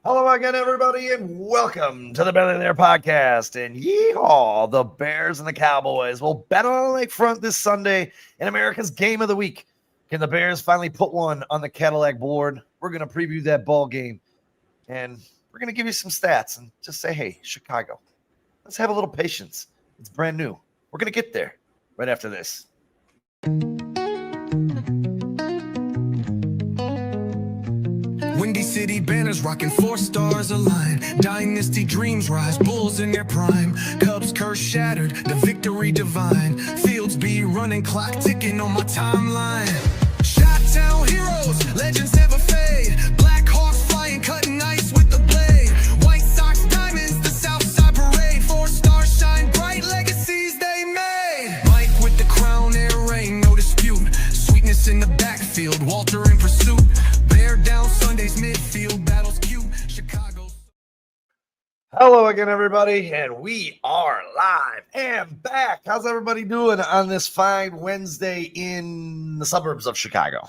Hello again, everybody, and welcome to the Belly There podcast. And yeehaw, the Bears and the Cowboys will bet on the lakefront this Sunday in America's Game of the Week. Can the Bears finally put one on the Cadillac board? We're going to preview that ball game, and we're going to give you some stats and just say, hey, Chicago, let's have a little patience. It's brand new. We're going to get there right after this. Windy City banners rocking 4 stars align. Dynasty dreams rise, Bulls in their prime. Cubs curse shattered, the victory divine. Fields be running, clock ticking on my timeline. Shot-town heroes, legends never fade. Black Hawks flying, cutting ice with the blade. White Sox diamonds, the South Side parade. 4 stars shine bright, legacies they made. Mike with the crown, air rain, no dispute. Sweetness in the backfield, Walter in pursuit. Bear down Sunday's midfield, battles cute. Chicago. Hello again, everybody, and we are live and back. How's everybody doing on this fine Wednesday in the suburbs of Chicago?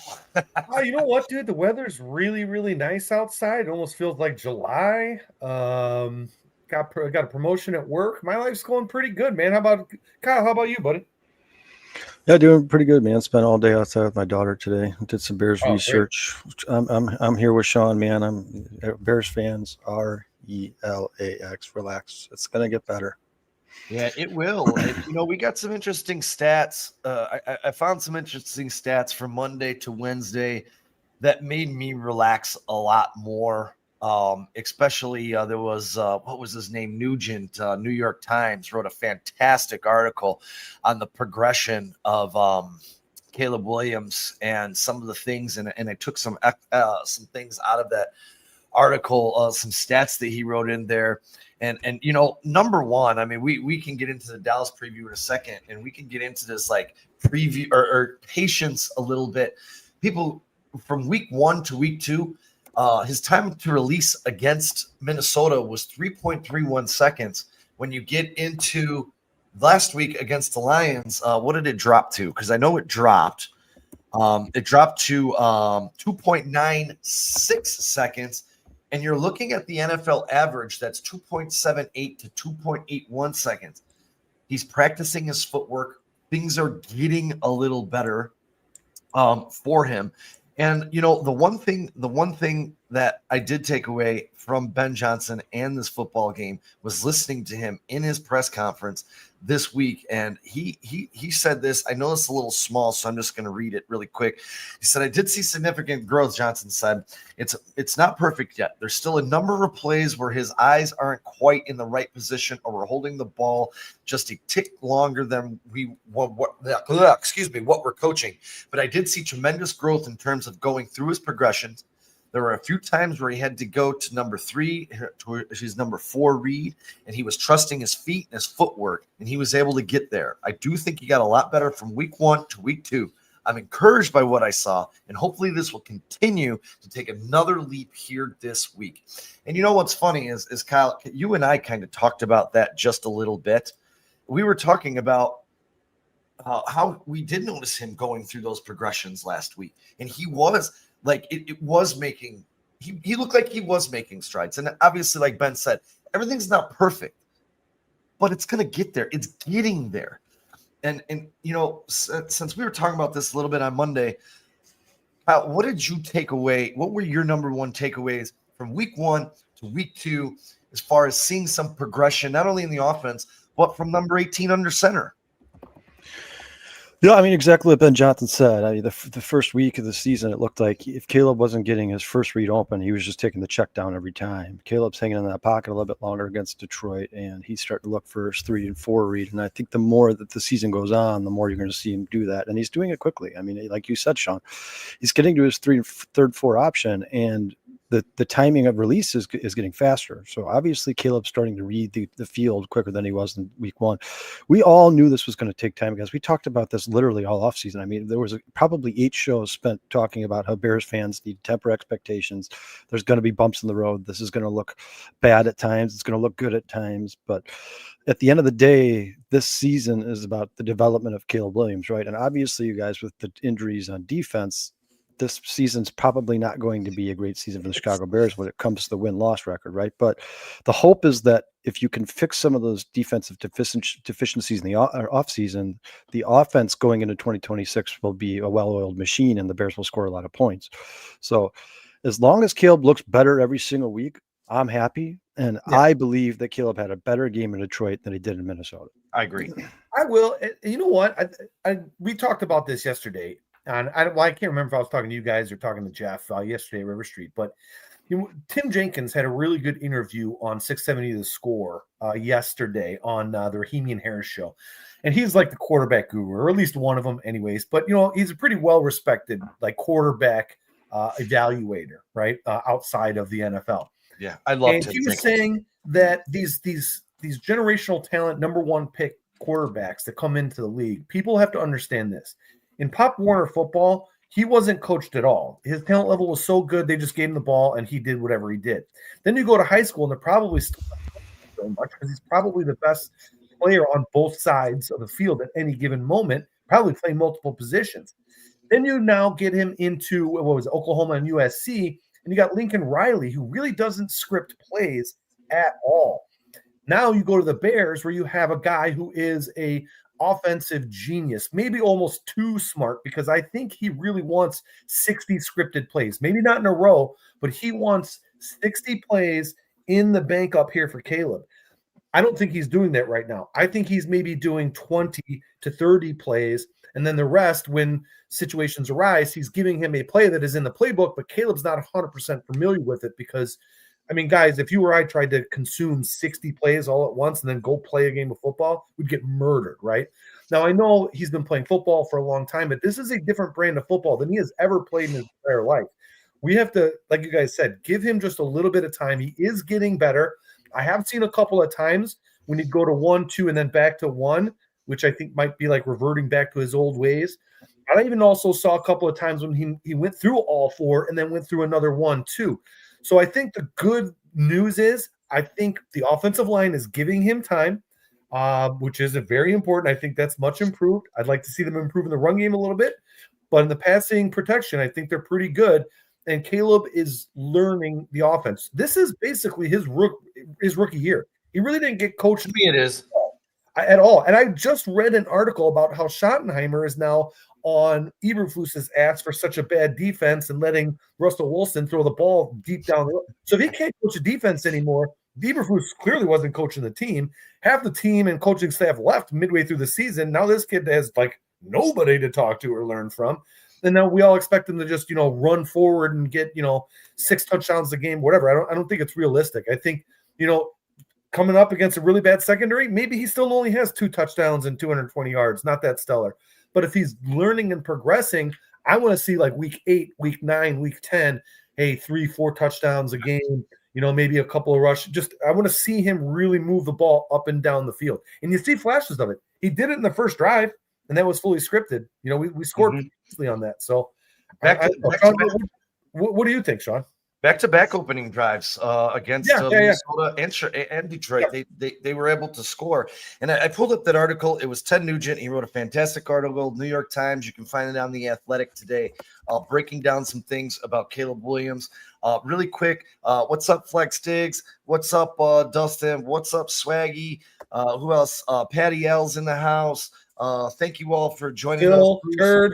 Oh, you know what, dude? The weather's really, really nice outside. It almost feels like July. Got a promotion at work. My life's going pretty good, man. How about Kyle? How about you, buddy? Yeah, doing pretty good, man. Spent all day outside with my daughter today. Did some Bears research. I'm here with Sean, man. I'm Bears fans. RELAX. Relax. It's gonna get better. Yeah, it will. We got some interesting stats. I found some interesting stats from Monday to Wednesday that made me relax a lot more. Especially there was what was his name? Nugent. New York Times wrote a fantastic article on the progression of Caleb Williams and some of the things, and I took some things out of that article, some stats that he wrote in there. And number one, I mean, we can get into the Dallas preview in a second, and we can get into this like preview or patience a little bit. People from week 1 to week 2. His time to release against Minnesota was 3.31 seconds. When you get into last week against the Lions, what did it drop to? Because I know it dropped. It dropped to 2.96 seconds. And you're looking at the NFL average, that's 2.78 to 2.81 seconds. He's practicing his footwork. Things are getting a little better for him. And the one thing that I did take away from Ben Johnson and this football game was listening to him in his press conference this week. And he said this. I know it's a little small, so I'm just going to read it really quick. He said, "I did see significant growth." Johnson said, it's not perfect yet. There's still a number of plays where his eyes aren't quite in the right position, or we're holding the ball just a tick longer than what we're coaching. But I did see tremendous growth in terms of going through his progressions. There were a few times where he had to go to number 3 to his number 4 read, and he was trusting his feet and his footwork, and he was able to get there. I do think he got a lot better from week 1 to week 2. I'm encouraged by what I saw, and hopefully this will continue to take another leap here this week. And what's funny is Kyle, you and I kind of talked about that just a little bit. We were talking about how we did notice him going through those progressions last week, and he was – like it was making, he looked like he was making strides. And obviously, like Ben said, everything's not perfect, but it's going to get there. It's getting there. And since we were talking about this a little bit on Monday, what did you take away? What were your number one takeaways from week 1 to week 2, as far as seeing some progression, not only in the offense, but from number 18 under center? Yeah, I mean, exactly what Ben Johnson said. I mean, the first week of the season, it looked like if Caleb wasn't getting his first read open, he was just taking the check down every time. Caleb's hanging in that pocket a little bit longer against Detroit, and he's starting to look for his 3 and 4 read. And I think the more that the season goes on, the more you're going to see him do that. And he's doing it quickly. I mean, like you said, Sean, he's getting to his 3rd, 4 option, and the timing of release is getting faster. So obviously Caleb's starting to read the field quicker than he was in week 1. We all knew this was going to take time because we talked about this literally all offseason. I mean, there was probably 8 shows spent talking about how Bears fans need to temper expectations. There's going to be bumps in the road. This is going to look bad at times. It's going to look good at times. But at the end of the day, this season is about the development of Caleb Williams, right? And obviously, you guys, with the injuries on defense, this season's probably not going to be a great season for the Chicago Bears when it comes to the win-loss record, right? But the hope is that if you can fix some of those defensive deficiencies in the offseason, the offense going into 2026 will be a well-oiled machine, and the Bears will score a lot of points. So as long as Caleb looks better every single week, I'm happy. And I believe that Caleb had a better game in Detroit than he did in Minnesota. I agree. I will. You know what? We talked about this yesterday. And I can't remember if I was talking to you guys or talking to Jeff yesterday at River Street. But Tim Jenkins had a really good interview on 670 The Score yesterday on the Rahimi and Harris show. And he's like the quarterback guru, or at least one of them anyways. But, he's a pretty well-respected like quarterback evaluator, right, outside of the NFL. Yeah, I love And Tim he was Jenkins. saying that these generational talent, number one pick quarterbacks that come into the league, people have to understand this. In Pop Warner football, he wasn't coached at all. His talent level was so good, they just gave him the ball and he did whatever he did. Then you go to high school and they're probably still not very much because he's probably the best player on both sides of the field at any given moment, probably playing multiple positions. Then you now get him into Oklahoma and USC, and you got Lincoln Riley, who really doesn't script plays at all. Now you go to the Bears, where you have a guy who is a offensive genius, maybe almost too smart, because I think he really wants 60 scripted plays. Maybe not in a row, but he wants 60 plays in the bank up here for Caleb. I don't think he's doing that right now. I think he's maybe doing 20 to 30 plays, and then the rest, when situations arise, he's giving him a play that is in the playbook, but Caleb's not 100% familiar with it because, I mean, guys, if you or I tried to consume 60 plays all at once and then go play a game of football, we'd get murdered, right? Now, I know he's been playing football for a long time, but this is a different brand of football than he has ever played in his entire life. We have to, like you guys said, give him just a little bit of time. He is getting better. I have seen a couple of times when you go to 1, 2, and then back to 1, which I think might be like reverting back to his old ways. I even also saw a couple of times when he went through all 4 and then went through another 1, 2. So I think the good news is I think the offensive line is giving him time, which is very important. I think that's much improved. I'd like to see them improve in the run game a little bit. But in the passing protection, I think they're pretty good. And Caleb is learning the offense. This is basically his rookie year. He really didn't get coached. To me, it is. At all. And I just read an article about how Schottenheimer is now on Eberflus's ass for such a bad defense and letting Russell Wilson throw the ball deep down the road. So if he can't coach a defense anymore, Eberflus clearly wasn't coaching the team. Half the team and coaching staff left midway through the season. Now this kid has like nobody to talk to or learn from. And now we all expect him to just, run forward and get, 6 touchdowns a game, whatever. I don't think it's realistic. I think, coming up against a really bad secondary, maybe he still only has 2 touchdowns and 220 yards. Not that stellar. But if he's learning and progressing, I want to see like week 8, week 9, week 10, 3, 4 touchdowns a game, maybe a couple of rushes. I want to see him really move the ball up and down the field. And you see flashes of it. He did it in the first drive, and that was fully scripted. We scored easily on that. So what do you think, Sean? Back-to-back opening drives against Minnesota and Detroit. Yeah. They were able to score. And I pulled up that article. It was Ted Nugent. He wrote a fantastic article, New York Times. You can find it on The Athletic today, breaking down some things about Caleb Williams. Really quick, what's up, Flex Diggs? What's up, Dustin? What's up, Swaggy? Who else? Patty L's in the house. Thank you all for joining us.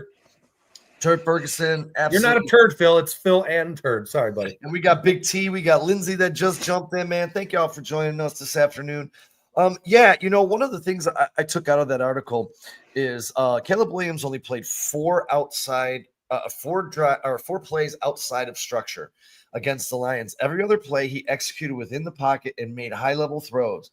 Turd Ferguson, absolutely. You're not a turd, Phil. It's Phil and Turd. Sorry, buddy. And we got Big T. We got Lindsay that just jumped in, man. Thank y'all for joining us this afternoon. One of the things I took out of that article is Caleb Williams only played 4 plays outside of structure against the Lions. Every other play he executed within the pocket and made high-level throws.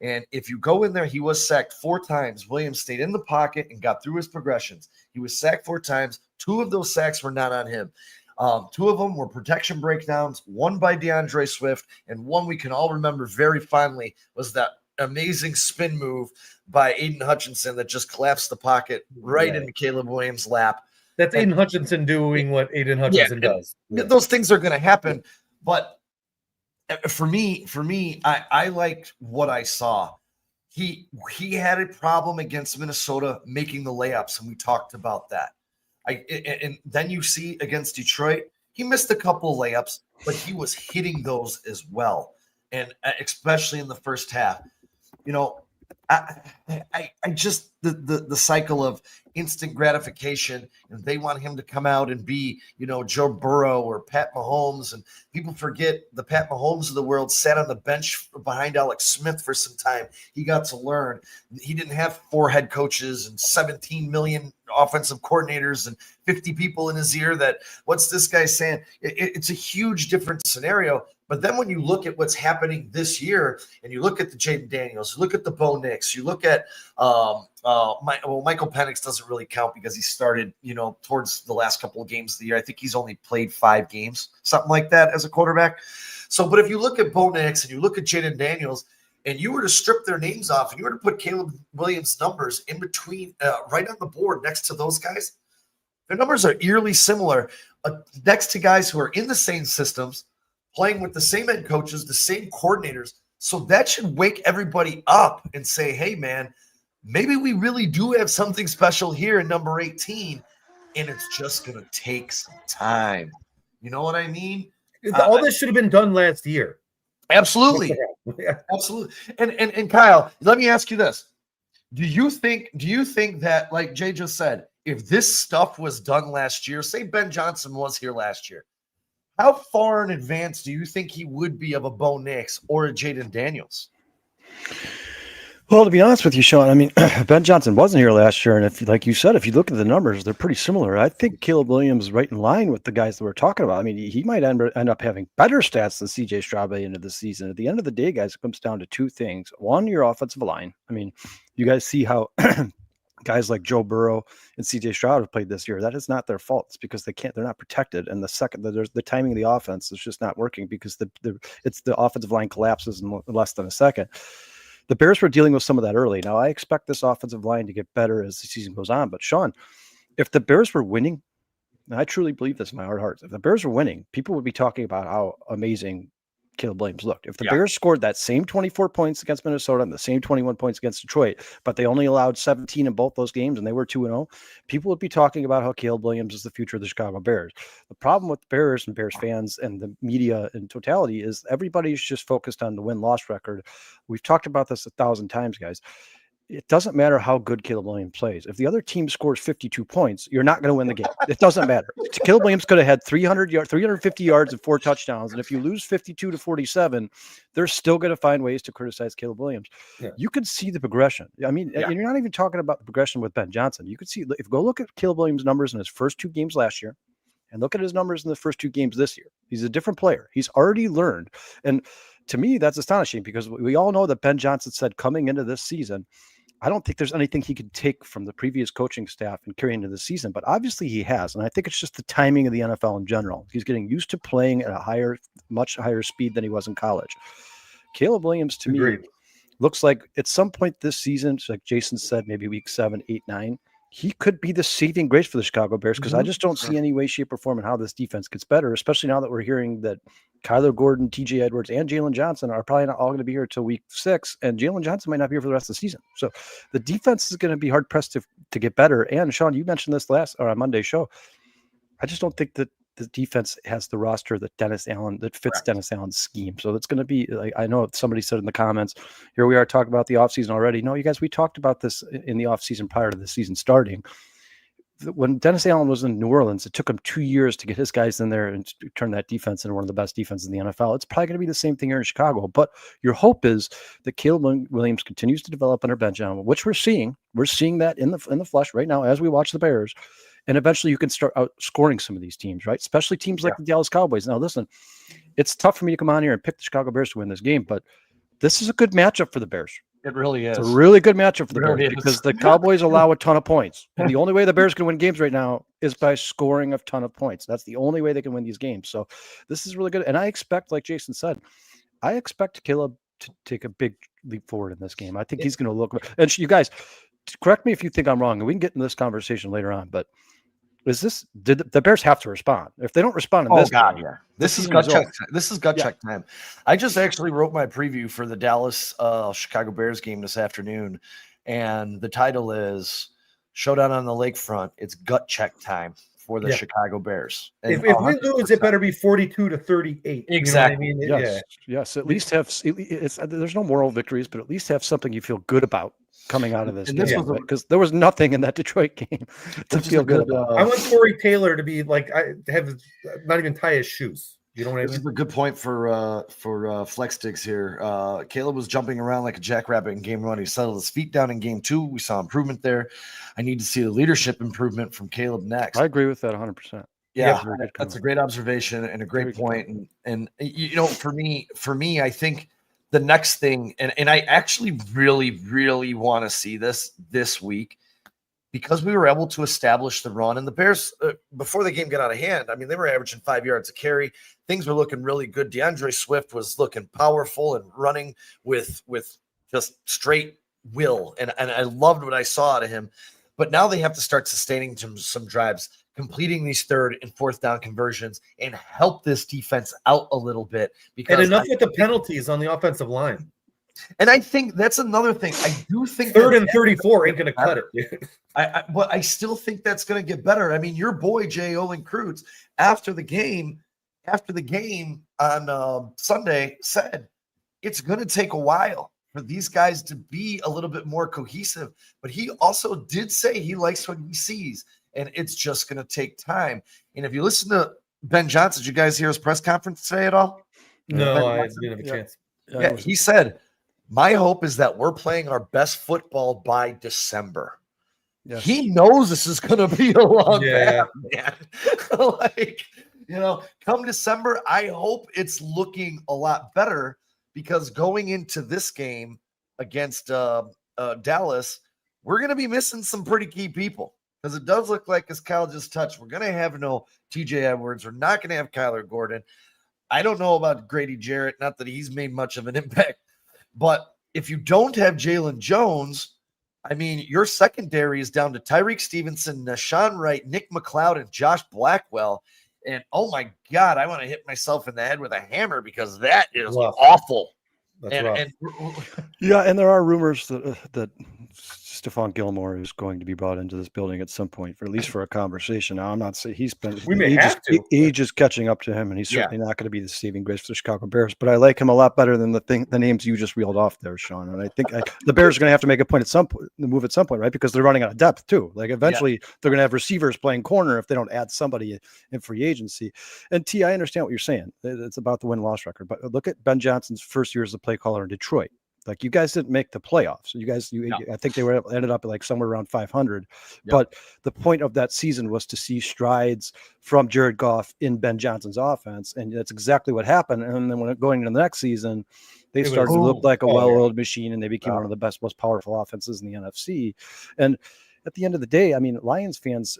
And if you go in there, he was sacked 4 times. Williams stayed in the pocket and got through his progressions. He was sacked 4 times. 2 of those sacks were not on him. 2 of them were protection breakdowns, 1 by DeAndre Swift, and 1 we can all remember very fondly was that amazing spin move by Aiden Hutchinson that just collapsed the pocket right into Caleb Williams' lap. That's Aiden Hutchinson doing what Aiden Hutchinson does. Yeah. Those things are going to happen, but for me, I liked what I saw. He had a problem against Minnesota making the layups, and we talked about that. And then you see against Detroit, he missed a couple of layups, but he was hitting those as well, and especially in the first half. You know, I just the cycle of instant gratification, and they want him to come out and be, Joe Burrow or Pat Mahomes, and people forget the Pat Mahomes of the world sat on the bench behind Alex Smith for some time. He got to learn. He didn't have 4 head coaches and 17 million offensive coordinators and 50 people in his ear that, what's this guy saying? It's a huge different scenario. But then when you look at what's happening this year, and you look at the Jaden Daniels, you look at the Bo Nix, you look at Michael Penix doesn't really count because he started, towards the last couple of games of the year. I think he's only played 5 games, something like that, as a quarterback. So, but if you look at Bo Nix and you look at Jaden Daniels, and you were to strip their names off, and you were to put Caleb Williams' numbers in between, right on the board next to those guys, their numbers are eerily similar, next to guys who are in the same systems, playing with the same head coaches, the same coordinators. So that should wake everybody up and say, hey, man, maybe we really do have something special here in number 18, and it's just going to take some time. You know what I mean? All this should have been done last year. Absolutely. Yeah. Absolutely. And Kyle, let me ask you this. Do you think that, like Jay just said, if this stuff was done last year, say Ben Johnson was here last year, how far in advance do you think he would be of a Bo Nix or a Jaden Daniels? Well, to be honest with you, Sean, I mean, Ben Johnson wasn't here last year, and if, like you said, if you look at the numbers, they're pretty similar. I think Caleb Williams is right in line with the guys that we're talking about. I mean, he might end up having better stats than C.J. Stroud by the end of the season. At the end of the day, guys, it comes down to 2 things. One, your offensive line. I mean, you guys see how guys like Joe Burrow and C.J. Stroud have played this year. That is not their fault. It's because they're not protected. And the second, the timing of the offense is just not working because the offensive line collapses in less than a second. The Bears were dealing with some of that early. Now, I expect this offensive line to get better as the season goes on. But, Sean, if the Bears were winning, and I truly believe this in my heart, if the Bears were winning, people would be talking about how amazing Caleb Williams looked. If the Bears scored that same 24 points against Minnesota and the same 21 points against Detroit, but they only allowed 17 in both those games and they were 2-0, people would be talking about how Caleb Williams is the future of the Chicago Bears. The problem with the Bears and Bears fans and the media in totality is everybody's just focused on the win-loss record. We've talked about this 1,000 times, guys. It doesn't matter how good Caleb Williams plays. If the other team scores 52 points, you're not going to win the game. It doesn't matter. Caleb Williams could have had 350 yards and 4 touchdowns. And if you lose 52-47, they're still going to find ways to criticize Caleb Williams. Yeah. You can see the progression. I mean, and you're not even talking about the progression with Ben Johnson. You could see, if you go look at Caleb Williams' numbers in his first 2 games last year and look at his numbers in the first 2 games this year. He's a different player. He's already learned. And to me, that's astonishing because we all know that Ben Johnson said coming into this season, I don't think there's anything he could take from the previous coaching staff and carry into the season, but obviously he has. And I think it's just the timing of the NFL in general. He's getting used to playing at a much higher speed than he was in college. Caleb Williams, to me, looks like at some point this season, like Jason said, maybe week 7, 8, 9, he could be the saving grace for the Chicago Bears because I just don't see any way, shape, or form in how this defense gets better, especially now that we're hearing that Kyler Gordon, TJ Edwards, and Jalen Johnson are probably not all going to be here until week 6, and Jalen Johnson might not be here for the rest of the season. So the defense is going to be hard-pressed to get better. And, Sean, you mentioned this on Monday's show. I just don't think that the defense has the roster that fits Dennis Allen's scheme. So it's going to be, like, I know somebody said in the comments, here we are talking about the offseason already. No, you guys, we talked about this in the offseason prior to the season starting. When Dennis Allen was in New Orleans, it took him 2 years to get his guys in there and to turn that defense into one of the best defenses in the NFL. It's probably going to be the same thing here in Chicago. But your hope is that Caleb Williams continues to develop under Ben Johnson, which we're seeing. We're seeing that in the flesh right now as we watch the Bears. And eventually you can start outscoring some of these teams, right? Especially teams like the Dallas Cowboys. Now, listen, it's tough for me to come on here and pick the Chicago Bears to win this game, but this is a good matchup for the Bears. It really is. It's a really good matchup for the Bears because the Cowboys allow a ton of points. And the only way the Bears can win games right now is by scoring a ton of points. That's the only way they can win these games. So this is really good. And I expect, like Jason said, I expect Caleb to take a big leap forward in this game. I think he's going to look. And you guys, correct me if you think I'm wrong, and we can get in this conversation later on, but did the Bears have to respond? If they don't respond in this game, this is gut check. This is gut check time. I just actually wrote my preview for the Dallas Chicago Bears game this afternoon, and the title is showdown on the lakefront. It's gut check time for the Yeah. Chicago Bears. And If we lose, it 100%. better be 42-38. Exactly. You know what I mean? Yes. At least have there's no moral victories, but at least have something you feel good about coming out of this And game. this was Because there was nothing in that Detroit game to Which is feel a good good, about. I want Corey Taylor to be like, not even tie his shoes. You know what I This mean? is a good point for flex sticks here. Caleb was jumping around like a jackrabbit in game 1. He settled his feet down in game 2. We saw improvement there. I need to see the leadership improvement from Caleb next. I agree with that 100%. Yeah, Very good that's a comment. great observation and a great Very good point. And you know, for me, I think the next thing, and I actually really want to see this week, because we were able to establish the run, and the Bears before the game got out of hand. I mean, they were averaging 5 yards a carry. Things were looking really good. DeAndre Swift was looking powerful and running with just straight will, and I loved what I saw out of him. But now they have to start sustaining some drives, completing these 3rd and 4th down conversions, and help this defense out a little bit. Because And enough with the penalties on the offensive line. And I think that's another thing. I do think 3rd and 34 ain't going to cut it. But I still think that's going to get better. I mean, your boy Jay Olin Kreutz after the game on Sunday said it's going to take a while for these guys to be a little bit more cohesive. But he also did say he likes what he sees, and it's just going to take time. And if you listen to Ben Johnson, did you guys hear his press conference today at all? No, I didn't have a chance. Yeah, he said, my hope is that we're playing our best football by December. Yes. He knows this is going to be a long path, man. Like, you know, come December, I hope it's looking a lot better, because going into this game against Dallas, we're going to be missing some pretty key people, because it does look like, as Kyle just touched, we're going to have no TJ Edwards. We're not going to have Kyler Gordon. I don't know about Grady Jarrett, not that he's made much of an impact, but if you don't have Jalen Jones, I mean, your secondary is down to Tyreek Stevenson, Nashawn Wright, Nick McLeod, and Josh Blackwell. And oh my God, I want to hit myself in the head with a hammer, because that is awful. That's rough. And there are rumors that Stephon Gilmore is going to be brought into this building at some point, for at least for a conversation. Now, I'm not saying age is catching up to him, and he's certainly not going to be the saving grace for the Chicago Bears. But I like him a lot better than the names you just reeled off there, Sean. And I think the Bears are going to have to make a point at some point, move at some point, right? Because they're running out of depth too. Like eventually, they're going to have receivers playing corner if they don't add somebody in free agency. And T, I understand what you're saying. It's about the win-loss record, but look at Ben Johnson's first year as the play caller in Detroit. Like, you guys didn't make the playoffs. I think they ended up like somewhere around 500. Yep. But the point of that season was to see strides from Jared Goff in Ben Johnson's offense, and that's exactly what happened. And then when going into the next season, they started to look like a well-oiled machine, and they became one of the best, most powerful offenses in the NFC. And at the end of the day, I mean, Lions fans,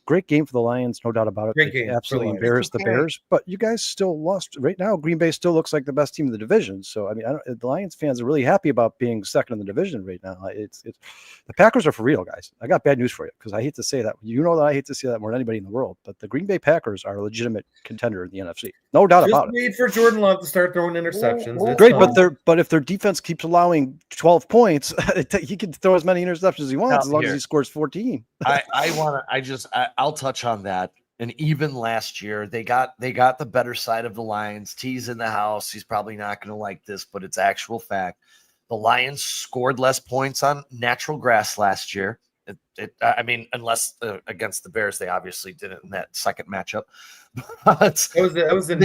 great game for the Lions, no doubt about it. Great game. Absolutely embarrassed the Bears, but you guys still lost. Right now, Green Bay still looks like the best team in the division. So, I mean, the Lions fans are really happy about being second in the division right now. It's the Packers are for real, guys. I got bad news for you, because I hate to say that. You know that I hate to say that more than anybody in the world, but the Green Bay Packers are a legitimate contender in the NFC. No doubt about it. Just wait for Jordan Love to start throwing interceptions. Great, but if their defense keeps allowing 12 points, he can throw as many interceptions as he wants, as long as he scores 14. I'll touch on that. And even last year, they got the better side of the Lions. T's in the house. He's probably not going to like this, but it's actual fact. The Lions scored less points on natural grass last year. I mean, unless against the Bears, they obviously didn't in that second matchup. But that was in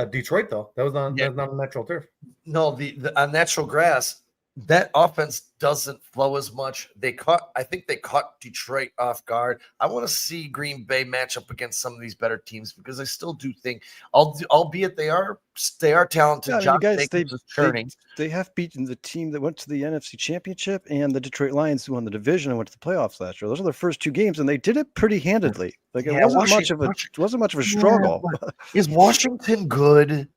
Detroit, though. That was not on natural turf. No, the on natural grass, that offense doesn't flow as much. I think they caught Detroit off guard. I want to see Green Bay match up against some of these better teams, because I still do think, albeit they are talented. Yeah, Josh Jacobs is churning. They have beaten the team that went to the NFC Championship and the Detroit Lions, who won the division and went to the playoffs last year. Those are their first two games, and they did it pretty handedly. Like, it wasn't much of a struggle. Is Washington good?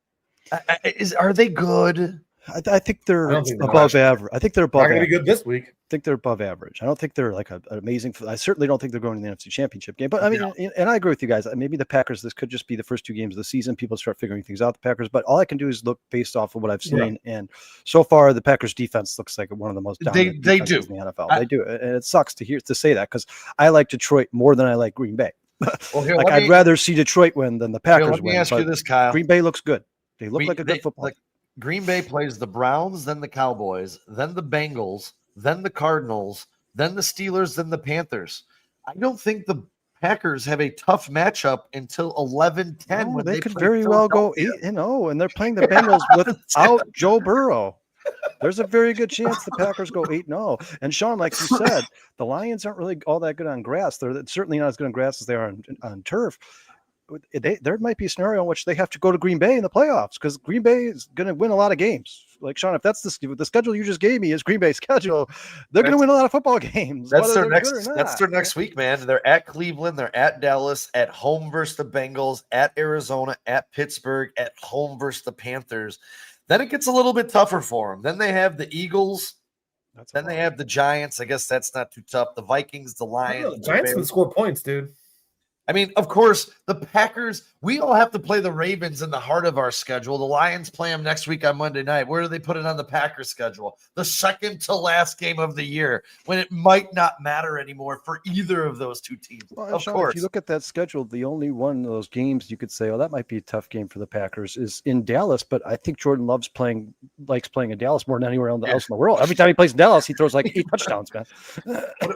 Are they good? I think they're I don't think they're above average. I think they're Not above going to be average. good this week. I think they're above average. I don't think they're like an amazing. I certainly don't think they're going to the NFC Championship game. But I mean, and I agree with you guys. Maybe the Packers. This could just be the first 2 games of the season. People start figuring things out. The Packers. But all I can do is look based off of what I've seen, Right. and so far the Packers defense looks like one of the most dominant They defenses do. in the NFL. They do, and it sucks to say that because I like Detroit more than I like Green Bay. Well, here, I'd rather see Detroit win than the Packers let me win. ask you this, Kyle. Green Bay looks good. They look like a good football. Green Bay plays the Browns, then the Cowboys, then the Bengals, then the Cardinals, then the Steelers, then the Panthers. I don't think the Packers have a tough matchup until 11-10. No, when they could very well go 8-0, and they're playing the Bengals without Joe Burrow. There's a very good chance the Packers go 8-0. And Sean, like you said, the Lions aren't really all that good on grass. They're certainly not as good on grass as they are on turf. There might be a scenario in which they have to go to Green Bay in the playoffs because Green Bay is going to win a lot of games. Like Sean, if that's the schedule you just gave me is Green Bay's schedule, they're going to win a lot of football games. That's their next week, man. They're at Cleveland, they're at Dallas, at home versus the Bengals, at Arizona, at Pittsburgh, at home versus the Panthers. Then it gets a little bit tougher for them. Then they have the Eagles. Then they have the Giants. I guess that's not too tough. The Vikings, the Lions. The Giants can score points, dude. I mean, of course, the Packers, we all have to play the Ravens in the heart of our schedule. The Lions play them next week on Monday night. Where do they put it on the Packers schedule? The second to last game of the year, when it might not matter anymore for either of those two teams. Well, of Sean, course. if you look at that schedule, the only one of those games you could say, oh, that might be a tough game for the Packers is in Dallas. But I think Jordan likes playing in Dallas more than anywhere else in the world. Every time he plays in Dallas, he throws like 8 touchdowns, man.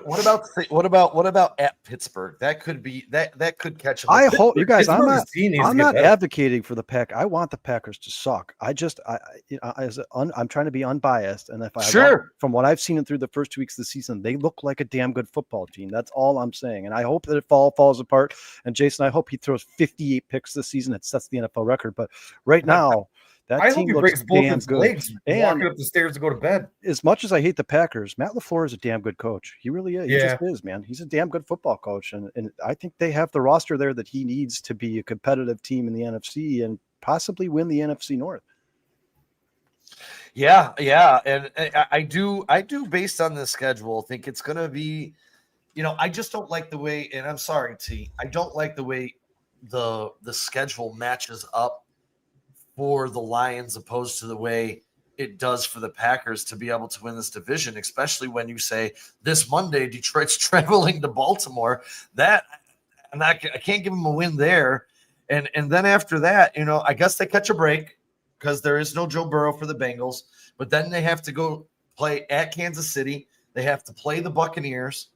What about at Pittsburgh? That could be that could catch him. I hope you guys. I'm not better. advocating for the Pack. I want the Packers to suck. I'm trying to be unbiased, and from what I've seen through the first 2 weeks of the season, they look like a damn good football team. That's all I'm saying, and I hope that it falls apart. And Jason, I hope he throws 58 picks this season. It sets the NFL record. But right now, that team looks damn good. Legs walking up the stairs to go to bed. As much as I hate the Packers, Matt LaFleur is a damn good coach. He really is. He just is, man. He's a damn good football coach. And I think they have the roster there that he needs to be a competitive team in the NFC and possibly win the NFC North. Yeah. And I do based on the schedule, think it's going to be, I just don't like the way, and I'm sorry, T, I don't like the way the schedule matches up for the Lions opposed to the way it does for the Packers to be able to win this division, especially when you say this Monday Detroit's traveling to Baltimore. That I can't give them a win there. And then after that, I guess they catch a break because there is no Joe Burrow for the Bengals, but then they have to go play at Kansas City. They have to play the Buccaneers.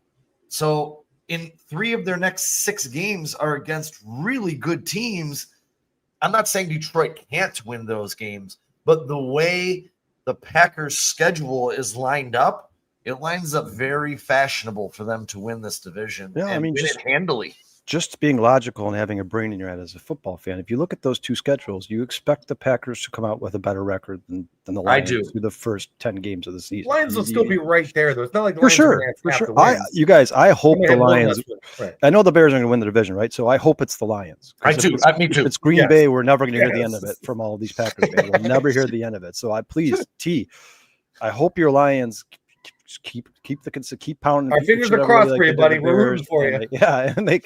So in 3 of their next 6 games are against really good teams. I'm not saying Detroit can't win those games, but the way the Packers' schedule is lined up, it lines up very fashionable for them to win this division. Yeah, and win it handily. Just being logical and having a brain in your head as a football fan, if you look at those 2 schedules, you expect the Packers to come out with a better record than the Lions through the first 10 games of the season. Lions will still be right there, though. It's not like the for Lions sure. You guys, I hope the Lions. Right. I know the Bears are going to win the division, right? So I hope it's the Lions. Me too. If it's Green Bay, we're never going to hear the end of it from all of these Packers fans. We'll never hear the end of it. So I hope your Lions keep pounding. Our fingers are crossed for you, buddy. We're rooting for you. And they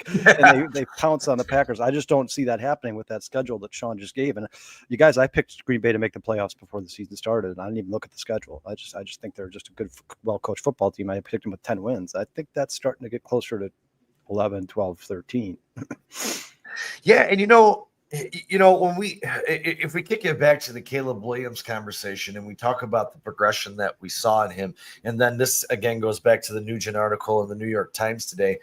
pounce on the Packers. I just don't see that happening with that schedule that Sean just gave. And you guys, I picked Green Bay to make the playoffs before the season started, and I didn't even look at the schedule. I just think they're just a good, well-coached football team. I picked them with 10 wins. I think that's starting to get closer to 11, 12, 13. Yeah, and when if we kick it back to the Caleb Williams conversation and we talk about the progression that we saw in him, and then this again goes back to the Nugent article in the New York Times today,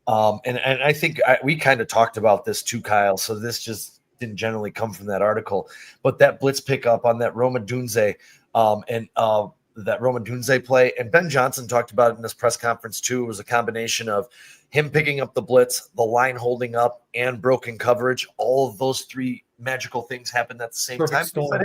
and I think we kind of talked about this too, Kyle. So this just didn't generally come from that article, but that blitz pickup on that Roma Dunze, that Roma Dunze play, and Ben Johnson talked about it in this press conference too. It was a combination of him picking up the blitz, the line holding up, and broken coverage. All of those 3 magical things happened at the same time. But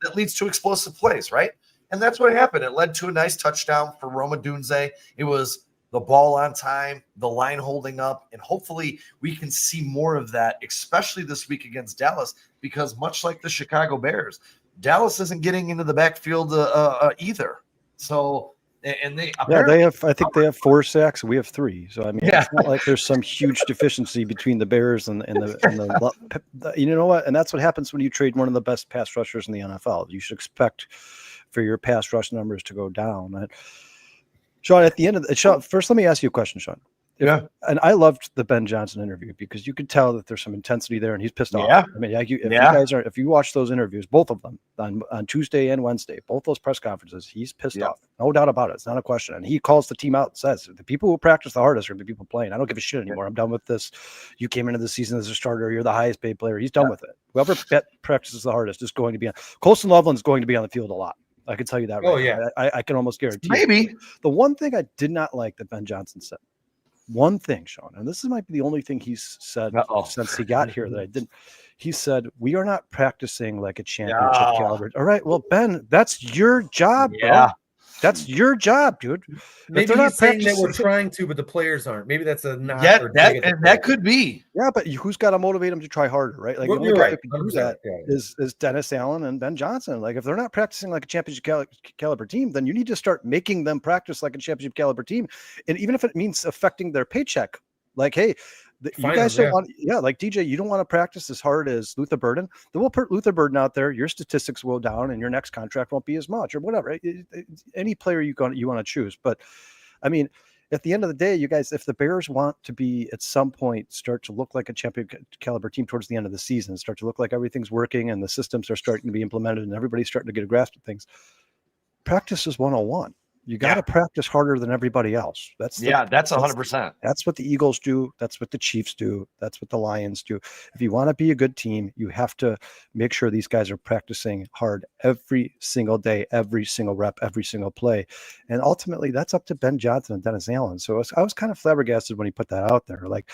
that leads to explosive plays, right? And that's what happened. It led to a nice touchdown for Roma Dunze. It was the ball on time, the line holding up, and hopefully we can see more of that, especially this week against Dallas, because much like the Chicago Bears, Dallas isn't getting into the backfield either. So, and they they have. I think they have 4 sacks. We have 3. So I mean, Yeah. it's not like there's some huge deficiency between the Bears and the. You know what? And that's what happens when you trade one of the best pass rushers in the NFL. You should expect for your pass rush numbers to go down. Sean, at the end of Sean, first, let me ask you a question, Sean. And I loved the Ben Johnson interview because you could tell that there's some intensity there, and he's pissed off. I mean, if you watch those interviews, both of them on Tuesday and Wednesday, both those press conferences, he's pissed off, no doubt about it. It's not a question. And he calls the team out and says, "The people who practice the hardest are the people playing. I don't give a shit anymore. I'm done with this. You came into the season as a starter. You're the highest paid player." He's done with it. Whoever practices the hardest is going to be on. Colston Loveland's going to be on the field a lot. I can tell you that. I can almost guarantee. Maybe the one thing I did not like that Ben Johnson said. One thing, Sean, and this might be the only thing he's said since he got here that I didn't. He said, "We are not practicing like a championship caliber." All right, well, Ben, that's your job, bro. That's your job, dude. Maybe he's saying that we're trying to, but the players aren't. Maybe that's a not. That could be. Yeah, but who's got to motivate them to try harder, right? Like the only guy who can do that is Dennis Allen and Ben Johnson. Like if they're not practicing like a championship caliber team, then you need to start making them practice like a championship caliber team. And even if it means affecting their paycheck, like, hey, you guys don't want, like DJ, you don't want to practice as hard as Luther Burden. Then we'll put Luther Burden out there. Your statistics will down, and your next contract won't be as much, or whatever. Any player you want to choose, but I mean, at the end of the day, you guys, if the Bears want to be at some point start to look like a champion caliber team towards the end of the season, start to look like everything's working and the systems are starting to be implemented and everybody's starting to get a grasp of things, practice is 101. You got to practice harder than everybody else. That's 100%. That's what the Eagles do. That's what the Chiefs do. That's what the Lions do. If you want to be a good team, you have to make sure these guys are practicing hard every single day, every single rep, every single play. And ultimately, that's up to Ben Johnson and Dennis Allen. So I was kind of flabbergasted when he put that out there. Like,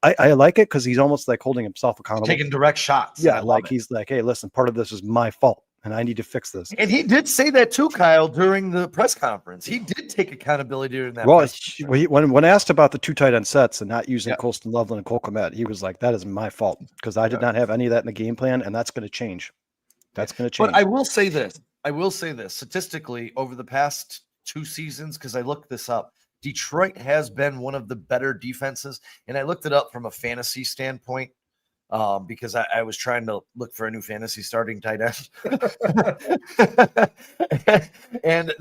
I like it because he's almost like holding himself accountable. Taking direct shots. Yeah, like he's like, hey, listen, part of this is my fault. And I need to fix this. And he did say that too, Kyle, during the press conference. He did take accountability during that. Well, when asked about the 2 tight end sets and not using Colston Loveland and Cole Kmet, he was like, that is my fault because I did not have any of that in the game plan, and that's going to change. That's going to change. But I will say this. Statistically, over the past 2 seasons, because I looked this up, Detroit has been one of the better defenses. And I looked it up from a fantasy standpoint. Because I was trying to look for a new fantasy starting tight end. And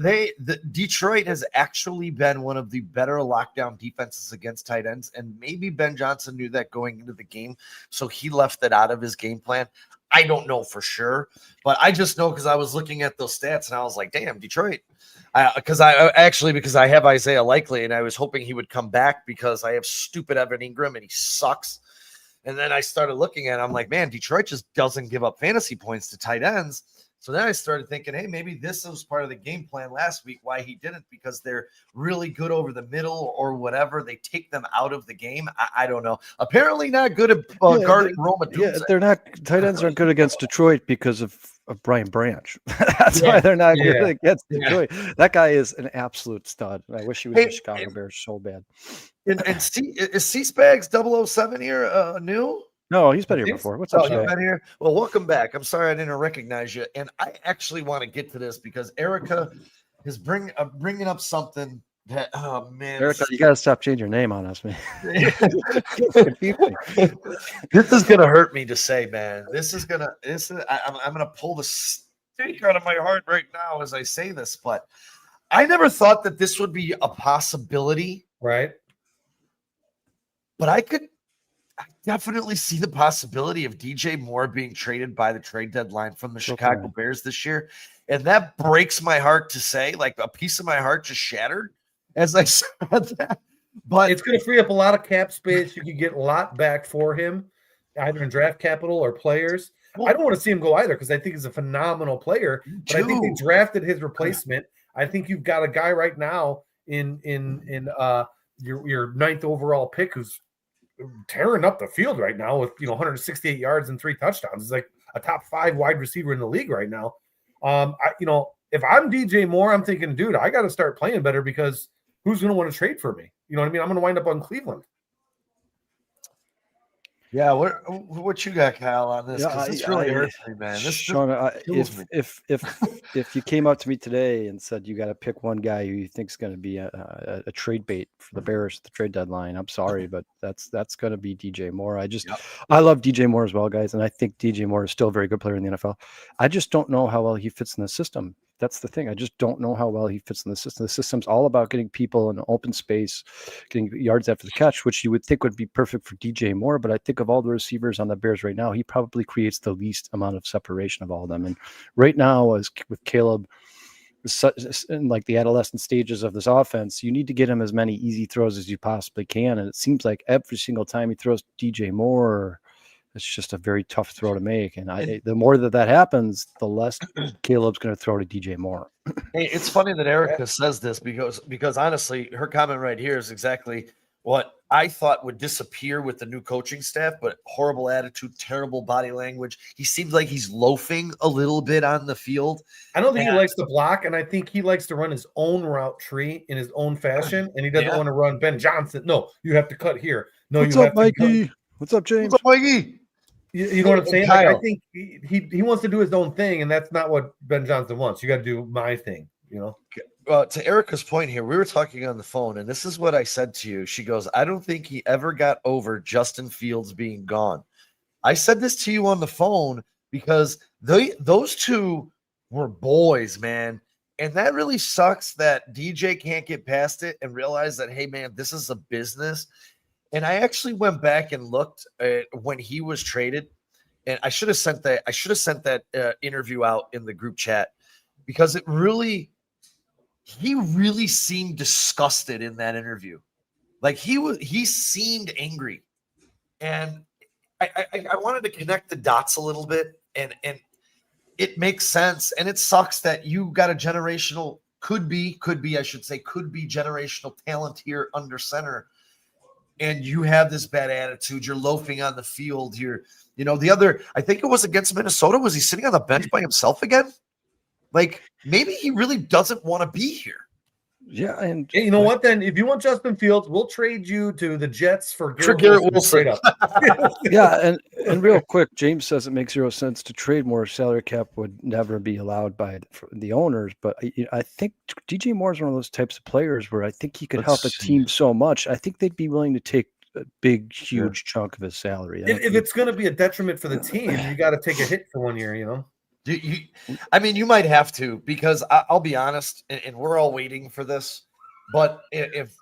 Detroit has actually been one of the better lockdown defenses against tight ends. And maybe Ben Johnson knew that going into the game, so he left it out of his game plan. I don't know for sure, but I just know because I was looking at those stats and I was like, damn, Detroit. Because I have Isaiah Likely, and I was hoping he would come back because I have stupid Evan Ingram and he sucks. And then I started looking at it. I'm like, man, Detroit just doesn't give up fantasy points to tight ends. So then I started thinking, hey, maybe this was part of the game plan last week, why he didn't, because they're really good over the middle or whatever. They take them out of the game. I don't know. Apparently not good at guarding Roma. Yeah, they're not. Tight ends aren't good against Detroit because of Brian Branch. That's why they're not good against Detroit. That guy is an absolute stud. I wish he was the Chicago Bears so bad. And is C-Spags 007 here new? No, he's been here before. What's up, you've been here? Well, welcome back. I'm sorry I didn't recognize you. And I actually want to get to this because Erica is bringing up something that, oh, man. Erica, you got to stop changing your name on us, man. This is going to hurt me to say, man. I'm going to pull the stake out of my heart right now as I say this, but I never thought that this would be a possibility. Right. But I definitely see the possibility of DJ Moore being traded by the trade deadline from the Chicago Bears this year. And that breaks my heart to say, like a piece of my heart just shattered as I said that. But it's going to free up a lot of cap space. You can get a lot back for him, either in draft capital or players. I don't want to see him go either because I think he's a phenomenal player. But I think they drafted his replacement. I think you've got a guy right now in your 9th overall pick who's tearing up the field right now with 168 yards and 3 touchdowns. He's like a top 5 wide receiver in the league right now. If I'm DJ Moore, I'm thinking, dude, I got to start playing better because who's going to want to trade for me? You know what I mean? I'm going to wind up on Cleveland. Yeah, what you got, Kyle, on this? Yeah, Because this really hurts me, man. This Sean, kills me. if you came up to me today and said you got to pick one guy who you think's going to be a trade bait for the Bears at the trade deadline, I'm sorry, but that's going to be DJ Moore. Yep. I love DJ Moore as well, guys, and I think DJ Moore is still a very good player in the NFL. I just don't know how well he fits in the system. That's the thing. I just don't know how well he fits in the system. The system's all about getting people in open space, getting yards after the catch, which you would think would be perfect for DJ Moore. But I think of all the receivers on the Bears right now, he probably creates the least amount of separation of all of them. And right now, as with Caleb, in like the adolescent stages of this offense, you need to get him as many easy throws as you possibly can. And it seems like every single time he throws DJ Moore, it's just a very tough throw to make. And the more that happens, the less Caleb's going to throw to DJ Moore. Hey, it's funny that Erica says this because honestly, her comment right here is exactly what I thought would disappear with the new coaching staff, but horrible attitude, terrible body language. He seems like he's loafing a little bit on the field. I don't think he likes to block, and I think he likes to run his own route tree in his own fashion, and he doesn't want to run Ben Johnson. No, you have to cut here. No, What's you up, have Mikey? to What's up, James? What's up, Mikey? You know what I'm saying? Like, I think he wants to do his own thing, and that's not what Ben Johnson wants. You got to do my thing, you know? To Erica's point here, we were talking on the phone, and this is what I said to you. She goes, I don't think he ever got over Justin Fields being gone. I said this to you on the phone because those two were boys, man. And that really sucks that DJ can't get past it and realize that, hey, man, this is a business. And I actually went back and looked at when he was traded, and I should have sent that interview out in the group chat because he really seemed disgusted in that interview. Like he seemed angry, and I wanted to connect the dots a little bit, and it makes sense, and it sucks that you got a generational could be generational talent here under center. And you have this bad attitude. You're loafing on the field. I think it was against Minnesota. Was he sitting on the bench by himself again? Like, maybe he really doesn't want to be here. Yeah, and hey, you know what? Then, if you want Justin Fields, we'll trade you to the Jets for Garrett Wilson. Straight up. Yeah, and real quick, James says it makes 0 sense to trade more. Salary cap would never be allowed by the owners. But I think DJ Moore is one of those types of players where I think he could help a team so much. I think they'd be willing to take a big, huge chunk of his salary. If it's going to be a detriment for the team, you got to take a hit for 1 year, you know? You might have to, because I'll be honest, and we're all waiting for this. But if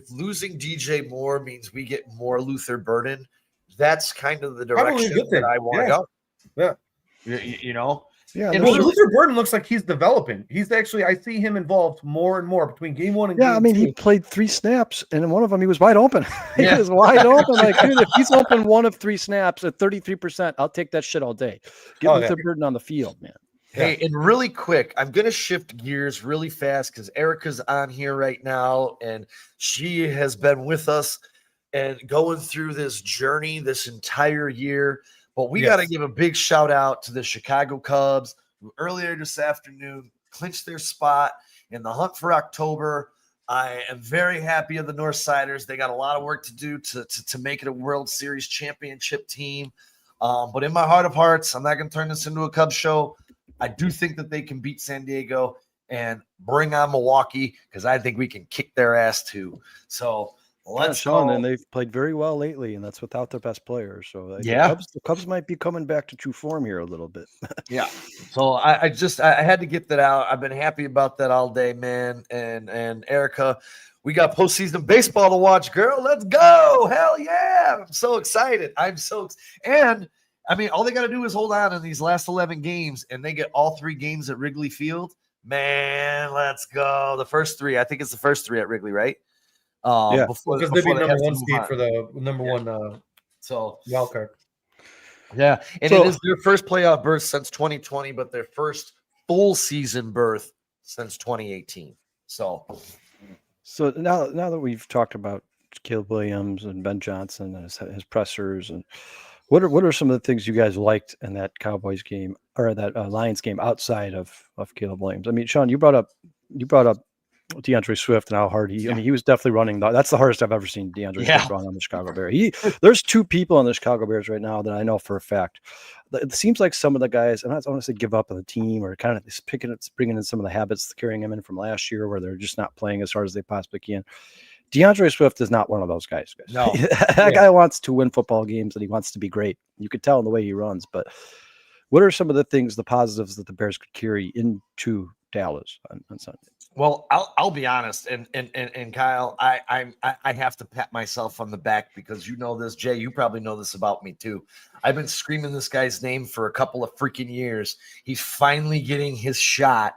losing DJ Moore means we get more Luther Burden, that's kind of the direction that I want to go. Yeah, you know. Yeah, and Luther Burden looks like he's developing. He's actually, I see him involved more and more between game 1 and game 2. He played 3 snaps, and in one of them he was wide open. He was wide open. Like, dude, if he's open 1 of 3 snaps at 33%, I'll take that shit all day. Get Luther Burden on the field, man. Hey, and really quick, I'm going to shift gears really fast because Erica's on here right now, and she has been with us and going through this journey this entire year. But we got to give a big shout out to the Chicago Cubs, who earlier this afternoon clinched their spot in the hunt for October. I am very happy of the Northsiders. They got a lot of work to do to make it a World Series championship team. But in my heart of hearts, I'm not going to turn this into a Cubs show. I do think that they can beat San Diego and bring on Milwaukee because I think we can kick their ass too. So let's go. And they've played very well lately, and that's without their best players. So the Cubs might be coming back to true form here a little bit. Yeah. So I had to get that out. I've been happy about that all day, man. And Erica, we got postseason baseball to watch, girl. Let's go. Hell yeah. I'm so excited. And I mean, all they got to do is hold on in these last 11 games, and they get all 3 games at Wrigley Field. Man, let's go. The first 3. I think it's the first 3 at Wrigley, right? Because they'd be number 1 seed for the number 1 wild card. Yeah, and it is their first playoff berth since 2020, but their first full season berth since 2018. So now that we've talked about Caleb Williams and Ben Johnson and his pressers, and what are some of the things you guys liked in that Cowboys game or that Lions game outside of Caleb Williams? I mean, Sean, you brought up DeAndre Swift and how hard I mean, he was definitely running. That's the hardest I've ever seen DeAndre Yeah. Swift run on the Chicago Bears. There's two people on the Chicago Bears right now that I know for a fact. It seems like some of the guys, and I don't want to say give up on the team or kind of bringing in some of the habits, carrying them in from last year where they're just not playing as hard as they possibly can. DeAndre Swift is not one of those guys. No. That guy wants to win football games and he wants to be great. You could tell in the way he runs. But what are some of the things, the positives that the Bears could carry into Dallas on Sunday? Well, I'll be honest, and Kyle, I have to pat myself on the back because you know this, Jay. You probably know this about me too. I've been screaming this guy's name for a couple of freaking years. He's finally getting his shot,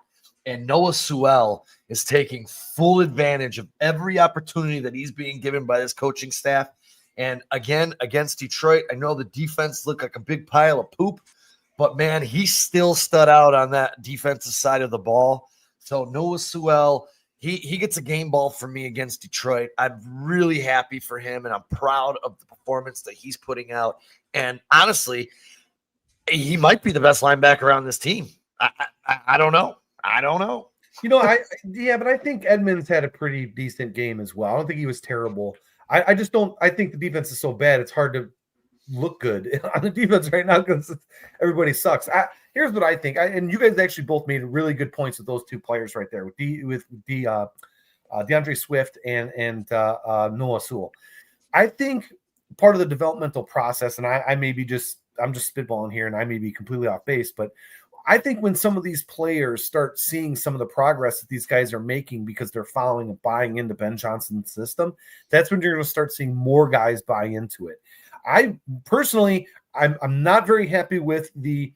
and Noah Sewell is taking full advantage of every opportunity that he's being given by this coaching staff. And again, against Detroit, I know the defense looked like a big pile of poop, but man, he still stood out on that defensive side of the ball. So Noah Sewell, he gets a game ball for me against Detroit. I'm really happy for him, and I'm proud of the performance that he's putting out. And honestly, he might be the best linebacker on this team. I don't know. You know, but I think Edmonds had a pretty decent game as well. I don't think he was terrible. I just don't. I think the defense is so bad; it's hard to look good on the defense right now because everybody sucks. Here's what I think, and you guys actually both made really good points with those two players right there, with DeAndre Swift and Noah Sewell. I think part of the developmental process, and I'm just spitballing here, and I may be completely off base, but I think when some of these players start seeing some of the progress that these guys are making because they're following and buying into Ben Johnson's system, that's when you're going to start seeing more guys buy into it. I personally, I'm not very happy with the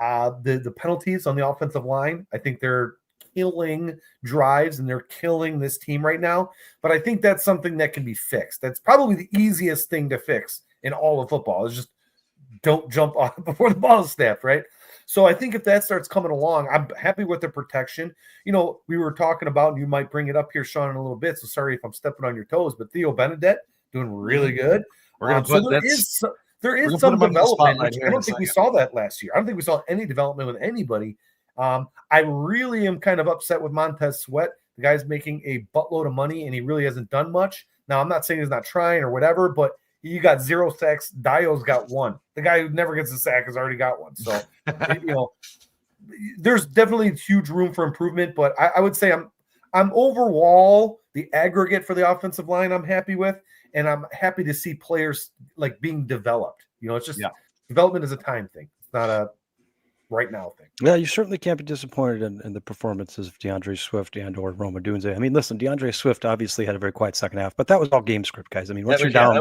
penalties on the offensive line. I think they're killing drives and they're killing this team right now. But I think that's something that can be fixed. That's probably the easiest thing to fix in all of football is just don't jump off before the ball is snapped, right? So I think if that starts coming along, I'm happy with the protection. You know, we were talking about, and you might bring it up here, Sean, in a little bit. So sorry if I'm stepping on your toes, but Theo Benedette doing really good. There is some development, which I don't think we saw that last year. I don't think we saw any development with anybody. I really am kind of upset with Montez Sweat. The guy's making a buttload of money, and he really hasn't done much. Now, I'm not saying he's not trying or whatever, but you got 0 sacks. Dio's got 1. The guy who never gets a sack has already got 1. So, there's definitely huge room for improvement. But I would say I'm overall the aggregate for the offensive line I'm happy with, and I'm happy to see players like being developed. You know, it's just development is a time thing. It's not a right now thing. Yeah, you certainly can't be disappointed in the performances of DeAndre Swift and or Roma Odunze. I mean, listen, DeAndre Swift obviously had a very quiet second half, but that was all game script, guys. I mean, once you're down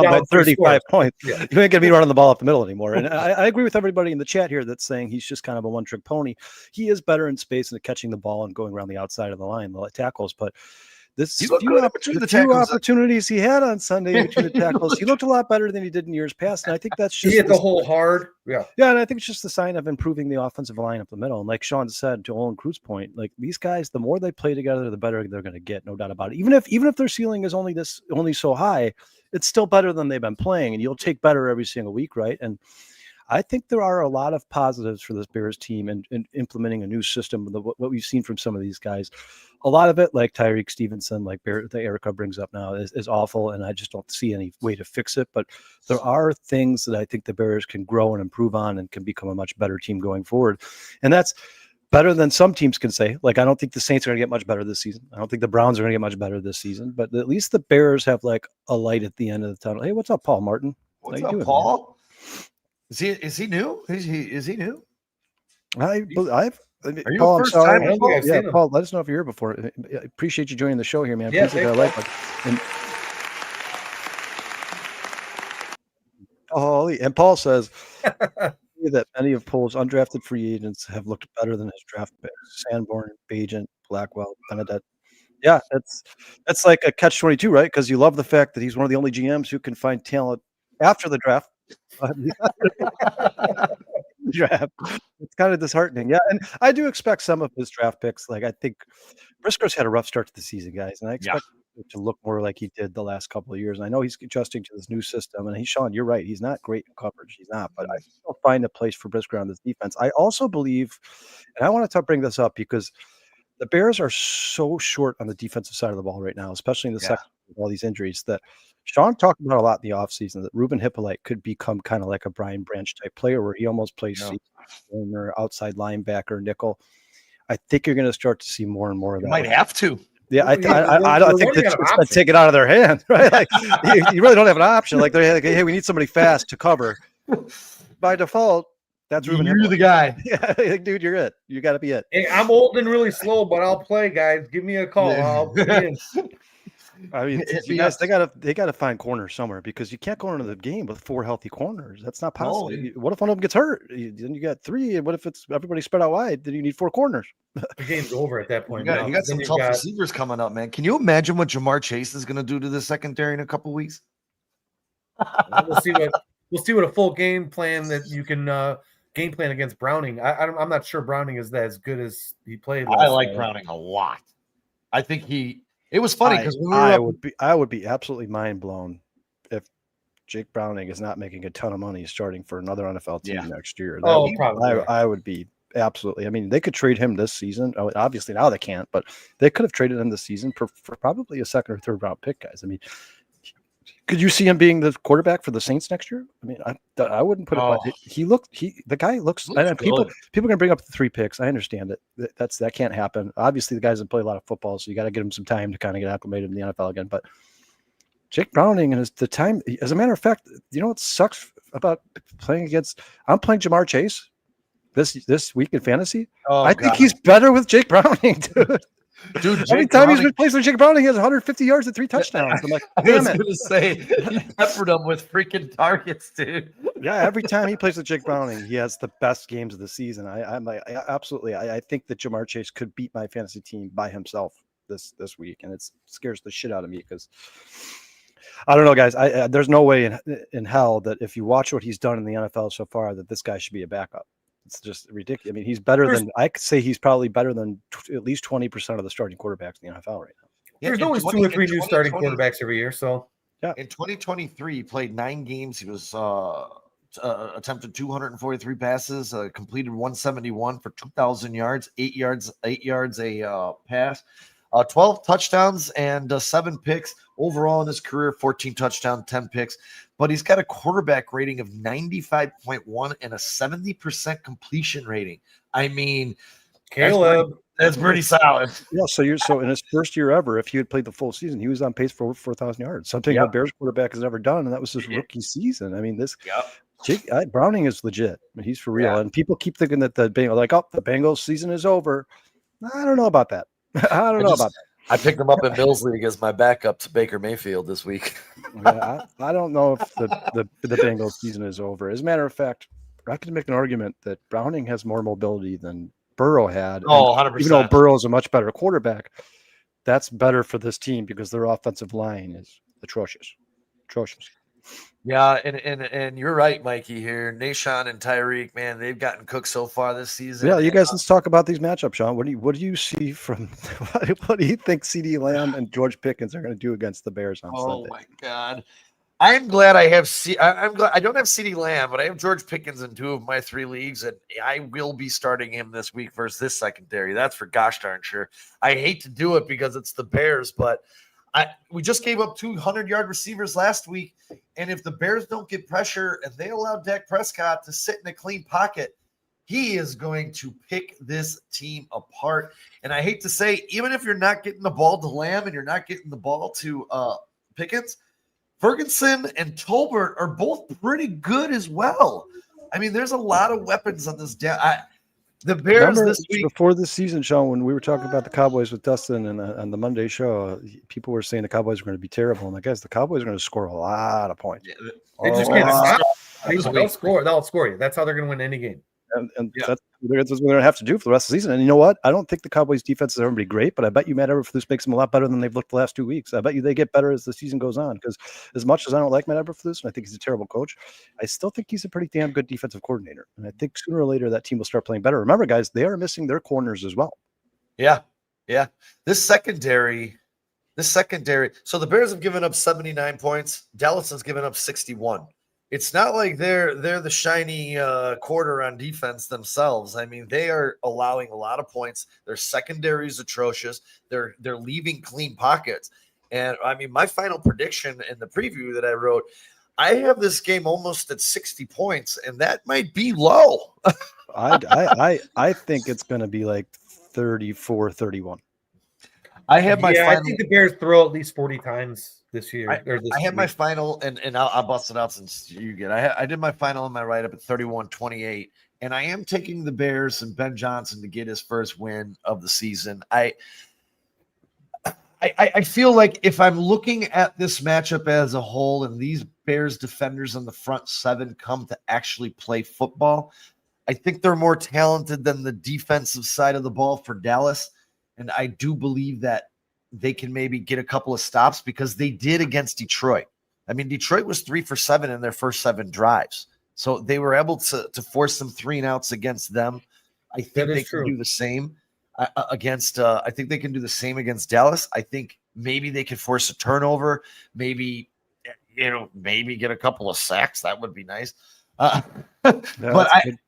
by 35 points, you ain't gonna be running the ball up the middle anymore. And I agree with everybody in the chat here that's saying he's just kind of a one-trick pony. He is better in space and catching the ball and going around the outside of the line, the tackles, but the few opportunities he had on Sunday between the tackles, he looked a lot better than he did in years past. And I think that's just he hit the hole hard. Yeah. And I think it's just a sign of improving the offensive line up the middle. And like Sean said, to Olin Cruz's point, like these guys, the more they play together, the better they're going to get, no doubt about it. Even if their ceiling is only so high, it's still better than they've been playing, and you'll take better every single week, right? And I think there are a lot of positives for this Bears team and implementing a new system. What we've seen from some of these guys, a lot of it, like Tyreek Stevenson, like Erica brings up now, is awful, and I just don't see any way to fix it. But there are things that I think the Bears can grow and improve on and can become a much better team going forward. And that's better than some teams can say. Like, I don't think the Saints are going to get much better this season. I don't think the Browns are going to get much better this season. But at least the Bears have like a light at the end of the tunnel. Hey, what's up, Paul Martin? What's up, Paul? Man? Is he new? Is he new? Are you Paul, I'm sorry. Paul, let us know if you're here before. I appreciate you joining the show here, man. Yeah, and Paul says that many of Pohl's undrafted free agents have looked better than his draft picks. Sanborn, Bagent, Blackwell, Benedette. Yeah, that's like a catch-22, right? Because you love the fact that he's one of the only GMs who can find talent after the draft. Draft. It's kind of disheartening. Yeah, and I do expect some of his draft picks. Like, I think Briscoe's had a rough start to the season, guys, and I expect it to look more like he did the last couple of years. And I know he's adjusting to this new system, and Sean, you're right. He's not great in coverage. He's not, but I still find a place for Briscoe on this defense. I also believe, and I want to bring this up because The Bears are so short on the defensive side of the ball right now, especially in the second with all these injuries that Sean talked about a lot in the offseason that Ruben Hippolyte could become kind of like a Brian Branch type player where he almost plays corner, outside linebacker, nickel. I think you're going to start to see more and more of that. You might have to. Yeah, I think that it's going to take it out of their hand, right? Like you really don't have an option. Like they're like, hey, we need somebody fast to cover. By default, that's Ruben. You're the guy. Yeah, like, dude, you're it. You got to be it. Hey, I'm old and really slow, but I'll play, guys. Give me a call. I'll be in. I mean, you guys, they gotta find corners somewhere because you can't go into the game with 4 healthy corners. That's not possible. No. What if one of them gets hurt? Then you got 3. And what if it's everybody spread out wide? Then you need 4 corners. The game's over at that point. You got some tough receivers coming up, man. Can you imagine what Jamar Chase is going to do to the secondary in a couple weeks? We'll see what a full game plan that you can game plan against Browning. I'm not sure Browning is as good as he played. I like Browning a lot. I think it was funny because I would be absolutely mind blown if Jake Browning is not making a ton of money starting for another NFL team next year. Probably. I would be absolutely. I mean, they could trade him this season. Obviously now they can't, but they could have traded him this season for probably a 2nd or 3rd round pick, guys. I mean, could you see him being the quarterback for the Saints next year? I mean, I wouldn't put it. The guy looks. And people are gonna bring up the 3 picks. I understand it. That can't happen. Obviously, the guys have played a lot of football, so you got to give him some time to kind of get acclimated in the NFL again. But Jake Browning and the time. As a matter of fact, you know what sucks about playing against? I'm playing Jamar Chase this week in fantasy. I think he's better with Jake Browning, dude. Every time he's been placed with Jake Browning, he has 150 yards and 3 touchdowns. I'm like, damn it. I was going to say, he peppered him with freaking targets, dude. Yeah, every time he plays with Jake Browning, he has the best games of the season. I'm like, absolutely. I think that Jamar Chase could beat my fantasy team by himself this week, and it scares the shit out of me because I don't know, guys. There's no way in hell that if you watch what he's done in the NFL so far, that this guy should be a backup. It's just ridiculous. I mean, he's better than I could say. He's probably better than at least 20% of the starting quarterbacks in the NFL right now. There's always 2 or 3 new starting quarterbacks every year. So yeah, in 2023, he played 9 games. He was attempted 243 passes, completed 171 for 2,000 yards, 8 yards a pass, 12 touchdowns and 7 picks overall in his career. 14 touchdowns, 10 picks. But he's got a quarterback rating of 95.1 and a 70% completion rating. I mean, Caleb, that's pretty solid. Yeah, so in his first year ever, if he had played the full season, he was on pace for 4,000 yards. Something a Bears quarterback has never done, and that was his rookie season. I mean, Jake Browning is legit. I mean, he's for real. And people keep thinking that the Bengals season is over. I don't know about that. I don't know about that. I picked him up in Bills League as my backup to Baker Mayfield this week. I don't know if the Bengals season is over. As a matter of fact, I could make an argument that Browning has more mobility than Burrow had. 100%. Even though Burrow is a much better quarterback, that's better for this team because their offensive line is atrocious. Yeah, and you're right, Mikey. Here, Nashon and Tyreek, man, they've gotten cooked so far this season. Yeah, you guys, let's talk about these matchups, Sean. What do you see from? What do you think CeeDee Lamb and George Pickens are going to do against the Bears on Sunday? Oh my God, I'm glad I have. I'm glad I don't have CeeDee Lamb, but I have George Pickens in 2 of my 3 leagues, and I will be starting him this week versus this secondary. That's for gosh darn sure. I hate to do it because it's the Bears, but we just gave up 200-yard receivers last week, and if the Bears don't get pressure and they allow Dak Prescott to sit in a clean pocket, he is going to pick this team apart. And I hate to say, even if you're not getting the ball to Lamb and you're not getting the ball to Pickens, Ferguson and Tolbert are both pretty good as well. I mean, there's a lot of weapons on this down. The Bears this week before this season, Sean, when we were talking about the Cowboys with Dustin and on the Monday show, people were saying the Cowboys were going to be terrible. I'm like, guys, the Cowboys are going to score a lot of points. Yeah, they just can't stop. They'll score. They'll score you. That's how they're going to win any game. And that's what they're going to have to do for the rest of the season. And you know what? I don't think the Cowboys' defense is ever going to be great, but I bet you Matt Eberflus makes them a lot better than they've looked the last 2 weeks. I bet you they get better as the season goes on because as much as I don't like Matt Eberflus and I think he's a terrible coach, I still think he's a pretty damn good defensive coordinator. And I think sooner or later that team will start playing better. Remember, guys, they are missing their corners as well. Yeah. This secondary. So the Bears have given up 79 points. Dallas has given up 61. it's not like they're the shiny quarter on defense themselves. I mean, they are allowing a lot of points. Their secondary is atrocious. They're leaving clean pockets. And I mean, my final prediction in the preview that I wrote, I have this game almost at 60 points, and that might be low. I think it's going to be like 34-31. I have my final. I think the Bears throw at least 40 times this year. I had my final, and I'll bust it out since you get. I did my final and my write up at 31-28, and I am taking the Bears and Ben Johnson to get his first win of the season. I feel like if I'm looking at this matchup as a whole, and these Bears defenders on the front seven come to actually play football, I think they're more talented than the defensive side of the ball for Dallas. And I do believe that they can maybe get a couple of stops because they did against Detroit. I mean, Detroit was 3 for 7 in their first 7 drives. So they were able to force some 3-and-outs against them. I think they can do the same against I think they can do the same against Dallas. I think maybe they could force a turnover, maybe get a couple of sacks. That would be nice. But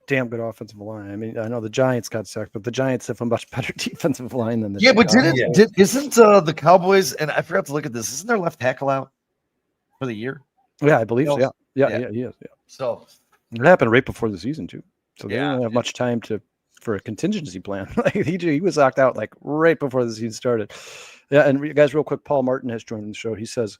damn good offensive line. I mean, I know the Giants got sacked, but the Giants have a much better defensive line than the isn't the Cowboys, and I forgot to look at this, isn't their left tackle out for the year? Yeah, I believe so. Yeah, he is. Yeah. So it happened right before the season too. So they Yeah. didn't have much time for a contingency plan. Like he was knocked out like right before the season started. Yeah, and guys, real quick, Paul Martin has joined the show. He says,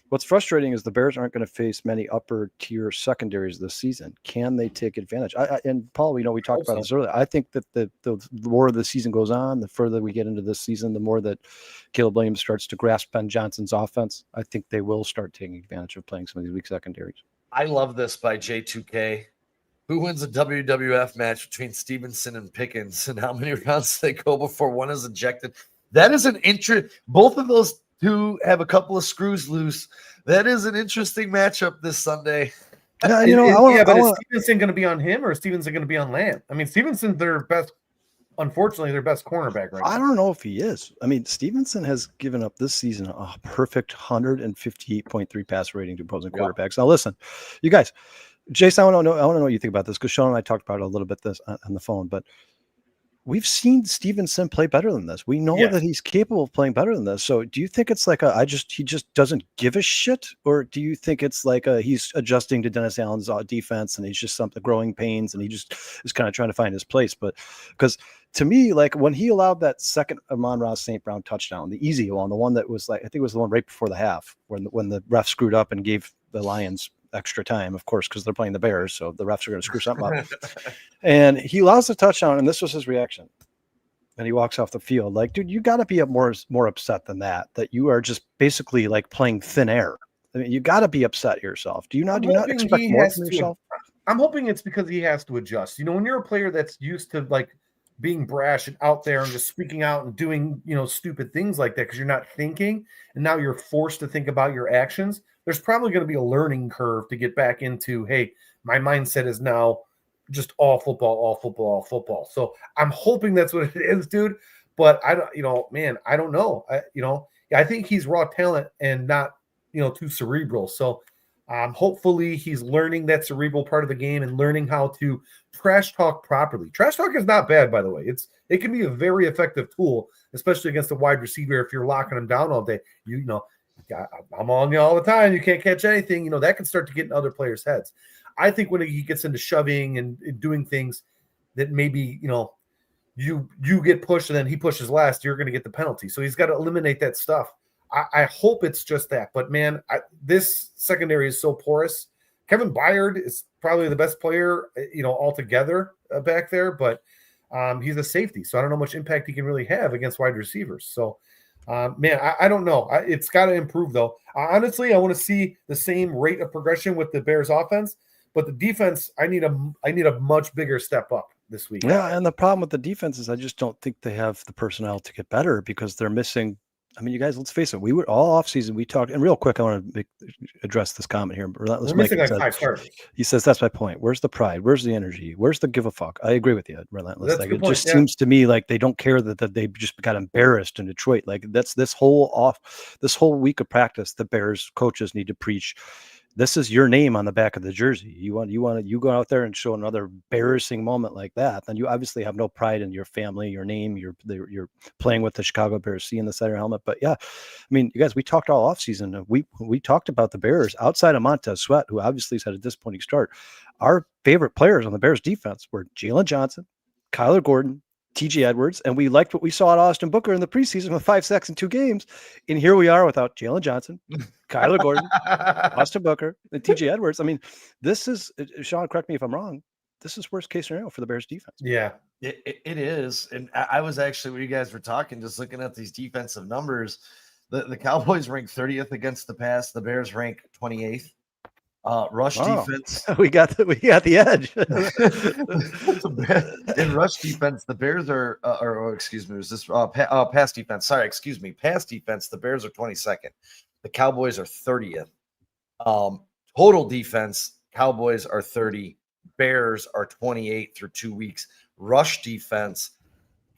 what's frustrating is the Bears aren't going to face many upper tier secondaries this season. Can they take advantage? And Paul, we talked about this earlier. I think that the more the season goes on, the further we get into this season, the more that Caleb Williams starts to grasp Ben Johnson's offense. I think they will start taking advantage of playing some of these weak secondaries. I love this by J2K. Who wins a WWF match between Stevenson and Pickens, and how many rounds they go before one is ejected? That is an interest. Both of those two have a couple of screws loose. That is an interesting matchup this Sunday. But is Stevenson going to be on him, or is Stevenson going to be on Lamb? I mean, Stevenson's unfortunately, their best cornerback right now. I don't know if he is. I mean, Stevenson has given up this season a perfect 158.3 pass rating to opposing quarterbacks. Now, listen, you guys, Jason, I want to know what you think about this, because Sean and I talked about it a little bit on the phone, but we've seen Stevenson play better than this. We know that he's capable of playing better than this. So do you think it's like he just doesn't give a shit? Or do you think it's like he's adjusting to Dennis Allen's defense and he's just growing pains and he just is kind of trying to find his place? But because to me, like when he allowed that second Amon-Ra St. Brown touchdown, the easy one, the one that was I think it was the one right before the half when the ref screwed up and gave the Lions extra time, of course, because they're playing the Bears, so the refs are going to screw something up. And he allows the touchdown, and this was his reaction. And he walks off the field. Like, dude, you got to be more upset than that you are just basically like playing thin air. I mean, you got to be upset yourself. Do you not expect more from yourself? I'm hoping it's because he has to adjust. When you're a player that's used to like being brash and out there and just speaking out and doing, stupid things like that because you're not thinking, and now you're forced to think about your actions, there's probably going to be a learning curve to get back into, hey, my mindset is now just all football. So I'm hoping that's what it is, dude. But I don't know. I think he's raw talent and not, too cerebral. So hopefully he's learning that cerebral part of the game and learning how to trash talk properly. Trash talk is not bad, by the way. It can be a very effective tool, especially against a wide receiver. If you're locking him down all day, I'm on you all the time. You can't catch anything. That can start to get in other players' heads. I think when he gets into shoving and doing things that maybe, you get pushed and then he pushes last, you're going to get the penalty. So he's got to eliminate that stuff. I hope it's just that. But, man, this secondary is so porous. Kevin Byard is probably the best player, altogether back there. But he's a safety, so I don't know how much impact he can really have against wide receivers. So, man, I don't know. It's got to improve, though. Honestly, I want to see the same rate of progression with the Bears offense. But the defense, I need a much bigger step up this week. Yeah, and the problem with the defense is I just don't think they have the personnel to get better because they're missing. I mean, you guys, let's face it. We were all offseason. We talked, and real quick, I want to address this comment here. Relentless We're missing like 5 starters. He says, that's my point. Where's the pride? Where's the energy? Where's the give a fuck? I agree with you, Relentless. That's like, it point. Just seems to me like they don't care that they just got embarrassed in Detroit. Like that's this whole week of practice, the Bears coaches need to preach. this is your name on the back of the jersey. You go out there and show another embarrassing moment like that, then you obviously have no pride in your family, your name, you're playing with the Chicago Bears, seeing the center helmet. But yeah, I mean, you guys, we talked all offseason. We talked about the Bears outside of Montez Sweat, who obviously has had a disappointing start. Our favorite players on the Bears defense were Jalen Johnson, Kyler Gordon, TJ Edwards, and we liked what we saw at Austin Booker in the preseason with 5 sacks in 2 games. And here we are without Jalen Johnson, Kyler Gordon, Austin Booker, and TJ Edwards. I mean, this is, Sean, correct me if I'm wrong, this is worst case scenario for the Bears defense. Yeah, it is. And I was actually, when you guys were talking, just looking at these defensive numbers, the Cowboys rank 30th against the pass. The Bears rank 28th. Rush defense. We got the edge. In rush defense, the Bears are, excuse me, was this pass defense? Sorry, excuse me, pass defense. The Bears are 22nd. The Cowboys are 30th. Total defense, Cowboys are 30. Bears are 28 through 2 weeks. Rush defense,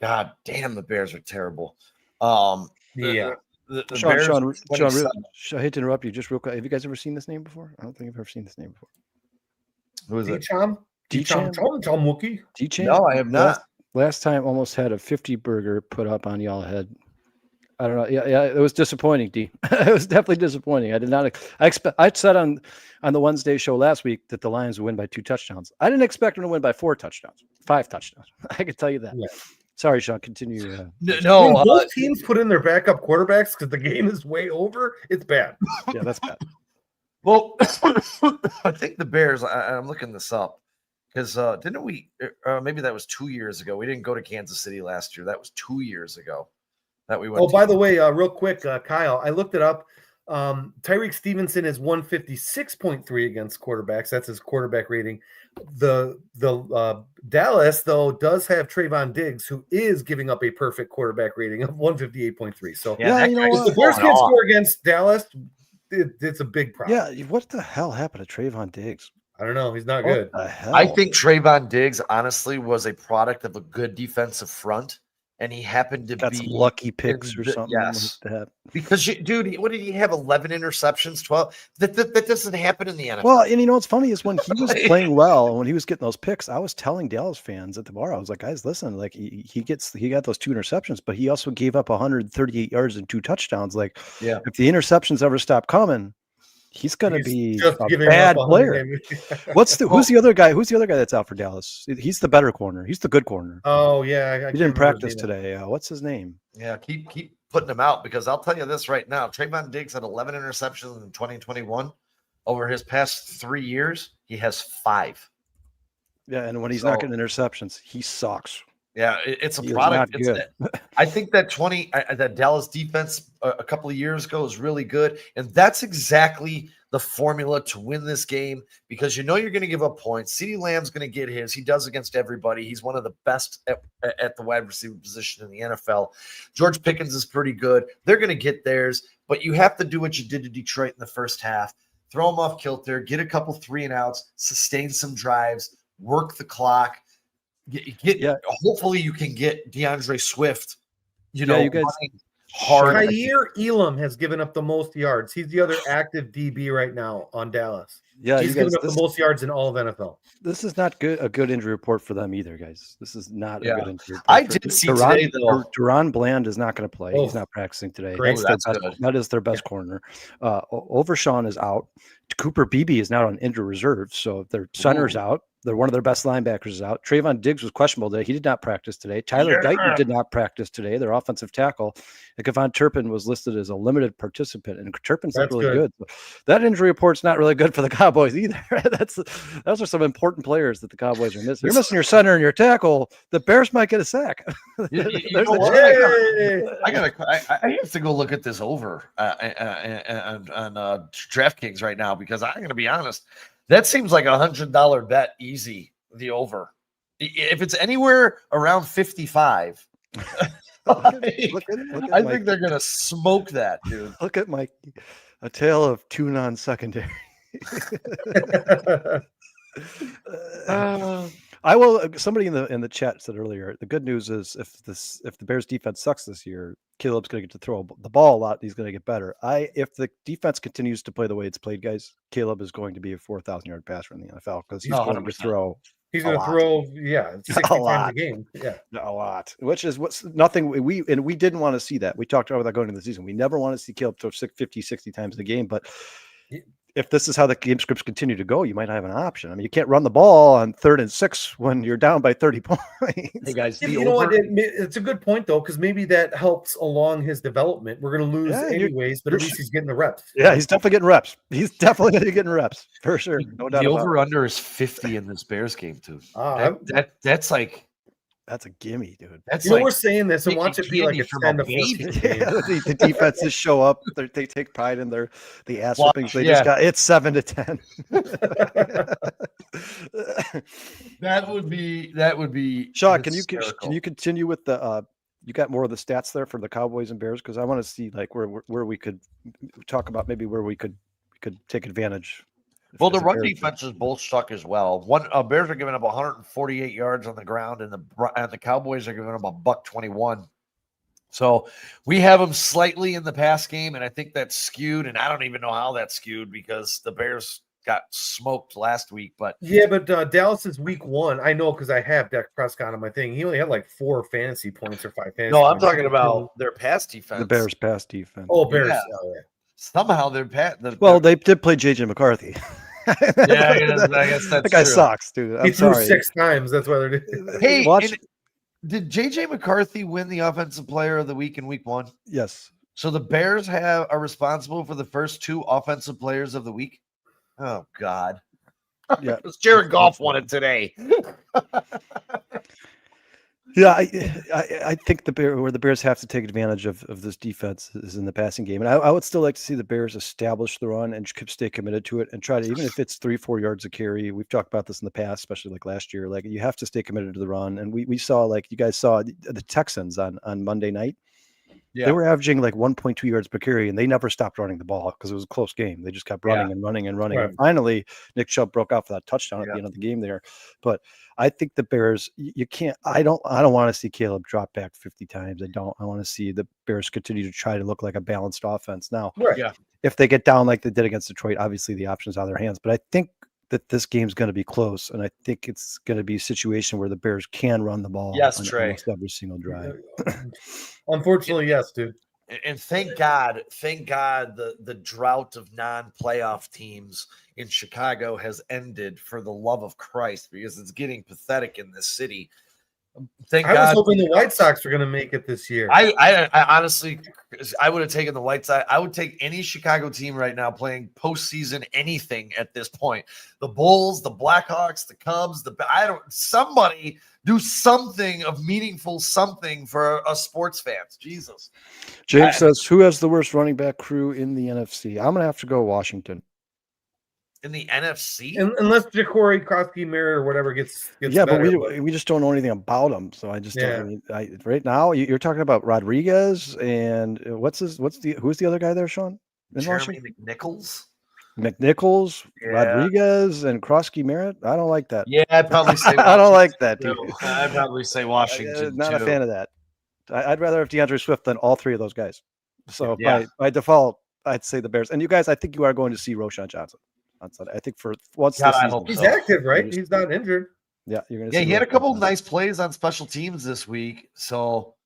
God damn, the Bears are terrible. yeah. The Sean, Bears Sean, are Sean, 27. I hate to interrupt you just real quick. Have you guys ever seen this name before? I don't think I've ever seen this name before. Who is it? D-Cham? D-Cham? Tom Wookie. D-Cham? No, I have not. Last time almost had a 50 burger put up on y'all head. I don't know. Yeah, it was disappointing, D. It was definitely disappointing. I did not. I said on the Wednesday show last week that the Lions would win by 2 touchdowns. I didn't expect them to win by 4 touchdowns, 5 touchdowns. I can tell you that. Yeah. Sorry, Sean. Continue. When No, both teams put in their backup quarterbacks because the game is way over, it's bad. Yeah, that's bad. well, I think the Bears. I'm looking this up because didn't we? Maybe that was 2 years ago. We didn't go to Kansas City last year. That was 2 years ago that we went. Oh, by the way, real quick, Kyle, I looked it up. Tyreek Stevenson is 156.3 against quarterbacks. That's his quarterback rating. The Dallas, though, does have Trayvon Diggs, who is giving up a perfect quarterback rating of 158.3 So Yeah, you know if what? the Bears can't score against Dallas, it's a big problem. Yeah, what the hell happened to Trayvon Diggs? I don't know. He's not What good. the hell? I think Trayvon Diggs honestly was a product of a good defensive front, and he happened to got be some lucky picks or something Yes, like that. because dude, what did he have? 11 interceptions, 12. That doesn't happen in the NFL. Well, and you know what's funny is when he was playing well and when he was getting those picks, I was telling Dallas fans at the bar, I was like, guys, listen, like he got those 2 interceptions, but he also gave up 138 yards and 2 touchdowns. Like, Yeah. if the interceptions ever stop coming, he's going to be just a giving bad up on player. him. Who's the other guy? Who's the other guy that's out for Dallas? He's the better corner. He's the good corner. Oh yeah, I He can't didn't remember practice his name. today. What's his name? Yeah, keep putting him out because I'll tell you this right now. Trayvon Diggs had 11 interceptions in 2021. Over his past 3 years, he has 5. Yeah, and when he's not getting interceptions, he sucks. Yeah, it's a He is product. not It's good. I think that that Dallas defense a couple of years ago was really good, and that's exactly the formula to win this game because you know you're going to give up points. CeeDee Lamb's going to get his. He does against everybody. He's one of the best at the wide receiver position in the NFL. George Pickens is pretty good. They're going to get theirs, but you have to do what you did to Detroit in the first half. Throw them off kilter, get a couple 3-and-outs, sustain some drives, work the clock. Hopefully you can get DeAndre Swift, you guys hard. Khair Elam has given up the most yards. He's the other active DB right now on Dallas. Yeah, he's given up the most yards in all of NFL. This is not a good injury report for them either, guys. This is not a good injury report. I did see today, though. Duron Bland is not going to play. He's not practicing today. That is their best corner. Overshawn is out. Cooper Beebe is now on injured reserve, so their center's out. They're one of their best linebackers is out. Trayvon Diggs was questionable today. He did not practice today. Tyler Guyton did not practice today. Their offensive tackle. And Kevon Turpin was listed as a limited participant, and Turpin's not really good. So that injury report's not really good for the Cowboys either. Those are some important players that the Cowboys are missing. You're missing your center and your tackle. The Bears might get a sack. I have to go look at this over on DraftKings right now because I'm going to be honest. That seems like $100 bet easy, the over. If it's anywhere around 55, I think they're going to smoke that, dude. Look at Mike. A tale of 2 non-secondary. I will. Somebody in the chat said earlier, the good news is if the Bears defense sucks this year, Caleb's going to get to throw the ball a lot. He's going to get better. If the defense continues to play the way it's played, guys, Caleb is going to be a 4,000-yard passer in the NFL because he's No, going to 100%. throw He's a going to lot. throw, 60 times lot. a game. Yeah. a lot, which is what's nothing. We didn't want to see that. We talked about that going into the season. We never want to see Caleb throw 50, 60 times a game, but if this is how the game scripts continue to go, you might have an option. I mean, you can't run the ball on 3rd and 6 when you're down by 30 points. Hey guys, You know what? It's a good point though, because maybe that helps along his development. We're going to lose anyways, but at least he's getting the reps. Yeah, he's definitely getting reps. He's definitely going to be getting reps for sure. No doubt. The over under is 50 in this Bears game too. That's like. That's a gimme, dude. That's we're saying this and watch it be like a 10 to 14 game. The defenses show up. They take pride in the ass whippings they just got. It's 7 to 10. That would be. Sean, can you continue with the? You got more of the stats there for the Cowboys and Bears because I want to see like where we could talk about maybe where we could take advantage. Well, the run defenses both suck as well. Bears are giving up 148 yards on the ground, and the Cowboys are giving up $121. So we have them slightly in the pass game, and I think that's skewed. And I don't even know how that's skewed because the Bears got smoked last week. But Dallas is week 1. I know because I have Dak Prescott on my thing. He only had like 4 fantasy points or 5 fantasy. No, I'm points. talking about their pass defense. The Bears' pass defense. Oh, Bears. Yeah. Oh, yeah. Somehow they're they did play JJ McCarthy. Yeah, I guess that's that guy true. sucks, dude. He threw 6 times. That's why they're doing. Hey, watch. Did JJ McCarthy win the offensive player of the week in week 1? Yes. So the Bears are responsible for the first 2 offensive players of the week. Oh God. Yeah. Jared Goff won it today. Yeah, I think the Bears have to take advantage of this defense is in the passing game, and I would still like to see the Bears establish the run and stay committed to it and try to, even if it's 3-4 yards a carry. We've talked about this in the past, especially like last year. Like you have to stay committed to the run, and we saw, like you guys saw the Texans on Monday night. Yeah. They were averaging like 1.2 yards per carry, and they never stopped running the ball because it was a close game. They just kept running and running and running. Right. And finally, Nick Chubb broke out for that touchdown at the end of the game there. But I think the Bears, you can't. I don't want to see Caleb drop back 50 times. I want to see the Bears continue to try to look like a balanced offense. Now, if they get down like they did against Detroit, obviously the option's out of their hands. But I think that this game's going to be close, and I think it's going to be a situation where the Bears can run the ball on almost every single drive. Unfortunately, yes, dude. And thank God the drought of non-playoff teams in Chicago has ended, for the love of Christ, because it's getting pathetic in this city. I was hoping the White Sox were going to make it this year. I honestly, I would have taken the White Sox. I would take any Chicago team right now playing postseason anything at this point. The Bulls, the Blackhawks, the Cubs. Somebody do something of meaningful something for us sports fans. Jesus. James says, who has the worst running back crew in the NFC? I'm going to have to go Washington. In the NFC, unless Ja'Cory Krosky-Merritt or whatever gets better, but we just don't know anything about him. So I just don't. Right now, you're talking about Rodriguez and who's the other guy there, Sean? Jeremy McNichols, Rodriguez, and Krosky-Merritt. I don't like that. Yeah, I'd probably say I don't like that. Dude. I'd probably say Washington. Not a fan of that. I'd rather have DeAndre Swift than all 3 of those guys. So by default, I'd say the Bears. And you guys, I think you are going to see Roshan Johnson. I think for once this season, he's active, right? He's not injured. Yeah, you're gonna. Yeah, he had a couple of nice plays on special teams this week. So,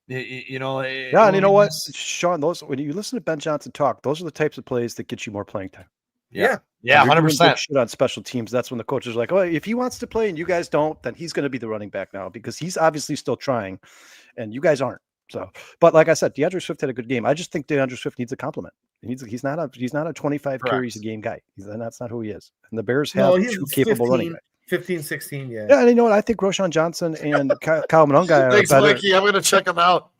you know. Yeah, and you know what, Sean? When you listen to Ben Johnson talk, those are the types of plays that get you more playing time. Yeah, 100%. Shit on special teams. That's when the coaches are like, "Oh, if he wants to play and you guys don't, then he's going to be the running back now because he's obviously still trying, and you guys aren't." So, but like I said, DeAndre Swift had a good game. I just think DeAndre Swift needs a compliment. He's not a 25 carries a game guy. That's not who he is. And the Bears have 2 capable running backs. 15, 16, yeah. Yeah, and you know what? I think Roshan Johnson and Kyle Monongai are Thanks, better. Mikey. I'm going to check him out.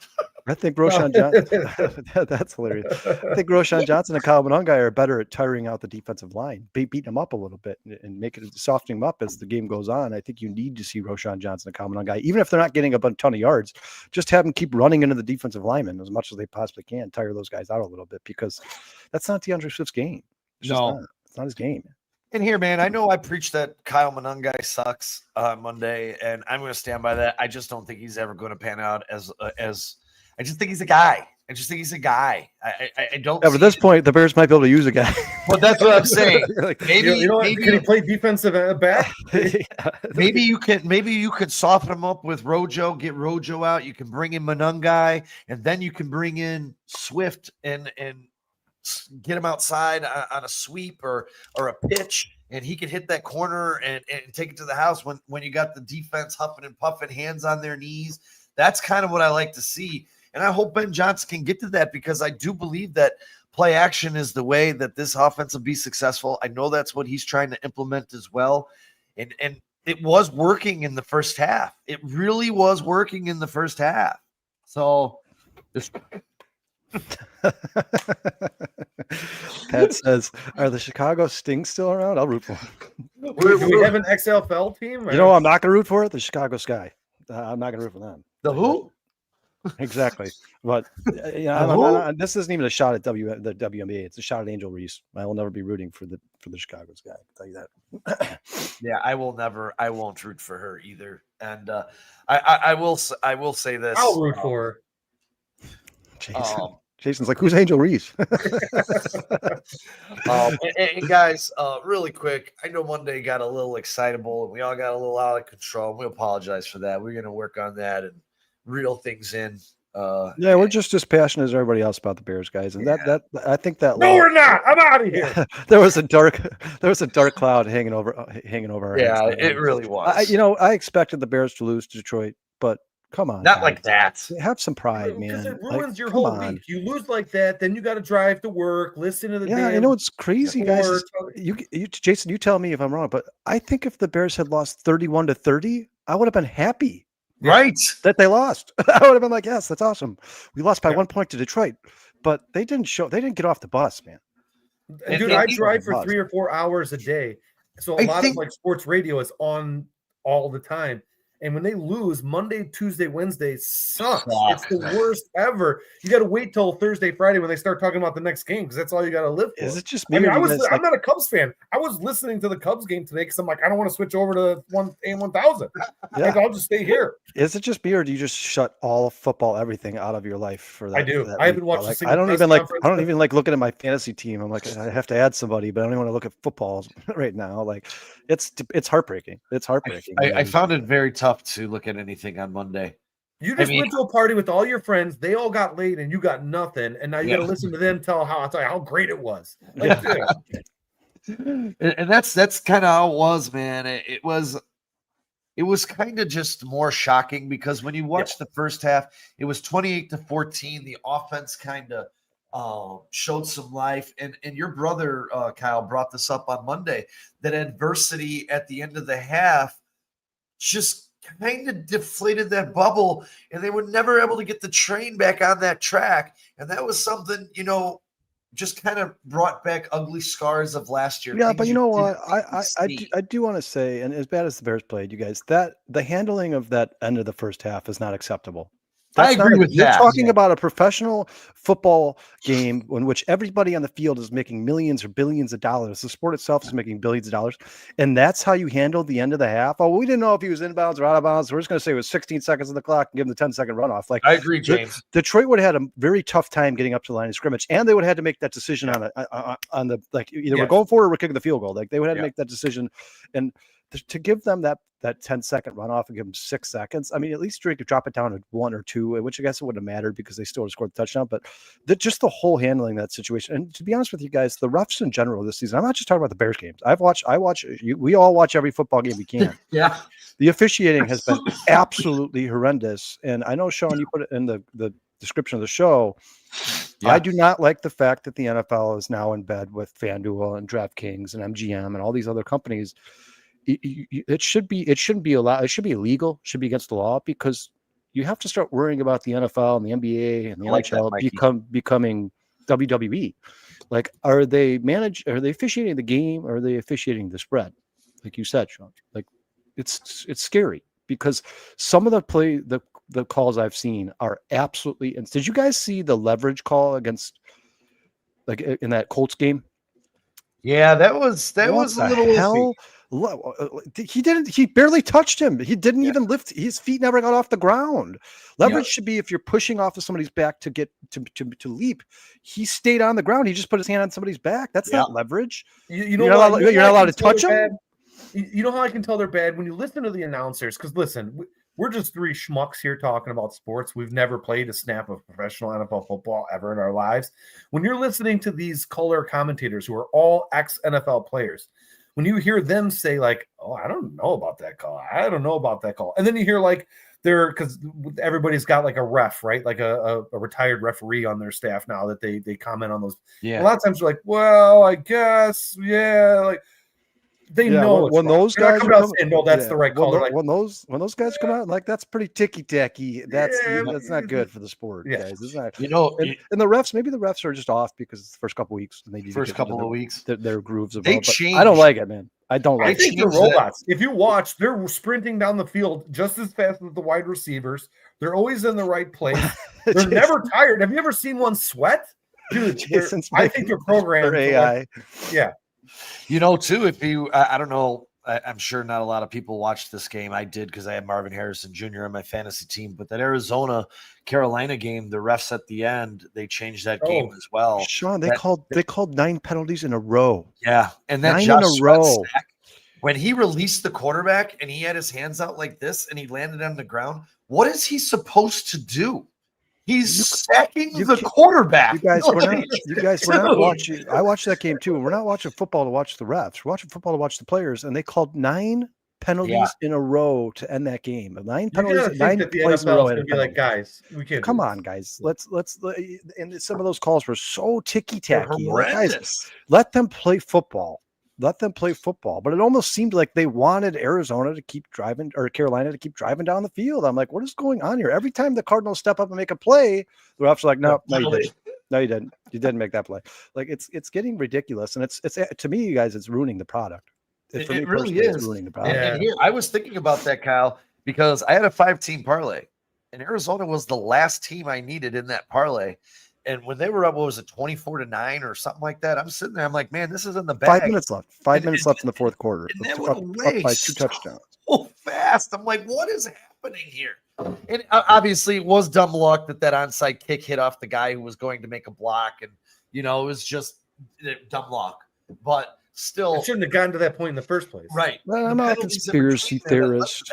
I think Roshan Johnson. That's hilarious. I think Roshan Johnson and Kyle Monongai are better at tiring out the defensive line, beating them up a little bit, and softening them up as the game goes on. I think you need to see Roshan Johnson and Kyle Monongai, even if they're not getting a ton of yards, just have them keep running into the defensive linemen as much as they possibly can, tire those guys out a little bit because that's not DeAndre Swift's game. It's not his game. And here, man, I know I preached that Kyle Monangai sucks on Monday, and I'm going to stand by that. I just don't think he's ever going to pan out as. I just think he's a guy. I just think he's a guy. I don't. Yeah, but at this point, the Bears might be able to use a guy. Well, that's what I'm saying. Like, Maybe, you know what? maybe Can he play defensive back? maybe you could soften him up with Rojo, get Rojo out. You can bring in Monangai, and then you can bring in Swift and get him outside on a sweep or a pitch, and he can hit that corner and take it to the house when you got the defense huffing and puffing, hands on their knees. That's kind of what I like to see. And I hope Ben Johnson can get to that, because I do believe that play action is the way that this offense will be successful. I know that's what he's trying to implement as well. And it was working in the first half. It really was working in the first half. So just Pat says, "Are the Chicago Stings still around? I'll root for them." Do we have an XFL team? You know, I'm not going to root for it. The Chicago Sky. I'm not going to root for them. the who? Exactly. But this isn't even a shot at the WNBA. It's a shot at Angel Reese. I will never be rooting for the Chicago Sky. I can tell you that. Yeah, I won't root for her either. And I will say this. I'll root for her. Jason's like, who's Angel Reese? And guys, really quick, I know Monday got a little excitable and we all got a little out of control. We apologize for that. We're going to work on that and reel things in. Yeah, we're just as passionate as everybody else about the Bears, guys. And that I think that No, we're not. I'm out of here. there was a dark cloud hanging over our heads. It really was. I expected the Bears to lose to Detroit, but come on, not guys. like that. Have some pride, man. Because it Like, ruins your come whole on. week. You lose like that, then you got to drive to work, listen to the Yeah, I damn know it's crazy, guys. report. You, Jason, you tell me if I'm wrong, but I think if the Bears had lost 31-30, I would have been happy. Right. That they lost. I would have been like, yes, that's awesome. We lost by 1 point to Detroit, but they didn't get off the bus, man. And dude, I drive for 3 or 4 hours a day. So a lot of like sports radio is on all the time. And when they lose, Monday, Tuesday, Wednesday sucks. It's the worst ever. You got to wait till Thursday, Friday when they start talking about the next game, because that's all you got to live for. Is it just me? I mean, I'm not a Cubs fan. I was listening to the Cubs game today because I'm like, I don't want to switch over to AM1000. Yeah. Like, I'll just stay here. Is it just me, or do you just shut all football, everything out of your life for that? I do. That I haven't week? watched a Like, single I don't press even like looking at my fantasy team. I'm like, I have to add somebody, but I don't even want to look at football right now. Like, it's heartbreaking. It's heartbreaking. I found it very tough to look at anything on Monday. You just went to a party with all your friends. They all got laid, and you got nothing. And now you got to listen to them tell how great it was. Like, and that's kind of how it was, man. It was kind of just more shocking because when you watch the first half, it was 28-14. The offense kind of showed some life, and your brother Kyle brought this up on Monday, that adversity at the end of the half just kind of deflated that bubble, and they were never able to get the train back on that track. And that was something, just kind of brought back ugly scars of last year. Yeah, but you know what? I do want to say, and as bad as the Bears played, you guys, that the handling of that end of the first half is not acceptable. I agree with that. You're talking about a professional football game in which everybody on the field is making millions or billions of dollars. The sport itself is making billions of dollars. And that's how you handled the end of the half. Oh, we didn't know if he was inbounds or out of bounds. We're just going to say it was 16 seconds on the clock and give him the 10-second runoff. Like, I agree, James. Detroit would have had a very tough time getting up to the line of scrimmage, and they would have had to make that decision on the like, either we're going for it or we're kicking the field goal. Like, they would have to make that decision. And to give them that 10-second runoff and give them 6 seconds. I mean, at least Drake could drop it down to 1 or 2, which I guess it wouldn't have mattered because they still would have scored the touchdown. But just the whole handling that situation. And to be honest with you guys, the refs in general this season, I'm not just talking about the Bears games. We all watch every football game we can. Yeah. The officiating has been absolutely horrendous. And I know, Sean, you put it in the description of the show. Yeah. I do not like the fact that the NFL is now in bed with FanDuel and DraftKings and MGM and all these other companies. It shouldn't be allowed. It should be illegal. It should be against the law, because you have to start worrying about the NFL and the NBA and the NHL becoming WWE. Like, are they officiating the game, or are they officiating the spread? Like you said, Sean, like it's scary, because some of the calls I've seen are absolutely. And did you guys see the leverage call against, like, in that Colts game? Yeah, that was What a the little iffy. hell? He barely touched him. He didn't even lift. His feet never got off the ground. Leverage should be if you're pushing off of somebody's back to get to leap. He stayed on the ground. He just put his hand on somebody's back. That's not leverage. You know You're not allowed, you're not allowed to touch him. You know how I can tell they're bad when you listen to the announcers? Because listen, we're just three schmucks here talking about sports. We've never played a snap of professional NFL football ever in our lives. When you're listening to these color commentators who are all ex-NFL players, when you hear them say like, "Oh, I don't know about that call. I don't know about that call," and then you hear like because everybody's got like a ref, right? Like a retired referee on their staff now that they comment on those. Yeah. A lot of times you're like, well, I guess, yeah, like. They know when those guys come out saying, no, that's the right call. When those guys come out like that's pretty ticky tacky. That's not good for the sport, guys. It's not. You know, and the refs, maybe the refs are just off because it's the first couple of weeks and they need first couple of weeks their grooves. They changed. I don't like it, man. I don't like. I think they're robots. If you watch, they're sprinting down the field just as fast as the wide receivers. They're always in the right place. They're never tired. Have you ever seen one sweat, dude? I think they're programmed. AI. Yeah. You know, too, if you, I don't know, I'm sure not a lot of people watched this game. I did because I had Marvin Harrison Jr. on my fantasy team. But that Arizona-Carolina game, the refs at the end, they changed that game as well. Sean, they called 9 penalties in a row. Yeah, and that 9 Josh in a row. Sack, when he released the quarterback and he had his hands out like this and he landed on the ground, what is he supposed to do? He's sacking the quarterback. You guys, we're not watching. I watched that game too. We're not watching football to watch the refs. We're watching football to watch the players. And they called 9 penalties in a row to end that game. 9 penalties. 9 plays in a row. Gonna be like, guys, we can't. Come on, guys. Let's. And some of those calls were so ticky tacky. Guys, let them play football. Let them play football. But it almost seemed like they wanted Arizona to keep driving or Carolina to keep driving down the field. I'm like, what is going on here? Every time the Cardinals step up and make a play, the refs are like, no, you didn't. No, you didn't. You didn't make that play. Like it's getting ridiculous. And it's to me, you guys, it's ruining the product. It really is. It's ruining the product. And here, I was thinking about that, Kyle, because I had a 5-team parlay and Arizona was the last team I needed in that parlay. And when they were up, what was it, 24-9 or something like that? I'm sitting there. I'm like, man, this is in the bag. 5 minutes left. 5 minutes left in the fourth quarter. Up by 2 touchdowns. So fast. I'm like, what is happening here? And obviously, it was dumb luck that onside kick hit off the guy who was going to make a block. And, it was just dumb luck. But still, it shouldn't have gotten to that point in the first place. Right. Well, I'm not a conspiracy theorist.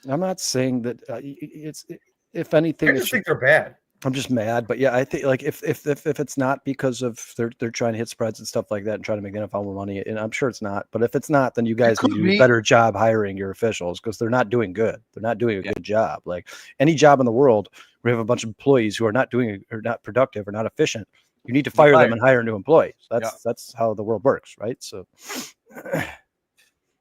I'm not saying that it's, if anything, I just think they're bad. I'm just mad, but yeah, I think like if it's not because of they're trying to hit spreads and stuff like that and trying to make the NFL more money, and I'm sure it's not. But if it's not, then you guys need to do a better job hiring your officials because they're not doing good. They're not doing a good job. Like any job in the world, we have a bunch of employees who are not doing or not productive or not efficient. You need to fire them and hire new employees. That's how the world works, right? So.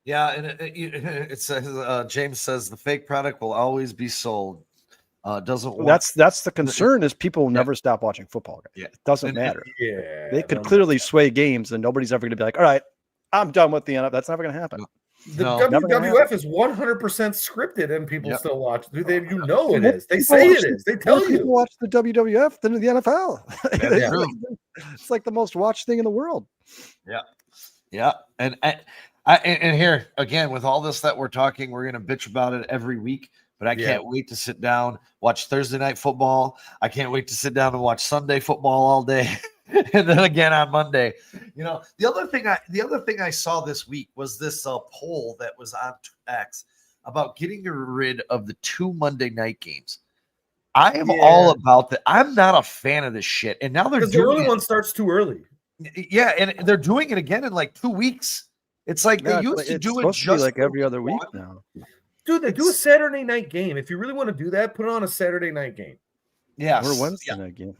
Yeah, and it says James says the fake product will always be sold. Doesn't work. That's the concern is people will never stop watching football. Yeah, it doesn't matter. They could clearly sway games, and nobody's ever going to be like, "All right, I'm done with the NFL." That's never going to happen. The WWF is 100% scripted, and people still watch. Do they? You know it is. They say it is. They tell you. People watch the WWF than the NFL. It's like the most watched thing in the world. Yeah, and here again with all this that we're talking, we're going to bitch about it every week. But I can't wait to sit down, watch Thursday night football. I can't wait to sit down and watch Sunday football all day, and then again on Monday. The other thing I saw this week was this poll that was on X about getting rid of the 2 Monday night games. I am all about that. I'm not a fan of this shit, and now they're doing the early one starts too early. Yeah, and they're doing it again in like 2 weeks. It's like they used to do it just like every other week now. Dude, they do a Saturday night game. If you really want to do that, put it on a Saturday night game. Yeah, or Wednesday night game.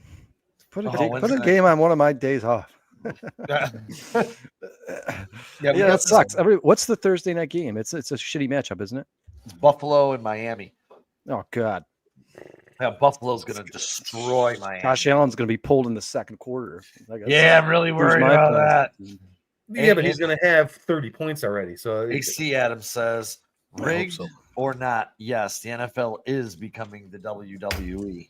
Put a game on one of my days off. That sucks. What's the Thursday night game? It's a shitty matchup, isn't it? It's Buffalo and Miami. Oh God. Yeah, Buffalo's going to destroy Miami. Josh Allen's going to be pulled in the second quarter. I'm really worried about that. Yeah, but he's going to have 30 points already. So AC Adams says, rigged or not, yes, the NFL is becoming the WWE.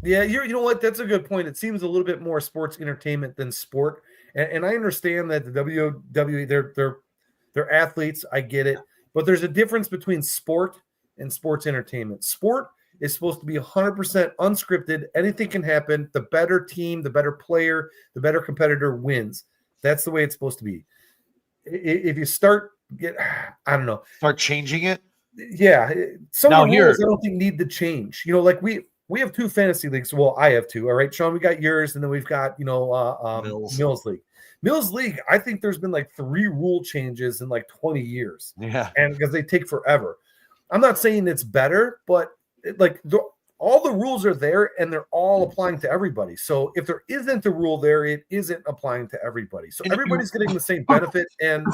Yeah, you know what? That's a good point. It seems a little bit more sports entertainment than sport. And I understand that the WWE, they're athletes. I get it. But there's a difference between sport and sports entertainment. Sport is supposed to be 100% unscripted. Anything can happen. The better team, the better player, the better competitor wins. That's the way it's supposed to be. If you I don't know. Start changing it. Yeah. Some Now of the here- rules I don't think need to change. Like we have 2 fantasy leagues. Well, I have 2. All right, Sean, we got yours, and then we've got, Mills League. Mills League, I think there's been like 3 rule changes in like 20 years. Yeah. And because they take forever. I'm not saying it's better, but all the rules are there and they're all applying to everybody. So if there isn't a rule there, it isn't applying to everybody. So everybody's getting the same benefit and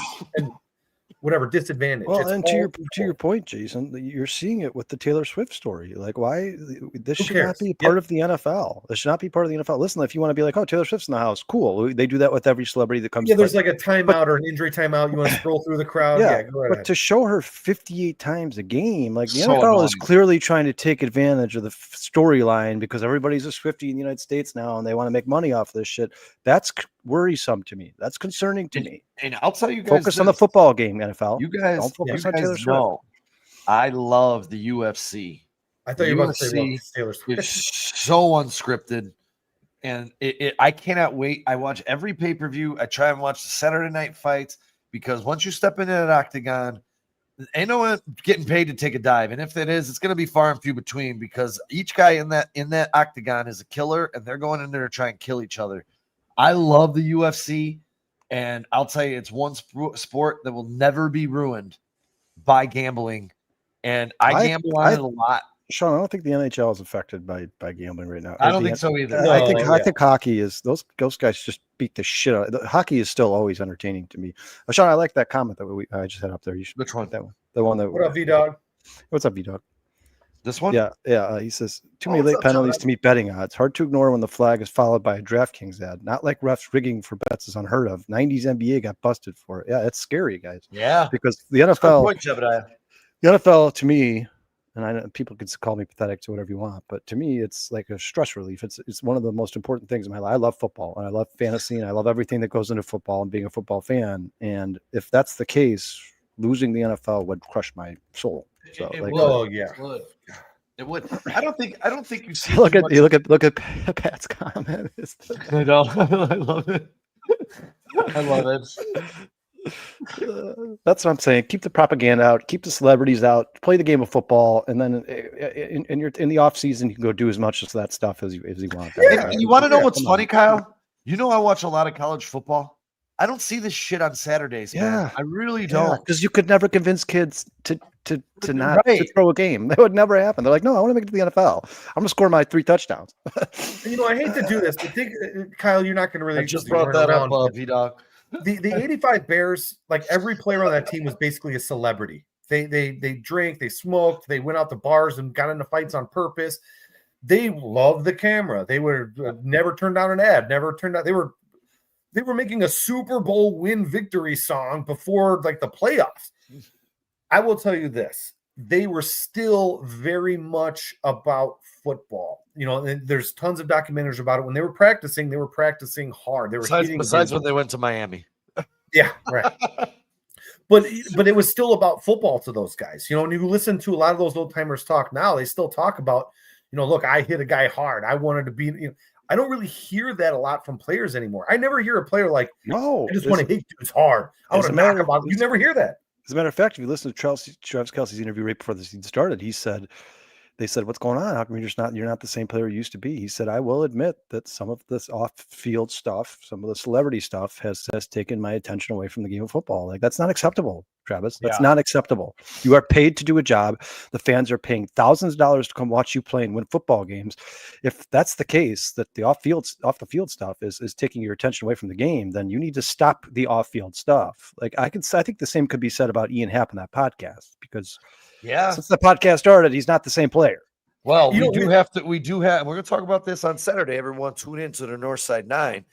whatever disadvantage. Well, It's and all to equal. your point, Jason, you're seeing it with the Taylor Swift story. Like, why this Who should not cares? be part of the NFL. This should not be part of the NFL. Listen, if you want to be like, oh, Taylor Swift's in the house, cool. They do that with every celebrity that comes. Yeah, there's like a timeout or an injury timeout. You want to scroll through the crowd? Yeah, go right but ahead. to show her 58 times a game, like the So NFL is annoying. clearly trying to take advantage of the storyline because everybody's a Swiftie in the United States now and they want to make money off this shit. That's worrisome to me. That's concerning to me. And I'll tell you guys, Focus on the football game, NFL. You guys, Don't focus you on Taylor guys Swift. know, I love the UFC. I thought you were about to say UFC Taylor Swift. It's so unscripted, and I cannot wait. I watch every pay-per-view. I try and watch the Saturday night fights because once you step into that octagon, ain't no one getting paid to take a dive, and if it is, it's going to be far and few between because each guy in that octagon is a killer, and they're going in there to try and kill each other. I love the UFC, and I'll tell you, it's one sport that will never be ruined by gambling, and I gamble on it a lot. Sean, I don't think the NHL is affected by gambling right now. I don't think so either. I No, think hockey is those guys just beat the shit out. Hockey is still always entertaining to me. Sean, I like that comment that I just had up there. You should Which one? put that one. The one that. What up, V-Dog? What's up, V-Dog? This one? Yeah. He says too many what's late up, penalties John? to meet betting odds. Hard to ignore when the flag is followed by a DraftKings ad. Not like refs rigging for bets is unheard of. 90s NBA got busted for it. Yeah, it's scary, guys. Yeah. Because the Good NFL, point, Jebediah. the NFL to me, and I know people can call me pathetic to whatever you want, but to me, it's like a stress relief. It's one of the most important things in my life. I love football and I love fantasy and I love everything that goes into football and being a football fan. And if that's the case, losing the NFL would crush my soul. So It like, would. Oh, yeah. It would. I don't think you see. look at Pat's comment. I know. I love it. I love it. That's what I'm saying. Keep the propaganda out. Keep the celebrities out. Play the game of football, and then in the off season, you can go do as much of that stuff as you want. Yeah, you want to know what's come funny, on. Kyle? You know, I watch a lot of college football. I don't see this shit on Saturdays, man. Yeah. I really don't. Because you could never convince kids to not to Right. throw a game. That would never happen. They're like, no, I want to make it to the NFL. I'm going to score my 3 touchdowns. I hate to do this, but think, Kyle, you're not going to really. I just you brought weren't that around. up, V-Dog. The 85 Bears, like every player on that team was basically a celebrity. They drank, they smoked, they went out to bars and got into fights on purpose. They loved the camera. They were never turned down an ad, never turned out. They were making a Super Bowl win victory song before like the playoffs. I will tell you this. They were still very much about football. And there's tons of documentaries about it. When they were practicing hard. They were Besides when they went to Miami. yeah, right. But it was still about football to those guys. When you listen to a lot of those old timers talk now, they still talk about, look, I hit a guy hard. I wanted to be, I don't really hear that a lot from players anymore. I never hear a player like, No. I just want to hit dudes hard. I want to knock him out. You never hear that. As a matter of fact, if you listen to Travis Kelce's interview right before the season started, they said, what's going on? How come you're not the same player you used to be? He said, I will admit that some of this off-field stuff, some of the celebrity stuff has taken my attention away from the game of football. Like, that's not acceptable, Travis. That's not acceptable. You are paid to do a job. The fans are paying thousands of dollars to come watch you play and win football games. If that's the case, that the off the field stuff is taking your attention away from the game, then you need to stop the off-field stuff. Like, I think the same could be said about Ian Happ in that podcast, because since the podcast started, he's not the same player. Well, we do have, we're going to talk about this on Saturday. Everyone tune into the Northside 9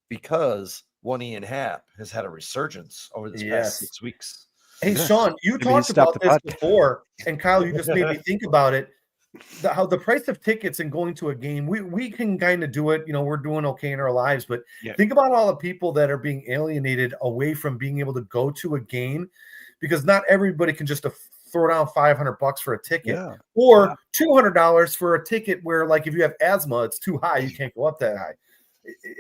because one Ian Happ has had a resurgence over this past 6 weeks. Hey, Sean, you talked about this before, and Kyle, you just made me think about it. how the price of tickets and going to a game, we can kind of do it. We're doing okay in our lives, but Yeah. think about all the people that are being alienated away from being able to go to a game, because not everybody can just throw down $500 for a ticket, or $200 for a ticket where, like, if you have asthma, it's too high, you can't go up that high,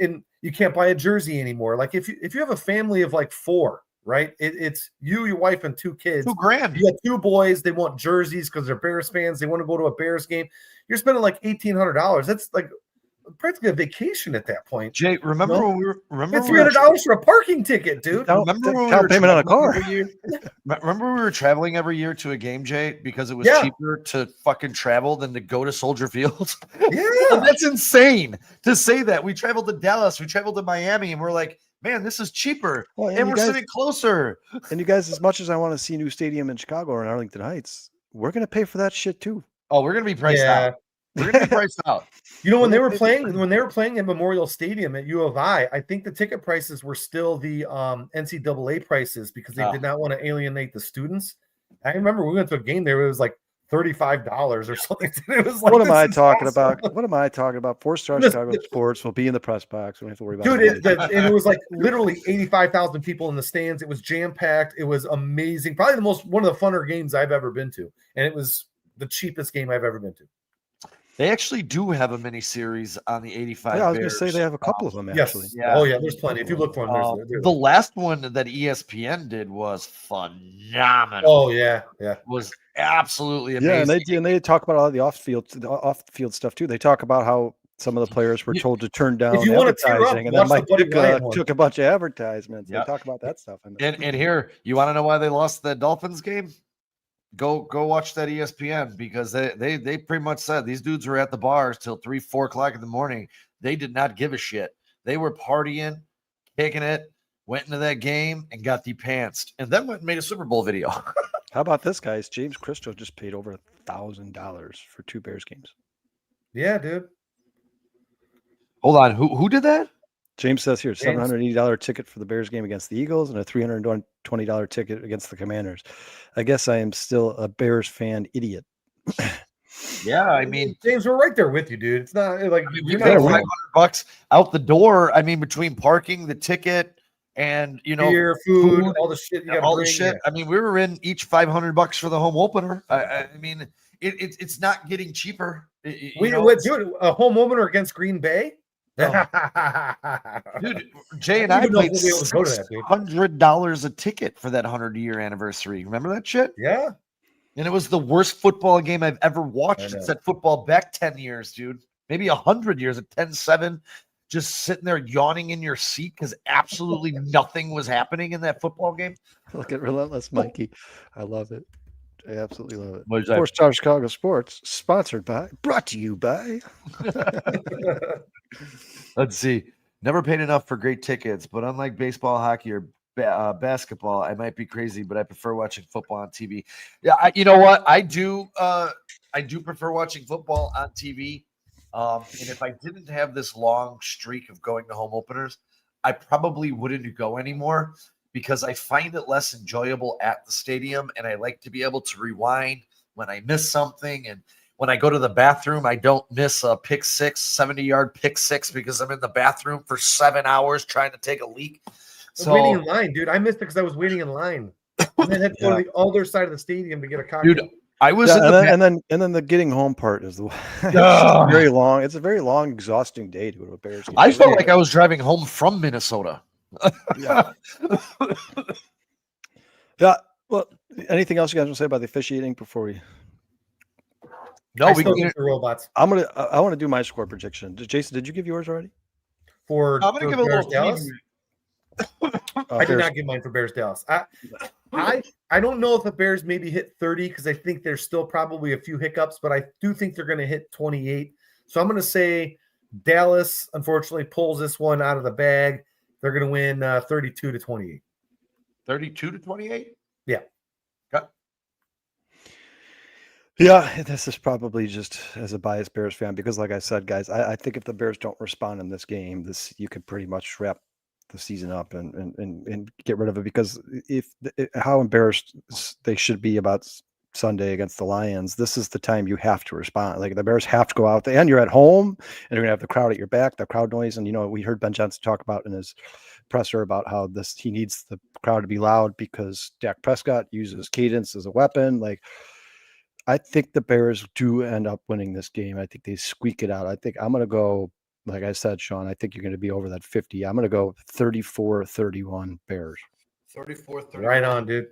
and you can't buy a jersey anymore. Like if you have a family of like 4, right? It's you, your wife, and 2 kids. $2,000. You got 2 boys. They want jerseys because they're Bears fans. They want to go to a Bears game. You're spending like $1,800. That's like practically a vacation at that point. Jay, remember when we were $300 for a parking ticket, dude. Remember when we down were payment on a car. Remember we were traveling every year to a game, Jay, because it was cheaper to fucking travel than to go to Soldier Field. Yeah, that's insane to say that. We traveled to Dallas, we traveled to Miami, and we're like, man, this is cheaper, and we're sitting closer. And you guys, as much as I want to see a new stadium in Chicago or in Arlington Heights, we're going to pay for that shit too. Oh, we're going to be priced out. We're going to be priced out. When they were playing at Memorial Stadium at U of I think the ticket prices were still the NCAA prices, because they did not want to alienate the students. I remember we went to a game there. It was like $35 or something. It was like, what am I talking about? What am I talking about? 4-star Chicago sports will be in the press box. We don't have to worry about it. Dude, and it was like literally 85,000 people in the stands. It was jam-packed. It was amazing. Probably one of the funner games I've ever been to. And it was the cheapest game I've ever been to. They actually do have a mini series on the 85. Yeah, I was going to say they have a couple of them actually. Yes. Yeah. Oh yeah, there's plenty. If you look for them, there's the last one that ESPN did was phenomenal. Oh yeah, was absolutely amazing. Yeah, and they talk about all the off-field stuff too. They talk about how some of the players were told to turn down advertising, and then Mike took a bunch of advertisements. They talk about that stuff. And here, you want to know why they lost the Dolphins game? Go watch that ESPN, because they pretty much said these dudes were at the bars till 3-4 o'clock in the morning. They did not give a shit. They were partying, kicking it, went into that game and got de-pantsed, and then went and made a Super Bowl video. How about this, guys? James Christo just paid over $1,000 for 2 Bears games. Yeah, dude. Hold on, who did that? James says here, $780 ticket for the Bears game against the Eagles and a $320 ticket against the Commanders. I guess I am still a Bears fan idiot. Yeah, I mean, James, we're right there with you, dude. It's not like we paid $500 out the door. I mean, between parking, the ticket, and beer, food, all the shit. Yeah. I mean, we were in each $500 for the home opener. I mean, it's not getting cheaper. Dude, a home opener against Green Bay. Dude, Jay and I paid $600 a ticket for that 100-year anniversary. Remember that shit? Yeah. And it was the worst football game I've ever watched. It's that football back 10 years, dude. Maybe 100 years at 10-7, just sitting there yawning in your seat because absolutely nothing was happening in that football game. Look at Relentless Mikey. I love it. I absolutely love it. 4-star Chicago Sports, brought to you by. Let's see. Never paid enough for great tickets, but unlike baseball, hockey, or basketball, I might be crazy, but I prefer watching football on TV. Yeah, you know what? I do prefer watching football on TV. And if I didn't have this long streak of going to home openers, I probably wouldn't go anymore, because I find it less enjoyable at the stadium, and I like to be able to rewind when I miss something. And when I go to the bathroom, I don't miss a 70-yard pick six, because I'm in the bathroom for 7 hours trying to take a leak. So, waiting in line, dude. I missed it because I was waiting in line, and then had to go to the other side of the stadium to get a cocktail. Dude, I was and then the getting home part is it's very long. It's a very long, exhausting day to go to a Bears game. I felt like I was driving home from Minnesota. Yeah. Well, anything else you guys want to say about the officiating before we? No, we can get the robots. I want to do my score prediction. Jason, did you give yours already? I'm going to give a little Dallas. I did not give mine for Bears Dallas. I don't know if the Bears maybe hit 30, because I think there's still probably a few hiccups, but I do think they're going to hit 28. So I'm going to say Dallas, unfortunately, pulls this one out of the bag. They're going to win 32-28. 32-28? Yeah. Okay. Yeah, this is probably just as a biased Bears fan, because like I said, guys, I think if the Bears don't respond in this game, you could pretty much wrap the season up and get rid of it, because how embarrassed they should be about Sunday against the Lions, this is the time you have to respond. Like the Bears have to go out there, and you're at home, and you're gonna have the crowd at your back, the crowd noise. And we heard Ben Johnson talk about in his presser about how he needs the crowd to be loud because Dak Prescott uses cadence as a weapon. Like, I think the Bears do end up winning this game. I think they squeak it out. I think I'm gonna go, like I said, Sean, I think you're gonna be over that 50. I'm gonna go 34-31 Bears. 34-31. Right on, dude.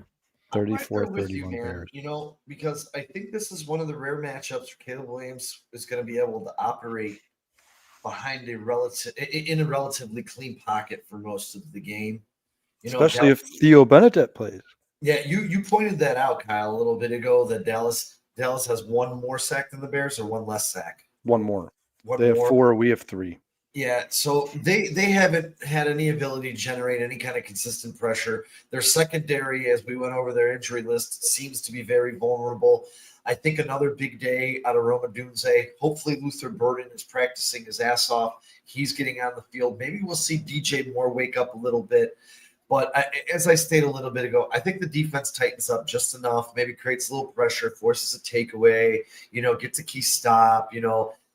34-31 Bears. Because I think this is one of the rare matchups where Caleb Williams is going to be able to operate behind in a relatively clean pocket for most of the game. Especially if Theo Benedict plays. Yeah, you pointed that out, Kyle, a little bit ago that Dallas has one more sack than the Bears, or one less sack. One more. One they more. have 4. We have 3. Yeah, so they haven't had any ability to generate any kind of consistent pressure. Their secondary, as we went over their injury list, seems to be very vulnerable. I think another big day out of Roma Dunze. Hopefully Luther Burden is practicing his ass off. He's getting on the field. Maybe we'll see DJ Moore wake up a little bit. But as I stated a little bit ago, I think the defense tightens up just enough, maybe creates a little pressure, forces a takeaway, gets a key stop,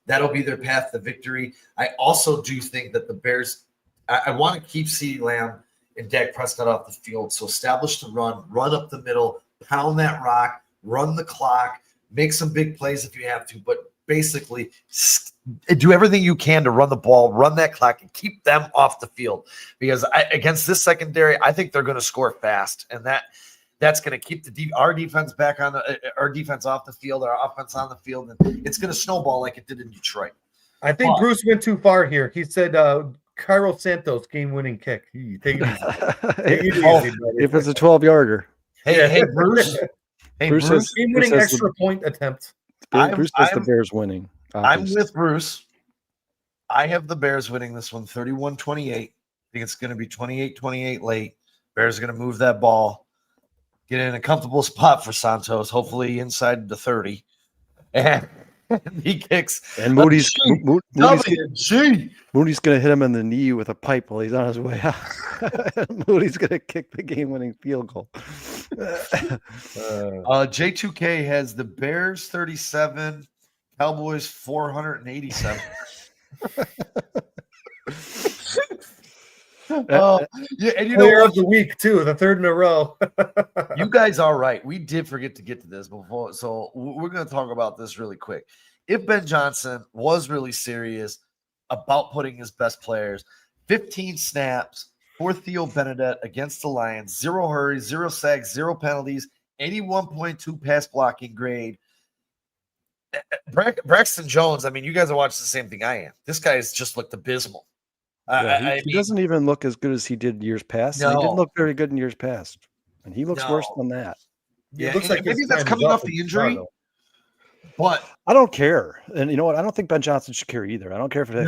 that'll be their path to victory. I also do think that the Bears, I want to keep CeeDee Lamb and Dak Prescott off the field. So establish the run up the middle, pound that rock, run the clock, make some big plays if you have to, but basically do everything you can to run the ball, run that clock, and keep them off the field. Because against this secondary, I think they're going to score fast, and that's going to keep our defense back on our defense off the field, our offense on the field, and it's going to snowball like it did in Detroit. I think Bruce went too far here. He said Cairo Santos game-winning kick. Take it easy. Take it easy, buddy. If it's a 12-yarder. Hey, Bruce. Bruce game-winning extra point attempt. Bruce has the Bears winning. I'm Obviously. with Bruce. I have the Bears winning this one 31-28. I think it's going to be 28-28 late. Bears are going to move that ball, get in a comfortable spot for Santos, hopefully inside the 30. And he kicks. And Moody's going to hit him in the knee with a pipe while he's on his way out. Moody's going to kick the game-winning field goal. J2K has the Bears 37, Cowboys 487. Yeah, and player of the week too, the third in a row. You guys are right. We did forget to get to this before, so we're going to talk about this really quick. If Ben Johnson was really serious about putting his best players, 15 snaps for Theo Benedict against the Lions, 0 hurries, 0 sacks, 0 penalties, 81.2 pass blocking grade. Braxton Jones, I mean, you guys are watching the same thing I am. This guy has just looked abysmal. He doesn't even look as good as he did years past. No. He didn't look very good in years past. And he looks worse than that. Yeah, it looks like maybe that's coming off the injury. But I don't care. And you know what? I don't think Ben Johnson should care either. I don't care if this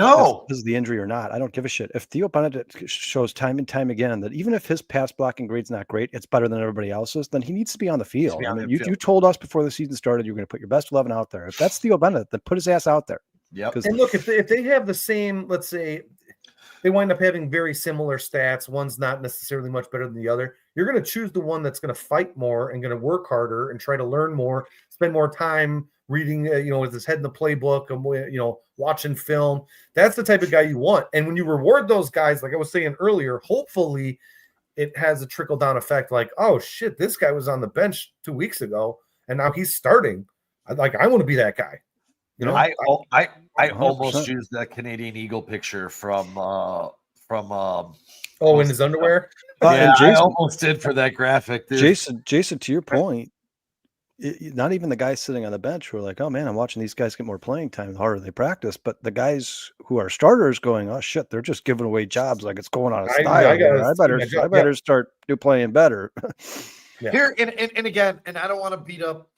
is the injury or not. I don't give a shit. If Theo Benedict shows time and time again that even if his pass blocking grade's not great, it's better than everybody else's, then he needs to be on the field. You told us before the season started you're going to put your best 11 out there. If that's Theo Benedict, then put his ass out there. Yep. And look, if they have the same, let's say, they wind up having very similar stats. One's not necessarily much better than the other. You're going to choose the one that's going to fight more and going to work harder and try to learn more, spend more time reading, with his head in the playbook and, watching film. That's the type of guy you want. And when you reward those guys, like I was saying earlier, hopefully it has a trickle down effect. Like, oh shit, this guy was on the bench 2 weeks ago and now he's starting. I want to be that guy. I almost used that Canadian Eagle picture from in his underwear. Yeah, Jason, I almost did for that graphic. Dude. Jason, to your point, not even the guys sitting on the bench who are like, oh man, I'm watching these guys get more playing time the harder they practice, but the guys who are starters going, oh shit, they're just giving away jobs like it's going on a style. I better start playing better. Yeah. Here and again, and I don't want to beat up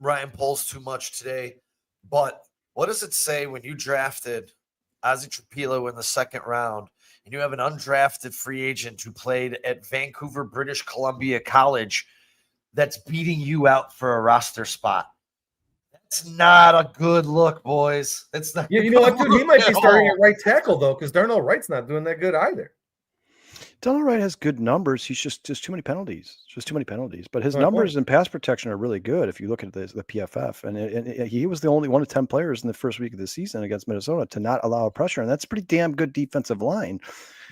Ryan Poles too much today, but what does it say when you drafted Ozzie Trapilo in the second round and you have an undrafted free agent who played at Vancouver, British Columbia College that's beating you out for a roster spot? That's not a good look, boys. It's not. Yeah, you know what, dude? He might be starting at right tackle though, because Darnell Wright's not doing that good either. Donald Wright has good numbers. He's just too many penalties. Just too many penalties. But his My numbers point. in pass protection are really good if you look at the PFF. And he was the only one of 10 players in the first week of the season against Minnesota to not allow pressure. And that's a pretty damn good defensive line.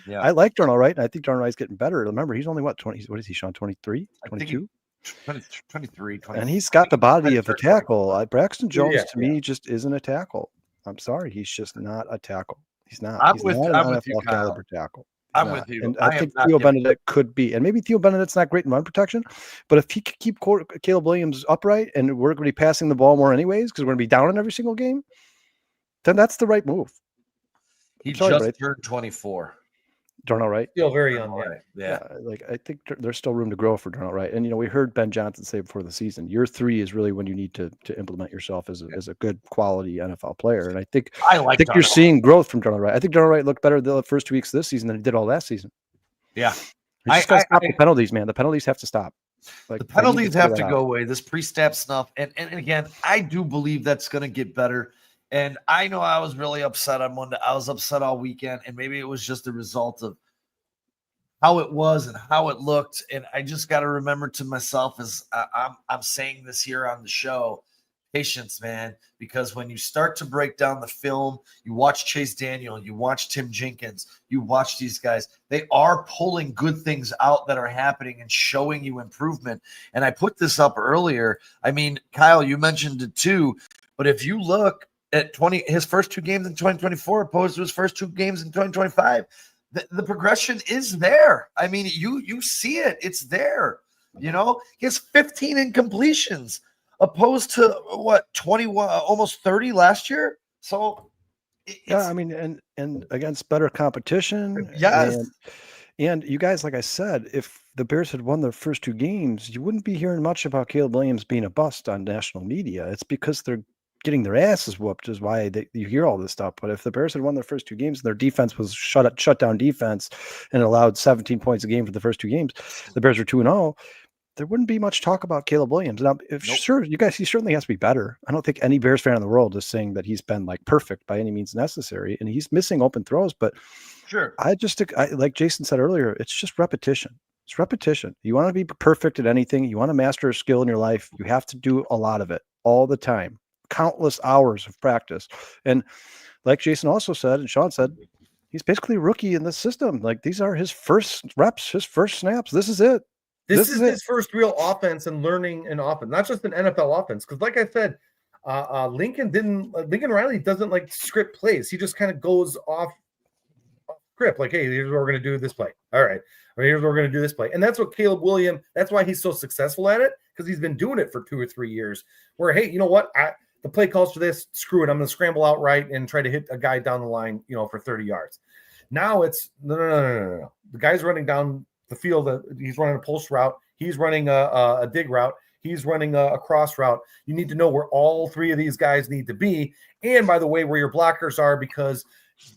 Yeah. I like Donald Wright, and I think Donald Wright's getting better. Remember, he's only, 20? What is he, Sean? 23? 22? 23, 20. And he's got the body of a tackle. Braxton Jones, Yeah, to me, just isn't a tackle. I'm sorry. He's just not a tackle. He's not. I'm He's with not an you, NFL Kyle. caliber tackle. I'm Not. with you. And I am think not Theo giving- Benedict could be. And maybe Theo Benedict's not great in run protection, but if he could keep Caleb Williams upright and we're going to be passing the ball more anyways, because we're going to be down in every single game, then that's the right move. He sorry, just but turned 24. Darnell Wright. Still very young. Right. Yeah. Yeah. Like I think there's still room to grow for Darnell Wright. And we heard Ben Johnson say before the season, year 3 is really when you need to implement yourself as a good quality NFL player. And I think I like you're Darnell. seeing growth from Darnell Wright. I think Darnell Wright looked better the first 2 weeks of this season than he did all last season. Yeah. You just got to stop the penalties, man. The penalties have to stop. Like The penalties have to go go away. This pre-snap stuff, and again, I do believe that's going to get better. And I know I was really upset on Monday. I was upset all weekend, and maybe it was just a result of how it was and how it looked. And I just got to remember to myself, as I'm saying this here on the show, patience, man, because when you start to break down the film, you watch Chase Daniel, you watch Tim Jenkins, you watch these guys, they are pulling good things out that are happening and showing you improvement. And I put this up earlier. I mean, Kyle, you mentioned it too, but if you look at his first 2 games in 2024 opposed to his first 2 games in 2025, the progression is there. I mean, you see it. It's there. He has 15 incompletions opposed to what, 21, almost 30 last year. So yeah, I mean, and against better competition. Yes. And you guys, like I said, if the Bears had won their first 2 games, you wouldn't be hearing much about Caleb Williams being a bust on national media. It's because they're getting their asses whooped is why you hear all this stuff. But if the Bears had won their first 2 games and their defense was shut down defense and allowed 17 points a game for the first 2 games, the Bears are 2-0. There wouldn't be much talk about Caleb Williams. Now, sure, you guys, he certainly has to be better. I don't think any Bears fan in the world is saying that he's been like perfect by any means necessary, and he's missing open throws. But sure, I like Jason said earlier, it's just repetition. It's repetition. You want to be perfect at anything. You want to master a skill in your life. You have to do a lot of it all the time. Countless hours of practice. And like Jason also said, and Sean said, he's basically a rookie in this system. Like these are his first reps, his first snaps. This is it. This is his first real offense and learning an offense, not just an NFL offense. Because like I said, Lincoln Riley doesn't like script plays. He just kind of goes off script. Like, hey, here's what we're going to do this play. All right. Or here's what we're going to do this play. And that's what Caleb Williams, that's why he's so successful at it, because he's been doing it for 2 or 3 years where, hey, you know what? The play calls for this, screw it. I'm going to scramble out right and try to hit a guy down the line, for 30 yards. Now it's no. The guy's running down the field. He's running a post route. He's running a dig route. He's running a cross route. You need to know where all 3 of these guys need to be. And by the way, where your blockers are, because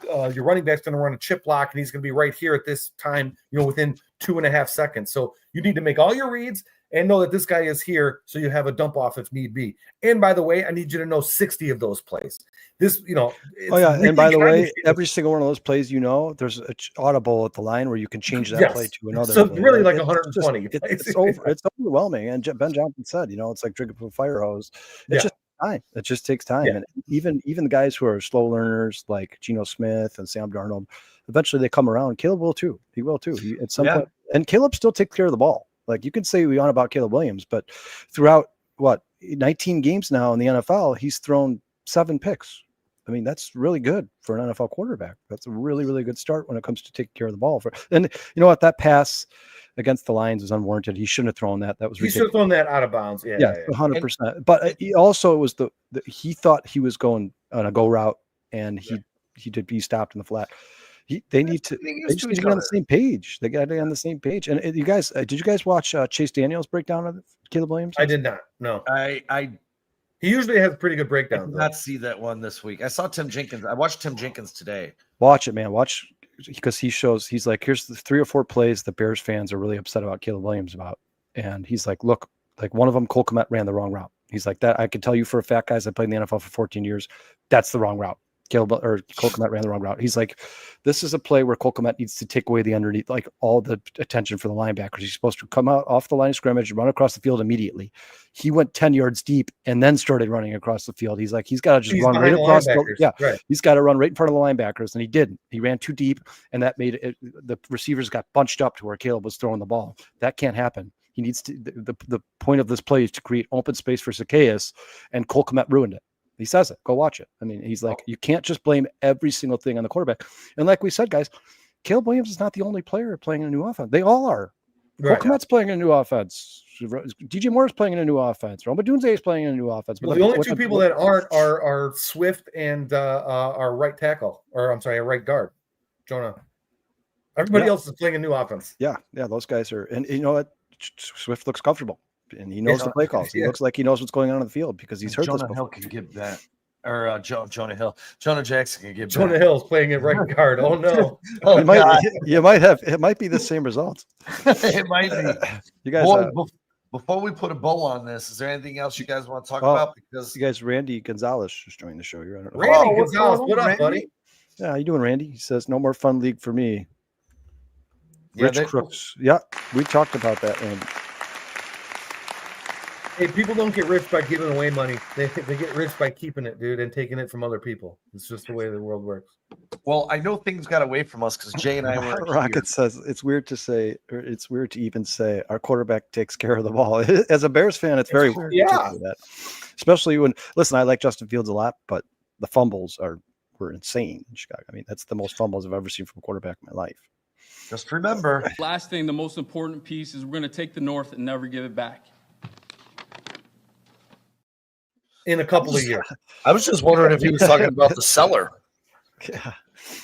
your running back's going to run a chip block and he's going to be right here at this time, within 2.5 seconds. So you need to make all your reads and know that this guy is here, so you have a dump off if need be. And by the way, I need you to know 60 of those plays. This, and by the way, every single one of those plays, there's an audible at the line where you can change that play to another. So play. really, like 120. It's overwhelming. And Ben Johnson said, it's like drinking from a fire hose. It's just time. It just takes time. Yeah. And even the guys who are slow learners like Geno Smith and Sam Darnold, eventually they come around. Caleb will too. He will too. At some point, and Caleb still takes care of the ball. Like you can say we on about Caleb Williams, but throughout 19 games now in the NFL, he's thrown 7 picks. I mean, that's really good for an NFL quarterback. That's a really, really good start when it comes to taking care of the ball. And you know what? That pass against the Lions was unwarranted. He shouldn't have thrown that. That was ridiculous. He should have thrown that out of bounds. Yeah, 100%. But he also was he thought he was going on a go route, and he stopped in the flat. They just need to get on the same page. They got to be on the same page. And you guys, did you guys watch Chase Daniels breakdown of Caleb Williams? I did not. No, he usually has pretty good breakdowns. I did not see that one this week. I saw Tim Jenkins. I watched Tim Jenkins today. Watch it, man. Watch, because he's like, here's the 3 or 4 plays the Bears fans are really upset about Caleb Williams about. And he's like, look, like one of them, Cole Kmet ran the wrong route. He's like, that I can tell you for a fact, guys, I played in the NFL for 14 years. That's the wrong route. Cole Kmet ran the wrong route. He's like, this is a play where Cole Kmet needs to take away the underneath, like all the attention for the linebackers. He's supposed to come out off the line of scrimmage, run across the field immediately. He went 10 yards deep and then started running across the field. He's like, he's got to just run right across. Right. He's got to run right in front of the linebackers, and he didn't. He ran too deep, and that made it. The receivers got bunched up to where Caleb was throwing the ball. That can't happen. He needs to. The point of this play is to create open space for Zacchaeus, and Cole Kmet ruined it. He says it. Go watch it. I mean, he's like, you can't just blame every single thing on the quarterback. And like we said, guys, Caleb Williams is not the only player playing in a new offense. They all are. Right. Cole Kmet's playing in a new offense. DJ Moore's playing in a new offense. Roma Dunze is playing in a new offense. But the only two people that aren't are Swift and our right tackle, or I'm sorry, our right guard, Jonah. Everybody else is playing a new offense. Yeah, those guys are. And you know what? Swift looks comfortable. And he knows the play calls. He looks like he knows what's going on in the field because he's heard Jonah this before. Hill can give that. Or Jonah Hill. Jonah Jackson can give Jonah that. Hill's playing at right guard. Oh, no. You might be the same results. It might be. You guys, before we put a bow on this, is there anything else you guys want to talk about? Because you guys, Randy Gonzalez just joined the show. You're on it. Randy Gonzalez, what up, buddy? Yeah, how you doing, Randy? He says, no more fun league for me. Yeah, Rich Crooks. Yeah, we talked about that, Randy. Hey, people don't get rich by giving away money. They get rich by keeping it, dude, and taking it from other people. It's just the way the world works. Well, I know things got away from us because Jay and I were. Rocket says it's weird to say, or it's weird to even say our quarterback takes care of the ball. As a Bears fan, it's very weird. Yeah. To do that. Especially when, listen, I like Justin Fields a lot, but the fumbles were insane in Chicago. I mean, that's the most fumbles I've ever seen from a quarterback in my life. Just remember. Last thing, the most important piece is we're going to take the North and never give it back. In a couple of years. I was just wondering if he was talking about the seller. Yeah.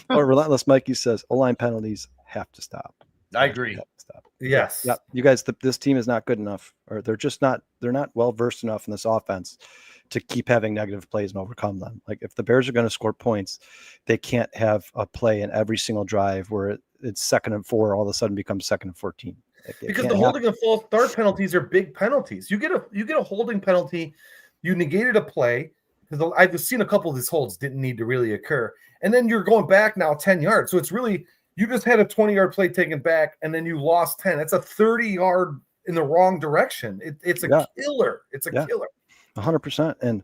Or Relentless Mikey says, O-line penalties have to stop. I agree. Stop. Yes. Yeah. You guys, this team is not good enough, or they're not well versed enough in this offense to keep having negative plays and overcome them. Like if the Bears are going to score points, they can't have a play in every single drive where it's 2nd and 4, all of a sudden becomes 2nd and 14. Because the holding and false start penalties are big penalties. You get a holding penalty. You negated a play because I've seen a couple of these holds didn't need to really occur. And then you're going back now 10 yards. So it's really, you just had a 20-yard play taken back and then you lost 10. That's a 30-yard in the wrong direction. It's a killer. It's a killer. 100%. And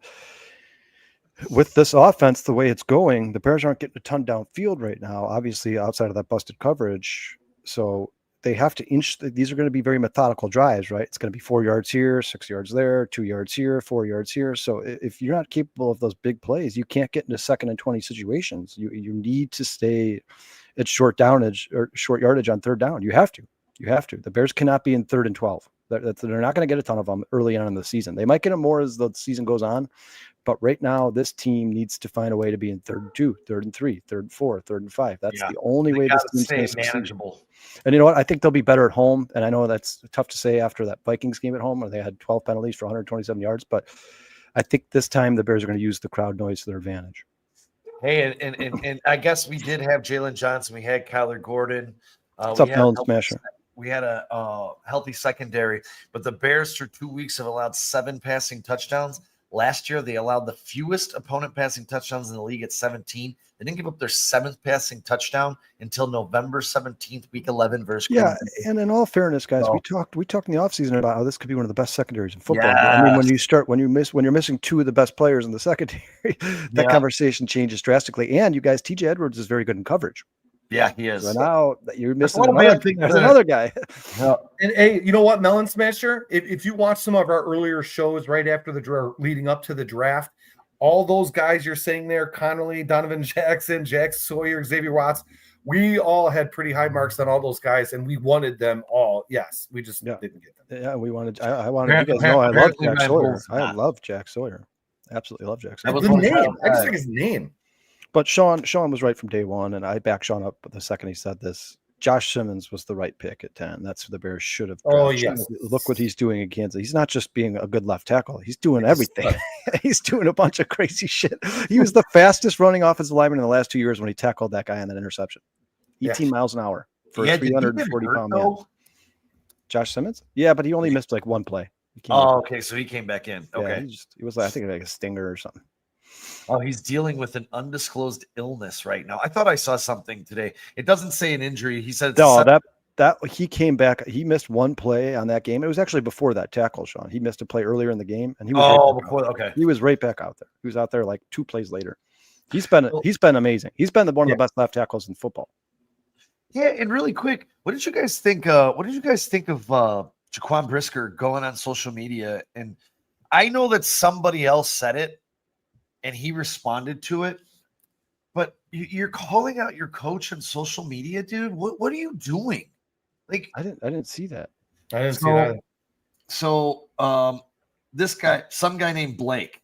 with this offense, the way it's going, the Bears aren't getting a ton downfield right now, obviously outside of that busted coverage. So they have to these are going to be very methodical drives, right? It's going to be 4 yards here, 6 yards there, 2 yards here, 4 yards here. So if you're not capable of those big plays, you can't get into 2nd and 20 situations. You need to stay at short yardage on 3rd down. You have to. The Bears cannot be in 3rd and 12. They're not going to get a ton of them early on in the season. They might get them more as the season goes on, but right now this team needs to find a way to be in 3rd and 2, 3rd and 3, 3rd and 4, 3rd and 5. That's the only way this team's going to succeed. Manageable. And you know what? I think they'll be better at home. And I know that's tough to say after that Vikings game at home where they had 12 penalties for 127 yards. But I think this time the Bears are going to use the crowd noise to their advantage. Hey, and I guess we did have Jalen Johnson. We had Kyler Gordon. What's up, Melon Smasher? We had a healthy secondary, but the Bears through 2 weeks have allowed 7 passing touchdowns. Last year, they allowed the fewest opponent passing touchdowns in the league at 17. They didn't give up their 7th passing touchdown until November 17th, week 11 versus Yeah, and in all fairness, guys, we talked in the offseason about how this could be one of the best secondaries in football. Yes. I mean, when you're missing 2 of the best players in the secondary, that conversation changes drastically. And you guys, TJ Edwards is very good in coverage. Yeah, he is. So now you're missing another guy. Yeah. And hey, you know what, Melon Smasher? If you watch some of our earlier shows right after the draft, leading up to the draft, all those guys you're saying there, Connolly, Donovan Jackson, Jack Sawyer, Xavier Watts, we all had pretty high marks on all those guys, and we wanted them all. Yes, we just didn't get them. Yeah, we wanted. I wanted you guys to know I love Jack Sawyer. I love Jack Sawyer. Absolutely love Jack Sawyer. The name. I just think his name. But Sean was right from day one, and I backed Sean up the second he said this. Josh Simmons was the right pick at 10. That's who the Bears should have. Oh, yes. Look what he's doing in Kansas. He's not just being a good left tackle. He's doing everything. He's doing a bunch of crazy shit. He was the fastest running offensive lineman in the last 2 years when he tackled that guy on that interception. 18 miles an hour for a 340-pound man. Josh Simmons? Yeah, but he only missed like one play. Okay, so he came back in. Okay. Yeah, he was like, I think like a stinger or something. Oh, he's dealing with an undisclosed illness right now. I thought I saw something today. It doesn't say an injury. He said it's No, that he came back. He missed one play on that game. It was actually before that tackle, Sean. He missed a play earlier in the game, and he was okay. He was right back out there. He was out there like 2 plays later. He's been amazing. He's been one of the best left tackles in football. Yeah, and really quick, what did you guys think? What did you guys think of Jaquan Brisker going on social media? And I know that somebody else said it, and he responded to it. But you're calling out your coach on social media, dude. What are you doing? Like, I didn't see that. I didn't see that. So this guy, some guy named Blake,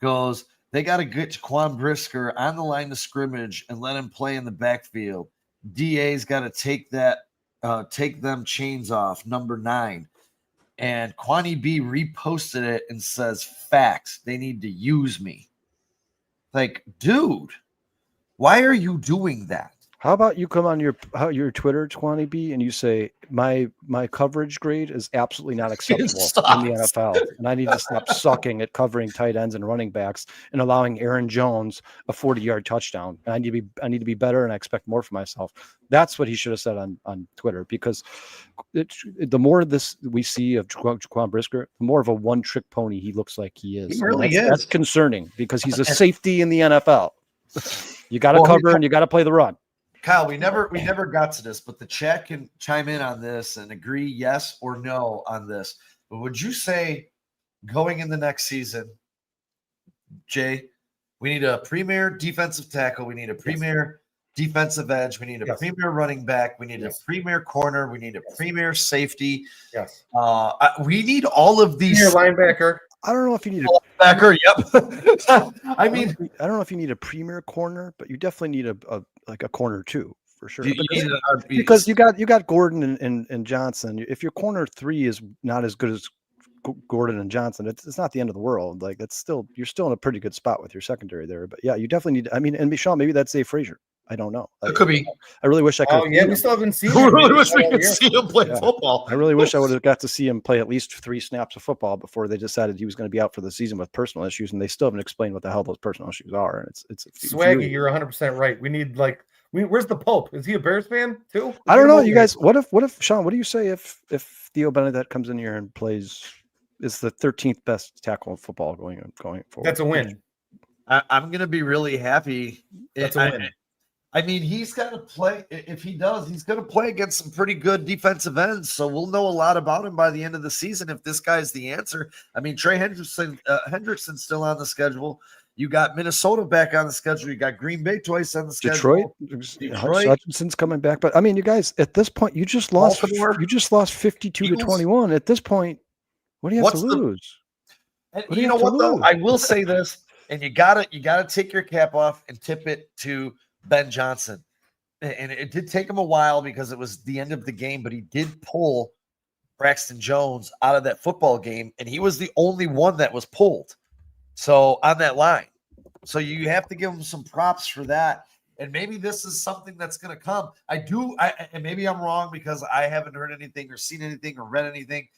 goes, they got to get Jaquan Brisker on the line of scrimmage and let him play in the backfield. DA's got to take them chains off, number 9. And Kwani B reposted it and says, facts, they need to use me. Like, dude, why are you doing that? How about you come on your Twitter, Twani B, and you say my coverage grade is absolutely not acceptable in the NFL, and I need to stop sucking at covering tight ends and running backs and allowing Aaron Jones a 40-yard touchdown. And I need to be better, and I expect more for myself. That's what he should have said on Twitter, because the more this we see of Jaquan Brisker, the more of a one-trick pony he looks like he is. He really is. That's concerning, because he's a safety in the NFL. You got to cover and you got to play the run. Kyle, we never got to this, but the chat can chime in on this and agree yes or no on this. But would you say going in the next season, Jay, we need a premier defensive tackle, we need a premier defensive edge, we need a premier running back, we need a premier corner, we need a premier safety. Yes. We need all of these. Premier linebacker. I don't know if you need a backer. Yep. I mean, I don't know if you need a premier corner, but you definitely need a corner too, for sure. Because you got Gordon and Johnson. If your corner 3 is not as good as Gordon and Johnson, it's not the end of the world. Like, you're still in a pretty good spot with your secondary there. But yeah, you definitely need. I mean, and Sean, maybe that's Dave Frazier. I don't know. It could be. I really wish I could. Oh yeah, we still haven't seen him. I really wish we could see him play football. I really wish I would have got to see him play at least 3 snaps of football before they decided he was going to be out for the season with personal issues, and they still haven't explained what the hell those personal issues are. And it's Swaggy, you're 100% right. We need where's the Pope? Is he a Bears fan too? I don't know, you guys. What if Sean? What do you say if Theo Benedette comes in here and plays? Is the 13th best tackle in football going forward? That's a win. I'm going to be really happy. That's a win. I mean, he's got to play. If he does, he's going to play against some pretty good defensive ends. So we'll know a lot about him by the end of the season if this guy's the answer. I mean, Trey Hendrickson's still on the schedule. You got Minnesota back on the schedule. You got Green Bay twice on the schedule. Detroit. Hutchinson's coming back. But I mean, you guys, at this point, you just lost 52 to 21. At this point, what do you have to lose? You know what, though? I will say this, and you gotta take your cap off and tip it to Ben Johnson. And it did take him a while because it was the end of the game, but he did pull Braxton Jones out of that football game, and he was the only one that was pulled. So on that line. So you have to give him some props for that. And maybe this is something that's going to come. And maybe I'm wrong because I haven't heard anything or seen anything or read anything.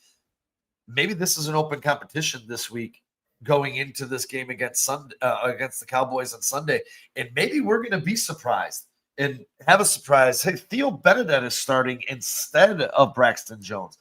Maybe this is an open competition this week going into this game against the Cowboys on Sunday. And maybe we're going to be surprised and have a surprise. Hey, Theo Benedette is starting instead of Braxton Jones.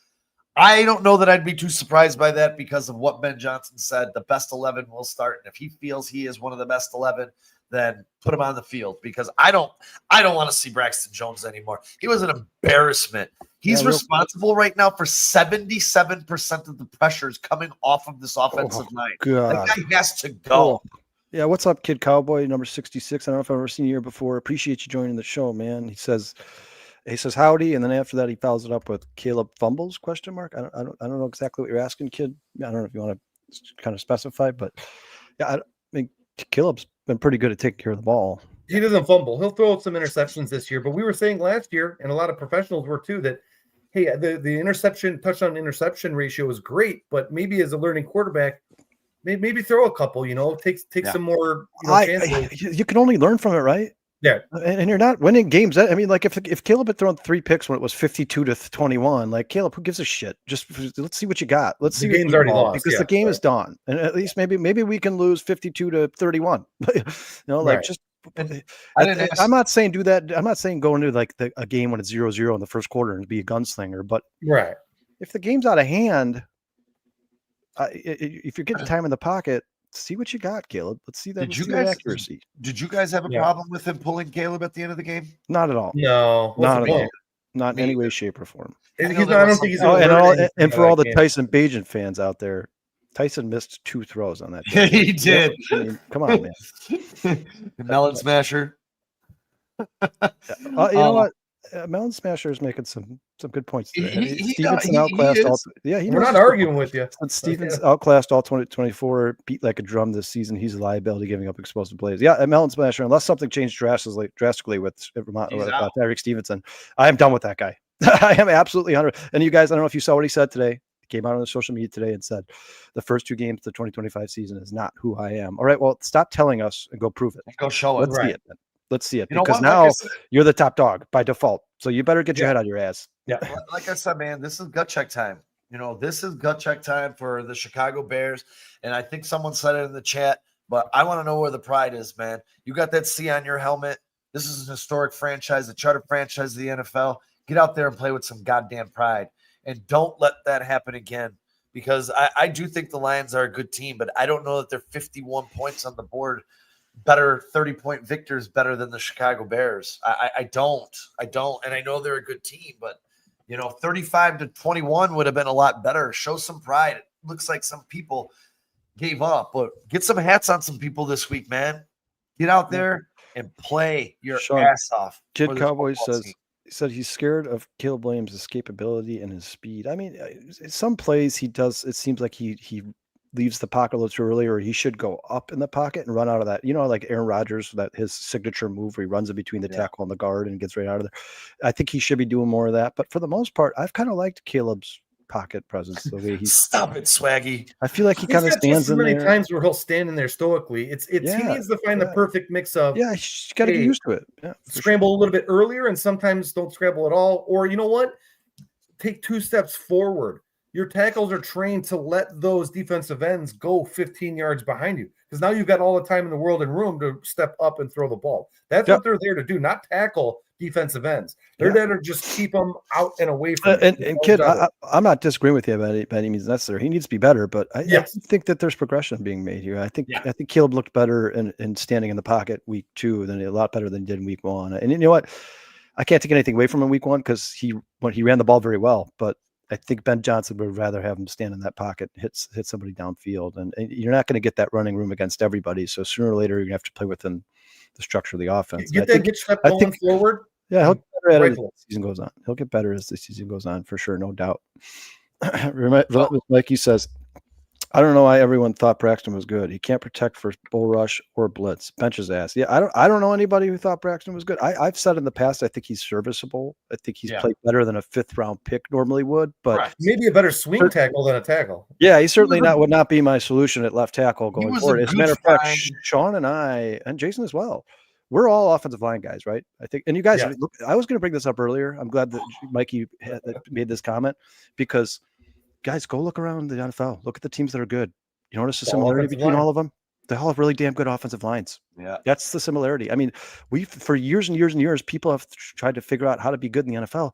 I don't know that I'd be too surprised by that because of what Ben Johnson said. The best 11 will start. And if he feels he is one of the best 11, then put him on the field, because I don't want to see Braxton Jones anymore. He was an embarrassment. He's responsible right now for 77% of the pressures coming off of this offensive line. That guy has to go. Yeah, what's up, Kid Cowboy, number 66? I don't know if I've ever seen you here before. Appreciate you joining the show, man. He says howdy, and then after that he follows it up with Caleb fumbles ? I don't know exactly what you're asking, kid. I don't know if you want to kind of specify, but yeah, I mean, Caleb's been pretty good at taking care of the ball. He doesn't fumble. He'll throw some interceptions this year, but we were saying last year, and a lot of professionals were too, that hey, the touchdown interception ratio is great, but maybe as a learning quarterback, maybe throw a couple. Take some more chances. You can only learn from it, right? Yeah. And you're not winning games. I mean, like if Caleb had thrown 3 picks when it was 52-21, like Caleb, who gives a shit? Just let's see what you got. Let's see The what game's you already ball, lost, because yeah, the game right. is done. And at least maybe we can lose 52-31. Like Right. just. And I didn't ask. I'm not saying do that. I'm not saying go into like a game when it's 0-0 in the first quarter and be a gunslinger. But Right. if the game's out of hand, if you're getting time in the pocket, see what you got, Caleb. Let's see that. Did Let's you see that guys? accuracy. Did you guys have a Yeah. problem with him pulling Caleb at the end of the game? Not at all. No. What's Not the at all. point? Not in Me any either. way, shape, or form. I know He's there not, I was don't think he's some- going to hurt and for all the game. Tyson Bagent fans out there, Tyson missed 2 throws on that. Yeah, drive. he did. I mean, come on, man. The Melon Smasher. You know what? Melon Smasher is making some good points today. He Stevenson he outclassed all. is. Yeah, he We're knows not his arguing football. with you. Since Stevens outclassed all 2024, beat like a drum this season, he's a liability giving up explosive plays. Yeah, Melon Smasher, unless something changed drastically with Tyreek Stevenson, I am done with that guy. I am absolutely 100. And you guys, I don't know if you saw what he said today. He came out on the social media today and said the first 2 games of the 2025 season is not who I am. All right, well, stop telling us and go prove it. Go show it. Let's see it then. Let's see it, You know because what? now you're the top dog by default. So you better get your Yeah. head out of your ass. Yeah. Like I said, man, this is gut check time. This is gut check time for the Chicago Bears. And I think someone said it in the chat, but I want to know where the pride is, man. You got that C on your helmet. This is an historic franchise, the charter franchise of the NFL. Get out there and play with some goddamn pride. And don't let that happen again, because I do think the Lions are a good team, but I don't know that they're 51 points on the board. Better 30-point victors better than the Chicago Bears. I don't. And I know they're a good team, but 35-21 would have been a lot better. Show some pride. It looks like some people gave up, but get some hats on some people this week, man. Get out there and play your ass off. Kid Cowboy said he's scared of Caleb Williams' escapability and his speed. I mean, some plays he does, it seems like he leaves the pocket a little too early, or he should go up in the pocket and run out of that. Like Aaron Rodgers, that his signature move where he runs in between the tackle and the guard and gets right out of there. I think he should be doing more of that. But for the most part, I've kind of liked Caleb's pocket presence, the way he's. Stop it, Swaggy. I feel like he kind of stands in there. Many times where he'll stand in there stoically. He needs to find the perfect mix of. Yeah, he's got to get used to it. Yeah, scramble a little bit earlier, and sometimes don't scramble at all. Or you know what? Take 2 steps forward. Your tackles are trained to let those defensive ends go 15 yards behind you, because now you've got all the time in the world and room to step up and throw the ball. That's what they're there to do, not tackle defensive ends. They're there to just keep them out and away from and kid, I'm not disagreeing with you by any means necessary. He needs to be better, but I think that there's progression being made here. I think Caleb looked better in standing in the pocket week 2 than a lot better than he did in week 1. And you know what? I can't take anything away from him week 1 because he ran the ball very well, but I think Ben Johnson would rather have him stand in that pocket, hit somebody downfield, and you're not going to get that running room against everybody. So sooner or later, you're going to have to play within the structure of the offense. Get that step going forward. Yeah, he'll get better as the season goes on. He'll get better as the season goes on, for sure, no doubt. Like he says, I don't know why everyone thought Braxton was good. He can't protect for bull rush or blitz. Bench his ass. Yeah, I don't know anybody who thought Braxton was good. I've said in the past I think he's serviceable. I think he's played better than a 5th round pick normally would, but maybe a better swing tackle than a tackle. Yeah, he certainly would not be my solution at left tackle going forward. As a matter of fact, Sean and I and Jason as well, we're all offensive line guys, right? I think. And you guys, look, I was going to bring this up earlier. I'm glad that Mikey made this comment, because guys, go look around the NFL. Look at the teams that are good. You notice the similarity between all of them? They all have really damn good offensive lines. Yeah. That's the similarity. I mean, for years and years and years, people have tried to figure out how to be good in the NFL.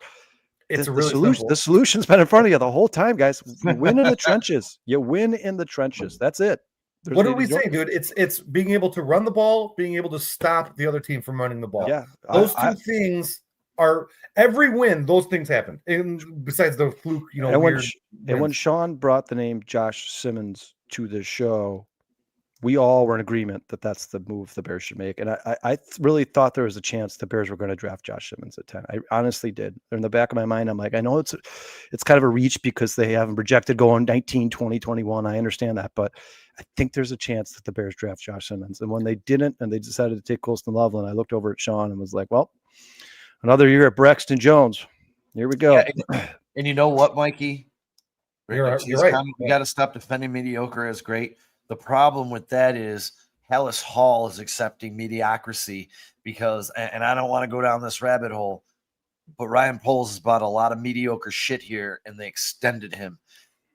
It's The solution's been in front of you the whole time, guys. You win in the trenches. You win in the trenches. That's it. What are we saying, dude? It's being able to run the ball, being able to stop the other team from running the ball. Yeah. Those two things are every win. Those things happen. And besides the fluke, and when Sean brought the name Josh Simmons to the show, we all were in agreement that that's the move the Bears should make. And I really thought there was a chance the Bears were going to draft Josh Simmons at 10. I honestly did. In the back of my mind, I'm like, I know it's kind of a reach because they haven't projected going 19, 20, 21. I understand that, but I think there's a chance that the Bears draft Josh Simmons. And when they didn't, and they decided to take Colston Loveland, I looked over at Sean and was like, well, another year at Braxton Jones. Here we go. Yeah, and you know what, Mikey? You're right. We got to stop defending mediocre as great. The problem with that is Hallis Hall is accepting mediocrity because, and I don't want to go down this rabbit hole, but Ryan Poles has bought a lot of mediocre shit here, and they extended him.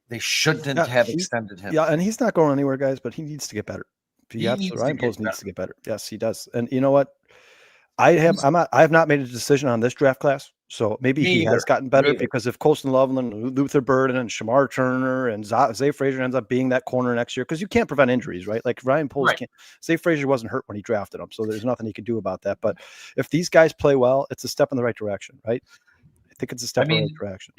They shouldn't have extended him. Yeah, and he's not going anywhere, guys, but he needs to get better. Ryan Poles needs to get better. Yes, he does. And you know what? I have not made a decision on this draft class, so maybe he has gotten better because if Colston Loveland, Luther Burden, and Shamar Turner and Zay Frazier ends up being that corner next year, because you can't prevent injuries, right? Like Ryan Poles can't. Zay Frazier wasn't hurt when he drafted him, so there's nothing he could do about that. But if these guys play well, it's a step in the right direction, right? I think it's a step in the right direction.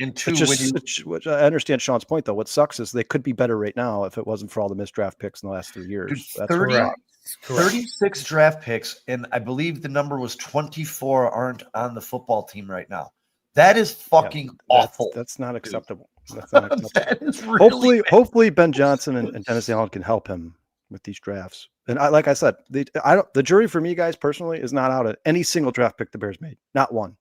Which I understand Sean's point, though. What sucks is they could be better right now if it wasn't for all the missed draft picks in the last 3 years. That's correct. 36 draft picks, and I believe the number was 24 aren't on the football team right now. That is fucking awful. That's not acceptable. That's not acceptable. That is really hopefully Ben Johnson and Tennessee Allen can help him with these drafts. And like I said, the jury for me, guys, personally, is not out at any single draft pick the Bears made. Not one.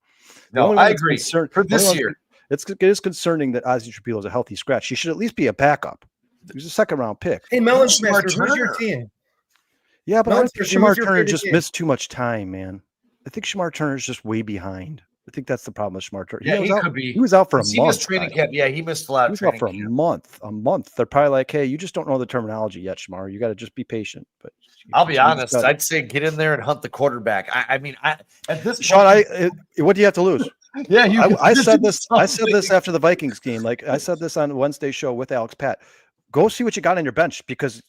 No, I agree. For this year, it is concerning that Ozzie Trapilo is a healthy scratch. He should at least be a backup. He's a second round pick. Hey, Melon Smasher, who's your team? Yeah, but I think Shamar Turner just missed too much time, man. I think Shamar Turner is just way behind. I think that's the problem with Shamar Turner. Yeah, he could be. He was out for a month. Training camp. Yeah, he missed a lot. He was out for a month. A month. They're probably like, "Hey, you just don't know the terminology yet, Shamar. You got to just be patient." But I'll be honest. I'd say get in there and hunt the quarterback. I mean, at this Sean, what do you have to lose? Yeah, I said this. I said this after the Vikings game. Like I said this on Wednesday show with Alex Pat. Go see what you got on your bench because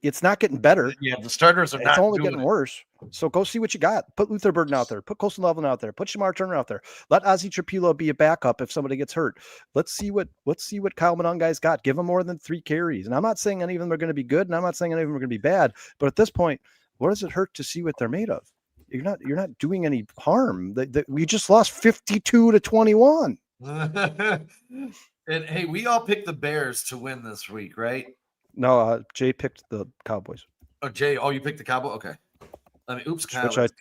it's not getting better. Yeah, the starters are not. It's only getting worse. So go see what you got. Put Luther Burden out there. Put Colston Loveland out there. Put Shamar Turner out there. Let Ozzie Trapilo be a backup if somebody gets hurt. Let's see what Kyle Mononga's got. Give him more than 3 carries. And I'm not saying any of them are going to be good, and I'm not saying any of them are going to be bad. But at this point, what does it hurt to see what they're made of? You're not doing any harm. We just lost 52-21. And hey, we all picked the Bears to win this week, right? No, Jay picked the Cowboys. Oh, Jay. Oh, you picked the Cowboys? Okay. I mean, oops.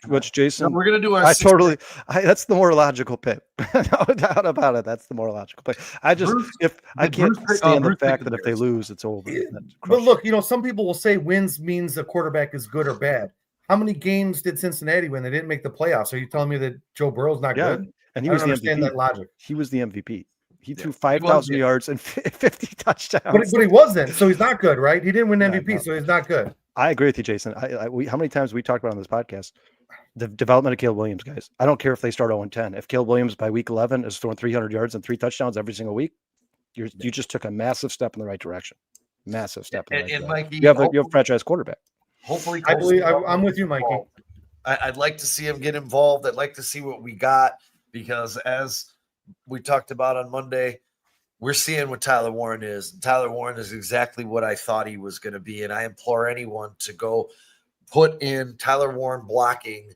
Which Jason? No, we're gonna do our. That's the more logical pick. No doubt about it. That's the more logical pick. I can't stand the fact that if they lose, it's over. But look, some people will say wins means the quarterback is good or bad. How many games did Cincinnati win? They didn't make the playoffs. Are you telling me that Joe Burrow's not good? And he was the MVP. That logic. He was the MVP. He threw 5,000 yards and 50 touchdowns. But he wasn't, so he's not good, right? He didn't win MVP, so he's not good. I agree with you, Jason. How many times we talked about on this podcast the development of Caleb Williams, guys? I don't care if they start 0-10. If Caleb Williams by week 11 is throwing 300 yards and 3 touchdowns every single week, you just took a massive step in the right direction. Massive step in the right direction. Mikey, you have a franchise quarterback. Hopefully, I'm with you, Mikey. I'd like to see him get involved. I'd like to see what we got because as we talked about on Monday, we're seeing what Tyler Warren is. Tyler Warren is exactly what I thought he was going to be. And I implore anyone to go put in Tyler Warren blocking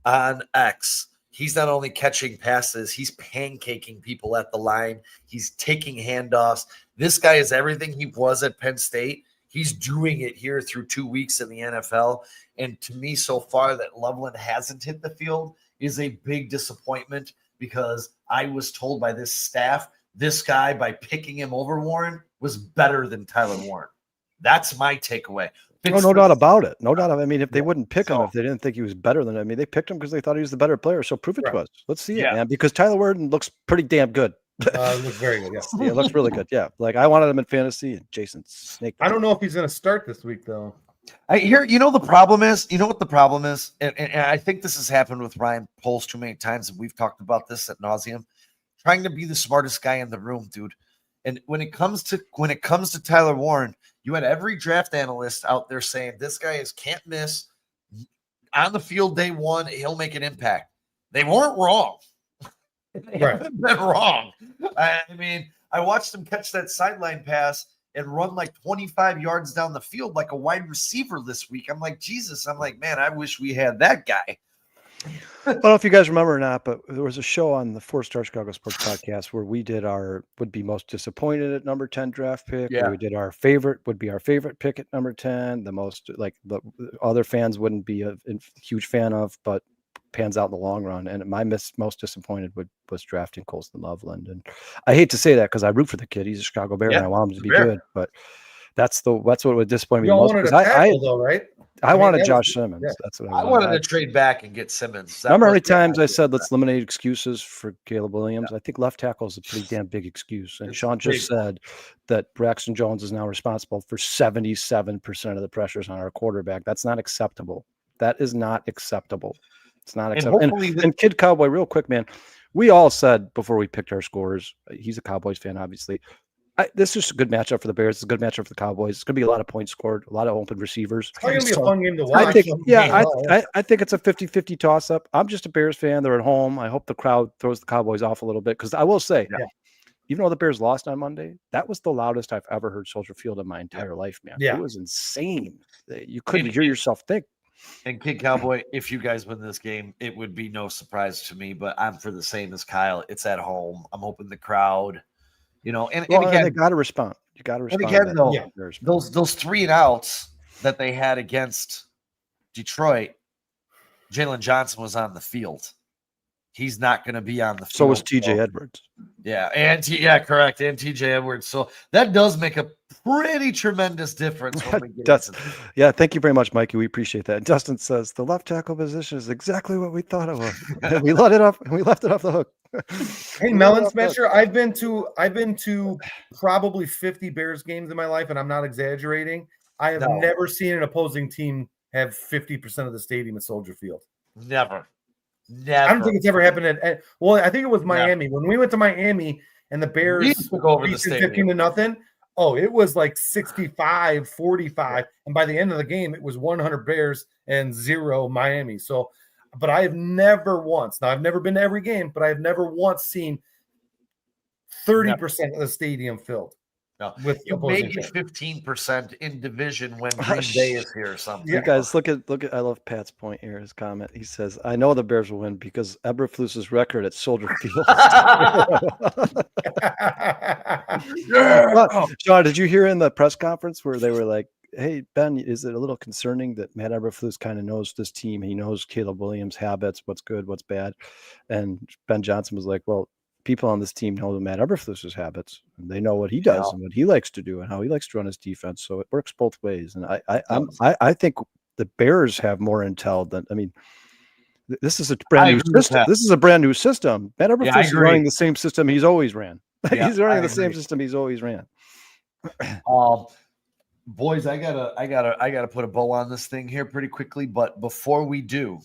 on X. He's not only catching passes, he's pancaking people at the line. He's taking handoffs. This guy is everything he was at Penn State. He's doing it here through 2 weeks in the NFL. And to me, so far, that Loveland hasn't hit the field is a big disappointment because I was told by this staff, this guy, by picking him over Warren, was better than Tyler Warren. That's my takeaway. No doubt about it. No doubt. I mean, if they wouldn't pick him if they didn't think he was better than him, I mean, they picked him because they thought he was the better player. So prove it to us. Let's see it, man. Because Tyler Warren looks pretty damn good. Looks very good. Yeah, it looks really good. Yeah, like I wanted him in fantasy. And Jason snake. I don't know if he's going to start this week though. I hear. The problem is. You know what the problem is, and I think this has happened with Ryan Poles too many times, and we've talked about this at nauseum. Trying to be the smartest guy in the room, dude. And when it comes to Tyler Warren, you had every draft analyst out there saying this guy is can't miss on the field day one. He'll make an impact. They weren't wrong. They haven't been wrong. I mean, I watched him catch that sideline pass and run like 25 yards down the field like a wide receiver this week. I'm like, Jesus. I'm like, man, I wish we had that guy. I don't know if you guys remember or not, but there was a show on the 4-Star Chicago Sports Podcast where we did our would be most disappointed at number 10 draft pick. Yeah. We did our favorite pick at number 10. The most like the other fans wouldn't be a huge fan of, but pans out in the long run. And my most disappointed was drafting Colston Loveland. And I hate to say that because I root for the kid. He's a Chicago Bear and I want him to be good. But That's what would disappoint me You the all most. wanted a 'Cause tackle, though, right? I mean, wanted that Josh was- Simmons. yeah. That's what I wanted to trade back and get Simmons. That Remember how many was the times I idea. said let's eliminate excuses for Caleb Williams? I think left tackle is a pretty damn big excuse. And It's Sean just big. said that Braxton Jones is now responsible for 77% of the pressures on our quarterback. That's not acceptable. That is not acceptable. It's not And acceptable. hopefully And Kid Cowboy, real quick, man, we all said before we picked our scores, he's a Cowboys fan, obviously. This is a good matchup for the Bears. It's a good matchup for the Cowboys. It's going to be a lot of points scored, a lot of open receivers. It's going to be a fun game to watch. I think, I think it's a 50-50 toss-up. I'm just a Bears fan. They're at home. I hope the crowd throws the Cowboys off a little bit because I will say, even though the Bears lost on Monday, that was the loudest I've ever heard Soldier Field in my entire life, man. Yeah. It was insane. You couldn't hear yourself think. And Kid Cowboy, if you guys win this game, it would be no surprise to me, but I'm for the same as Kyle. It's at home. I'm hoping the crowd, and again, they got to respond. You got to respond. And again, though, Bears. those 3-and-outs that they had against Detroit, Jalen Johnson was on the field. He's not going to be on the field. So was TJ Edwards. Yeah, correct. And TJ Edwards. So that does make a pretty tremendous difference when we get into this. Yeah, thank you very much, Mikey. We appreciate that. And Dustin says the left tackle position is exactly what we thought it was. And we let it up and we left it off the hook. Hey, Melon Smasher, I've been to probably 50 Bears games in my life, and I'm not exaggerating. I have never seen an opposing team have 50% of the stadium at Soldier Field. Never. I don't think it's ever happened at well, I think it was Miami. When we went to Miami and the Bears took over the beat them stadium. 15-0. Oh, it was like 65-45. And by the end of the game, it was 100 Bears and 0 Miami. So, but I have never once, now I've never been to every game, but I have never once seen 30% of the stadium filled. No, with you may get 15% in division when Green Bay is here or something. You guys look at I love Pat's point here, his comment. He says, I know the Bears will win because Eberflus's record at Soldier Field. Sean, did you hear in the press conference where they were like, hey, Ben, is it a little concerning that Matt Eberflus kind of knows this team? He knows Caleb Williams' habits, what's good, what's bad. And Ben Johnson was like, well, people on this team know Matt Eberflus's habits, and they know what he does and what he likes to do and how he likes to run his defense. So it works both ways. And I think the Bears have more intel than this is a brand new system. This is a brand new system. Matt Eberflus is running the same system he's always ran. He's running the same system he's always ran. Boys, I gotta put a bow on this thing here pretty quickly. But before we do,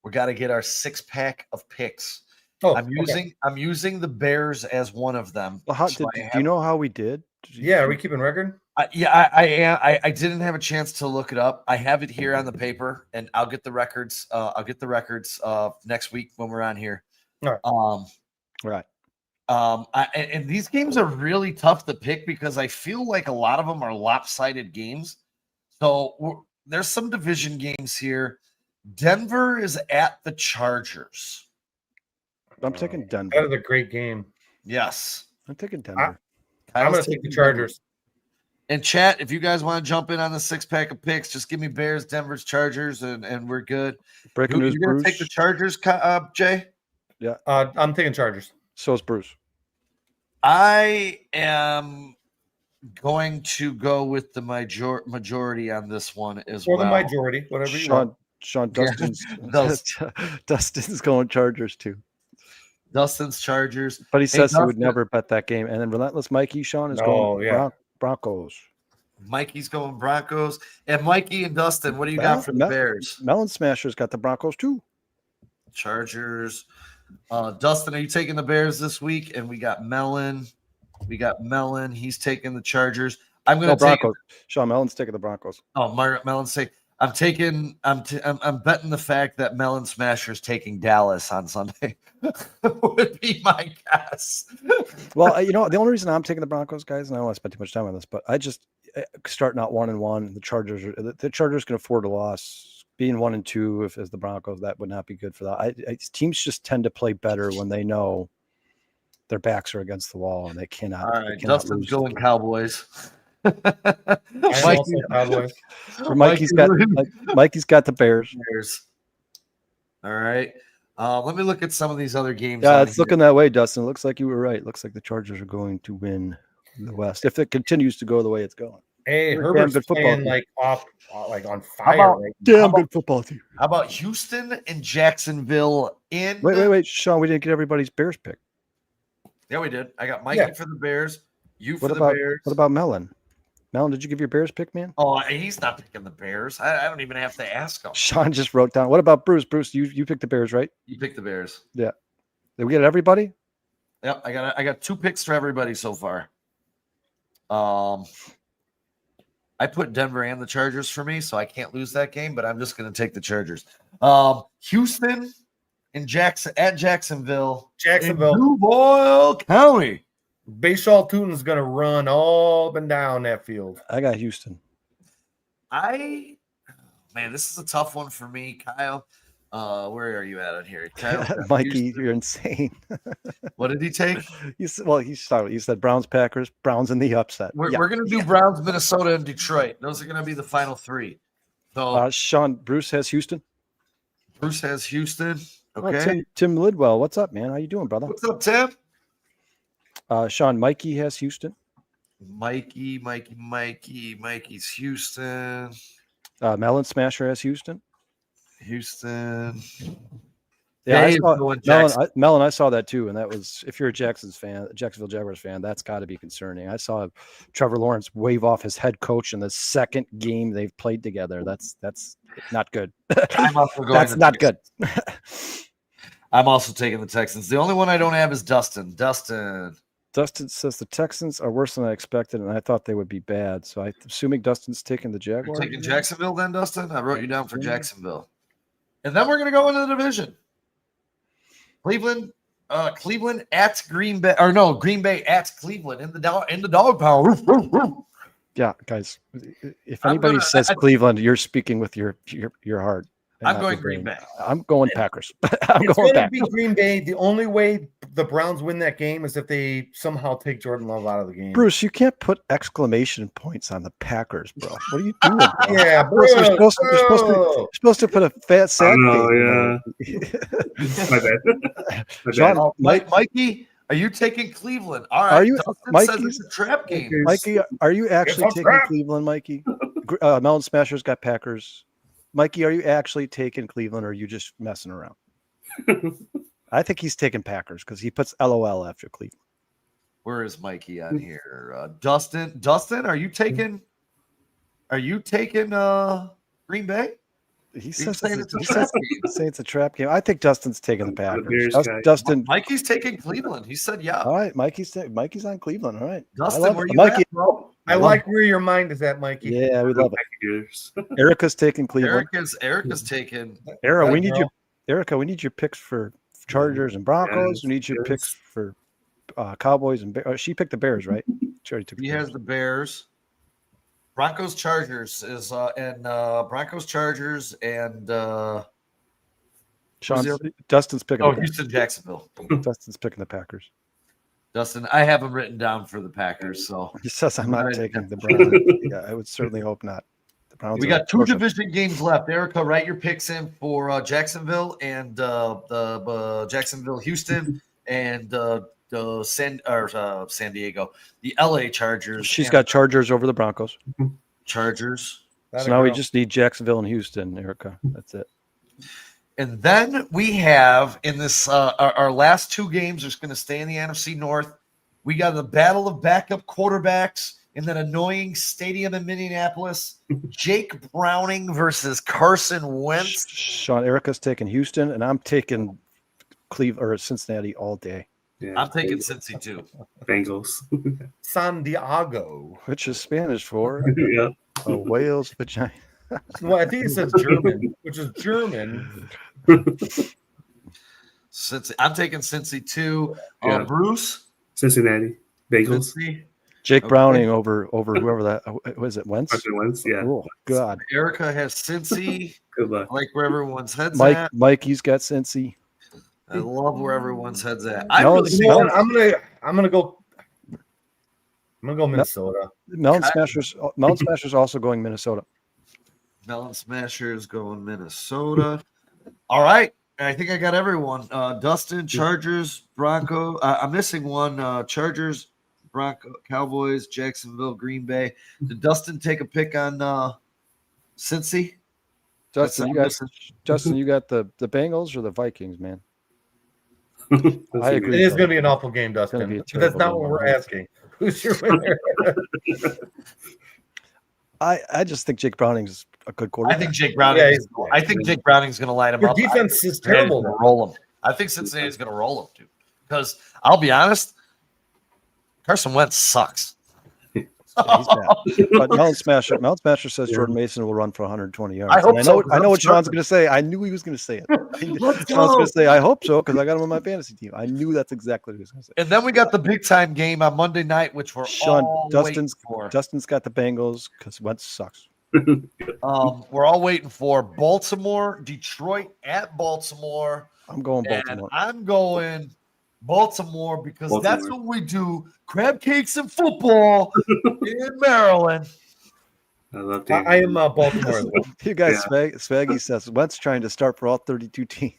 we got to get our 6-pack of picks. I'm using the Bears as one of them. Well, do you know how we did? Are we keeping record? I am. I didn't have a chance to look it up. I have it here on the paper, and I'll get the records. Next week when we're on here. All right. And these games are really tough to pick because I feel like a lot of them are lopsided games. So there's some division games here. Denver is at the Chargers. I'm taking Denver. That is a great game. Yes. I'm taking Denver. I'm going to take the Chargers. And chat, if you guys want to jump in on the 6-pack of picks, just give me Bears, Denver's, Chargers, and we're good. Breaking news, you're going to take the Chargers, Jay? Yeah. I'm taking Chargers. So is Bruce. I am going to go with the majority on this one as well. Or the majority, whatever you want. Sean, Dustin's going Chargers too. Dustin's Chargers. But he says he would never bet that game. And then Relentless Mikey, Sean, is going Broncos. Mikey's going Broncos. And Mikey and Dustin, what do you got for the Bears? Melon Smasher's got the Broncos too. Chargers. Dustin, are you taking the Bears this week? And we got Melon. He's taking the Chargers. I'm going to take Broncos. Sean, Melon's taking the Broncos. Oh, Melon's taking. I'm betting the fact that Melon Smasher's taking Dallas on Sunday would be my guess. Well, the only reason I'm taking the Broncos, guys, and I don't want to spend too much time on this, but I just starting out 1-1. The Chargers can afford a loss. Being 1-2 as the Broncos, that would not be good for that. Teams just tend to play better when they know their backs are against the wall and they cannot. All right, Dustin's going Cowboys. Mikey's got the Bears. All right. Let me look at some of these other games. Yeah, it's looking that way, Dustin. It looks like you were right. Looks like the Chargers are going to win the West if it continues to go the way it's going. Hey, They're a damn Herbert's good football playing team. like like on How fire. about Right? Damn about- good football team. How about Houston and Jacksonville in? Wait, Sean, we didn't get everybody's Bears pick. Yeah, we did. I got Mikey Yeah. for the Bears. You for What the about Bears. what about Melon? Melon, did you give your Bears pick, man? Oh, he's not picking the Bears. I don't even have to ask him. Sean just wrote down. What about Bruce? Bruce, you picked the Bears, right? You picked the Bears. Did we get everybody? Yep, I got 2 picks for everybody so far. I put Denver and the Chargers for me, so I can't lose that game, but I'm just going to take the Chargers. Houston and Jacksonville. Jacksonville. In Duval County. Bashaw Tootin's going to run all up and down that field. I got Houston. Man, this is a tough one for me, Kyle. Where are you at here, Kyle? Mikey, Houston. you're insane. What did he take? He said Browns, Packers, Browns in the upset. We're Yeah. going to do Browns, Minnesota, and Detroit. Those are going to be the final 3. So Sean, Bruce has Houston. Bruce has Houston. Oh, Okay. Tim Lidwell, what's up, man? How you doing, brother? What's up, Tim? Sean, Mikey has Houston. Mikey's Houston. Melon Smasher has Houston. Houston. Yeah, Dave's going Jackson. Melon, I saw that too, and that was if you're a Jacksonville Jaguars fan, that's got to be concerning. I saw Trevor Lawrence wave off his head coach in the second game they've played together. That's not good. I'm also going That's the not Texans. good. I'm also taking the Texans. The only one I don't have is Dustin. Dustin says the Texans are worse than I expected, and I thought they would be bad. So I'm assuming Dustin's taking the You're Jaguars. taking Jacksonville then, Dustin? I wrote you down for Jacksonville. And then we're going to go into the division. Cleveland at Green Bay. Or no, Green Bay at Cleveland in the dog pound. Yeah, guys. If I'm anybody gonna- says Cleveland, you're speaking with your heart. and I'm not going your Green brain. Bay. I'm going Packers. I'm It's going going to back. be Green Bay. The only way the Browns win that game is if they somehow take Jordan Love out of the game. Bruce, you can't put exclamation points on the Packers, bro. What are you doing? Bro? Yeah, bro. You're supposed to put a fat sad face. My bad. My John, bad. Mikey, are you taking Cleveland? All right. Are you- Dustin says Mikey's- it's a trap game. Mikey, are you actually It's a taking trap. Cleveland, Mikey? Melon Smashers got Packers. Mikey, are you actually taking Cleveland or are you just messing around? I think he's taking Packers because he puts LOL after Cleveland. Where is Mikey on here? Dustin, are you taking Green Bay? He He's says saying it's it's a trap game. he's saying it's a trap game. I think Dustin's taking the Packers. Bears guy. Dustin, Mikey's taking Cleveland. He said, yeah. all right, Mikey's on Cleveland. All right, Dustin, I love where it. you Mikey. at, bro? I like where your mind is at, Mikey. Yeah, we love it. Years. Erica's taking Cleveland. Erica's taking. Erica, we Right, need bro. your picks for Chargers and Broncos. We need your Yes. picks for Cowboys and Bears. She picked the Bears, right? She already took the He Bears. has the Bears. Broncos Chargers is and Broncos Chargers and Sean, the Dustin's picking. oh the Houston Jacksonville. Dustin's picking the Packers. Dustin, I have him written down for the Packers. So He says I'm not Right. taking the Browns. Yeah, I would certainly hope not. The Browns. we are got 2 atrocious. division games left. Erica, write your picks in for Jacksonville and the Jacksonville, Houston, and the San Diego, the LA Chargers. She's and got Chargers over the Broncos. Chargers. That So now we girl. just need Jacksonville and Houston, Erica. That's it. And then we have in this our last 2 games are going to stay in the NFC North. We got the battle of backup quarterbacks in that annoying stadium in Minneapolis. Jake Browning versus Carson Wentz. Sean, Erica's taking Houston, and I'm taking Cleveland or Cincinnati all day, Yeah, I'm taking Cincy too. Bengals. San Diego. which is Spanish for Yeah. a whale's vagina. Well, I think it says German, which is German. Cincy. I'm taking Cincy too. Yeah. Bruce. Cincinnati. Bengals. Cincy. Jake Okay. Browning over whoever that was. It Wentz. Carson Wentz. Yeah. Oh God, Erica has Cincy. Good luck. I like where everyone's heads Mike. at. Mikey's got Cincy. I love where everyone's heads at. I No, really it's You know think what? I'm gonna go Minnesota. Melon Smashers also going Minnesota. Melon Smashers going Minnesota. All right. I think I got everyone. Dustin, Chargers, Broncos. I'm missing one. Chargers, Cowboys, Jacksonville, Green Bay. Did Dustin take a pick on Cincy? Justin, you got the Bengals or the Vikings, man? I agree. It is going to be an awful game, gonna Dustin. be a But that's not terrible what game. we're asking. Who's your winner? I just think Jake Browning's a good quarterback. I think Jake Browning. Yeah, I think Jake Browning's going to light him Your up. defense is Cincinnati's terrible. gonna roll him. I think Cincinnati's going to roll him too. Because I'll be honest, Carson Wentz sucks. Yeah, he's bad. But Mountain Smasher says Jordan Mason will run for 120 yards. I hope so. I know what Sean's going to say. I knew he was going to say it. Sean's going to say, I hope so, because I got him on my fantasy team. I knew that's exactly what he was going to say. And then we got the big time game on Monday night, which we're all waiting for. Dustin's got the Bengals because Wentz sucks. We're all waiting for Baltimore, Detroit at Baltimore. I'm going And Baltimore. I'm going Baltimore because Baltimore. that's what we do. Crab cakes and football in Maryland. I love I am Baltimore as well. You guys, Swaggy says Wentz trying to start for all 32 teams.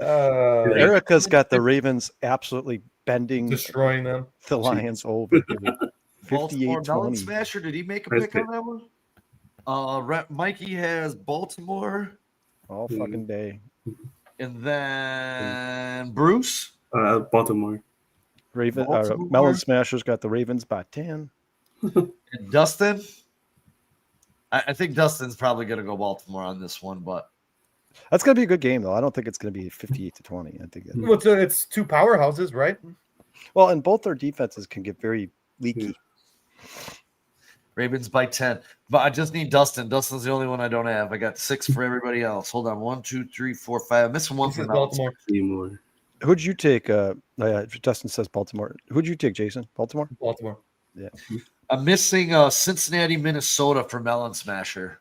Erica's got the Ravens absolutely bending, destroying them. the Lions over. Baltimore Melon 58-20. Smasher. Did he make a Nice pick on that one? Mikey has Baltimore, All fucking day. and then Bruce. Baltimore. Baltimore. Melon Smasher's got the Ravens by 10. And Dustin. I think Dustin's probably going to go Baltimore on this one, but That's going to be a good game, though. I don't think it's going to be 58-20. I think. Well, it's two powerhouses, right? Well, and both their defenses can get very leaky. Ravens by 10. But I just need Dustin. Dustin's the only one I don't have. I got 6 for everybody else. Hold on. 1, 2, 3, 4, 5. I'm missing one This for is Baltimore. Baltimore. Who'd you take? Dustin says Baltimore. Who'd you take, Jason? Baltimore? Baltimore. Yeah. I'm missing Cincinnati, Minnesota for Melon Smasher.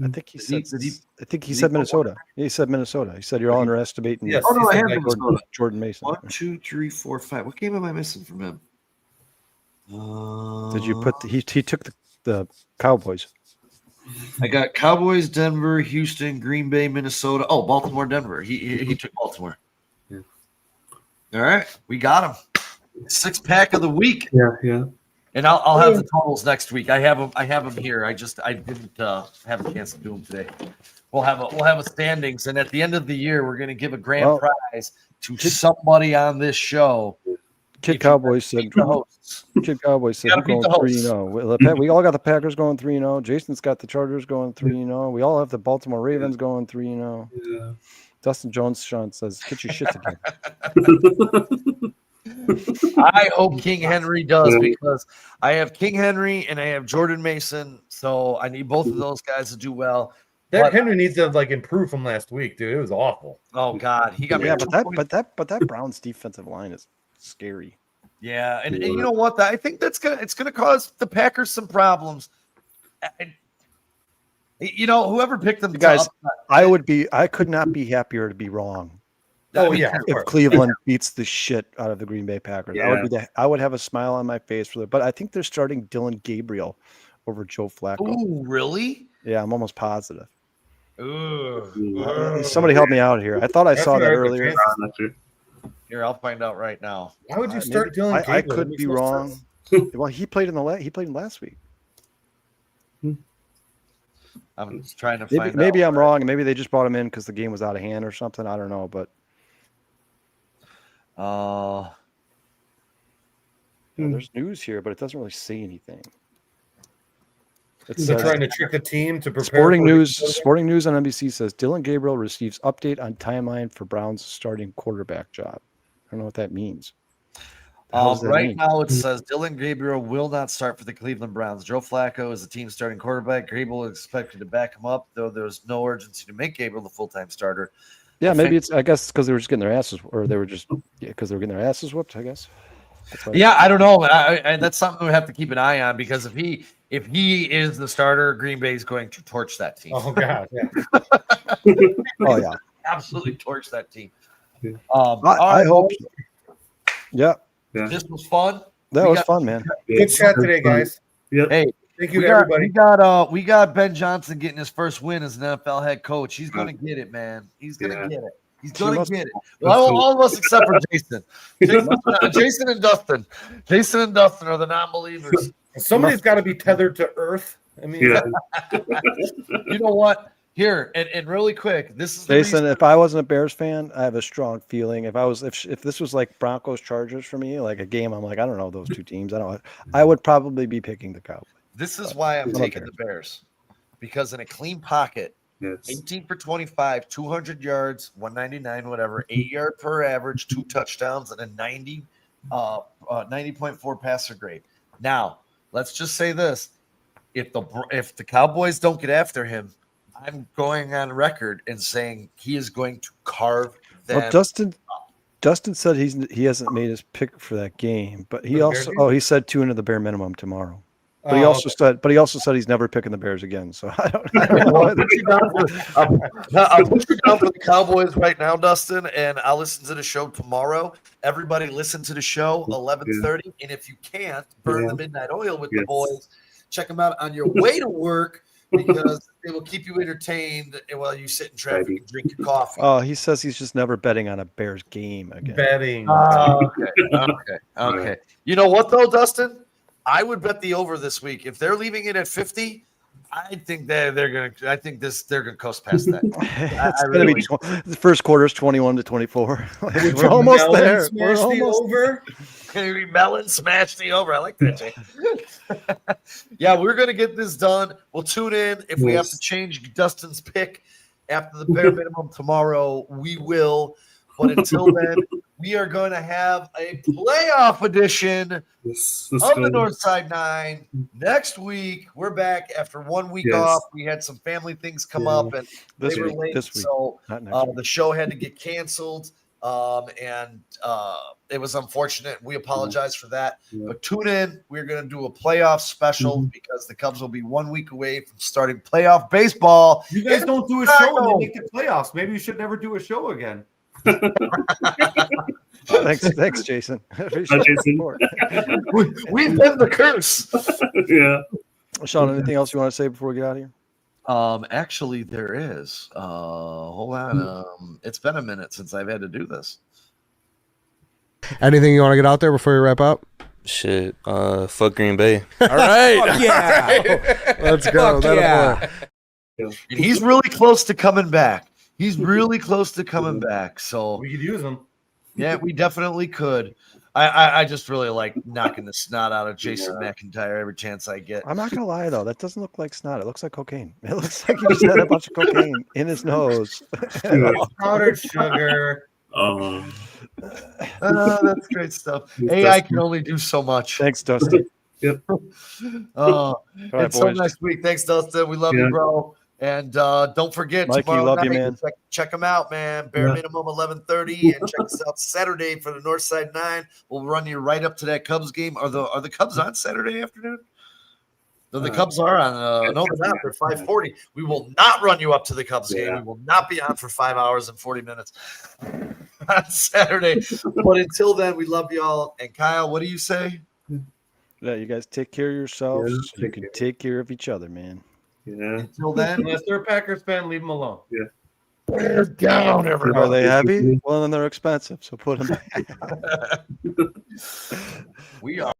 I think he said. Did he- I think he did he said go Minnesota. He said Minnesota. He said you're all underestimating. Yes. Oh, no, I have Jordan- Minnesota. Jordan Mason. 1, 2, 3, 4, 5. What game am I missing from him? Did you put? He took the Cowboys. I got Cowboys, Denver, Houston, Green Bay, Minnesota. Oh, Baltimore, Denver. He took Baltimore. Yeah. All right, we got him. 6-pack of the week, Yeah. and I'll have the totals next week. I have them here. I didn't have a chance to do them today. We'll have a standings, and at the end of the year, we're going to give a grand prize to somebody on this show. Kid Cowboys said. The hosts. Kid Cowboys said Gotta we're beat going the hosts. 3-0. We all got the Packers going 3-0. Jason's got the Chargers going 3-0. We all have the Baltimore Ravens going 3-0. Yeah. Dustin Jones, Sean says, "Get your shit together." I hope King Henry does because I have King Henry and I have Jordan Mason, so I need both of those guys to do well. Derrick Henry needs to improve from last week, dude. It was awful. Oh God, he got me. Yeah, but that Browns defensive line is scary. Yeah, and you know what? I think it's gonna cause the Packers some problems. Whoever picked them, You guys, I could not be happier to be wrong. Oh yeah, If Cleveland beats the shit out of the Green Bay Packers, Yeah. I would have a smile on my face for that. But I think they're starting Dylan Gabriel over Joe Flacco. Ooh, really? Yeah, I'm almost positive. Ooh. Somebody help me out here. I thought I saw that earlier. Here, I'll find out right now. Why would you start Dylan Gabriel? I That could makes be no wrong. sense. Well, he played last week. I'm just trying to find Maybe out. I'm wrong. Maybe they just brought him in because the game was out of hand or something. I don't know, but there's news here, but it doesn't really say anything. It They're says, trying to trick the team to prepare. Sporting for News on NBC says Dylan Gabriel receives update on timeline for Browns starting quarterback job. I don't know what that means. How does that Right mean? now, it says Dylan Gabriel will not start for the Cleveland Browns. Joe Flacco is the team's starting quarterback. Gabriel is expected to back him up, though there's no urgency to make Gabriel the full-time starter. Yeah, maybe I guess because they were just getting their asses, or they were just because they were getting their asses whooped. I guess. That's why. Yeah, I don't know, but and that's something we have to keep an eye on because if he is the starter, Green Bay is going to torch that team. Oh God, yeah. Oh yeah. Absolutely torch that team. Yeah. I hope. Yeah, This was fun. that was fun, man. Good chat today, guys. Yep. Hey, Thank you we to got, everybody. we got Ben Johnson getting his first win as an NFL head coach. He's going to get it, man. He's going to get it. He's She going to must- get it. All of us except for Jason. Jason and Dustin. Jason and Dustin are the non-believers. Somebody's got to be tethered to Earth. I mean, Yeah. You know what? Here, and really quick, this is the Jason, reason. if I wasn't a Bears fan, I have a strong feeling. If this was like Broncos Chargers for me, like a game, I'm like, I don't know those two teams. I would probably be picking the Cowboys. This is why I'm I'm taking okay. the Bears. Because in a clean pocket, Yes. 18 for 25, 200 yards, 199, whatever, 8-yard per average, 2 touchdowns, and a 90.4 passer grade. Now, let's just say this. If the Cowboys don't get after him, I'm going on record and saying he is going to carve them. Well, Dustin said he hasn't made his pick for that game, but he For the also Bears game? he said 2 into the bare minimum tomorrow. But Oh, he also said he's never picking the Bears again. So I don't know. I'll put you down for the Cowboys right now, Dustin, and I'll listen to the show tomorrow. Everybody listen to the show 11:30, and if you can't, burn the midnight oil with the Yes. boys. Check them out on your way to work because they will keep you entertained while you sit in traffic and drink your coffee. Oh, he says he's just never betting on a Bears game again. betting. Okay. You know what though, Dustin? I would bet the over this week. If they're leaving it at 50, I think they're gonna coast past that. It's I gonna really- be the first quarter is 21-24. Would We're you almost melon there. Smash We're the almost over. Henry Mellon smash the over. I like that, Jay. Yeah, we're gonna get this done. We'll tune in. If we have to change Dustin's pick after the bare minimum tomorrow, we will. But until then, we are going to have a playoff edition Yes. of Let's the go. Northside 9 next week. We're back after 1 week Yes. off. We had some family things come up, and This they were week, late, this week, so not next week. the show had to get canceled. And it was unfortunate. We apologize for that. Yeah. But tune in. We're going to do a playoff special Mhm. because the Cubs will be 1 week away from starting playoff baseball. You guys in don't do a show Chicago. and they make the playoffs. Maybe you should never do a show again. Thanks, Jason. Appreciate the Jason. support. We've been the curse. Yeah. Sean, anything else you want to say before we get out of here? Actually, there is. Hold on. It's been a minute since I've had to do this. Anything you want to get out there before we wrap up? Shit. Fuck Green Bay. All right. Yeah. Let's go. Fuck yeah. And he's really close to coming back. He's really close to coming back. So We could use them. yeah, we definitely could. I just really like knocking the snot out of Jason McIntyre every chance I get. I'm not gonna lie though, that doesn't look like snot. It looks like cocaine. It looks like he just had a bunch of cocaine in his nose. Powdered sugar. That's great stuff. AI can only do so much. Thanks, Dustin. All right, Until boys. next week. Thanks, Dustin. We love Yeah. you, bro. And don't forget, Mikey, tomorrow love you, night, man. check them out, man. Bare minimum 11:30, and check us out Saturday for the Northside 9. We'll run you right up to that Cubs game. Are the Cubs on Saturday afternoon? No, the Cubs are on. No, they're not. They're 5:40. We will not run you up to the Cubs game. We will not be on for 5 hours and 40 minutes on Saturday. But until then, we love you all. And Kyle, what do you say? Yeah, you guys take care of yourselves. Yeah, You take can care. take care of each other, man. Yeah. Until then, Unless they're a Packers fan, leave them alone. bear down, Are everybody. they heavy? Well, then they're expensive, so put them. We are.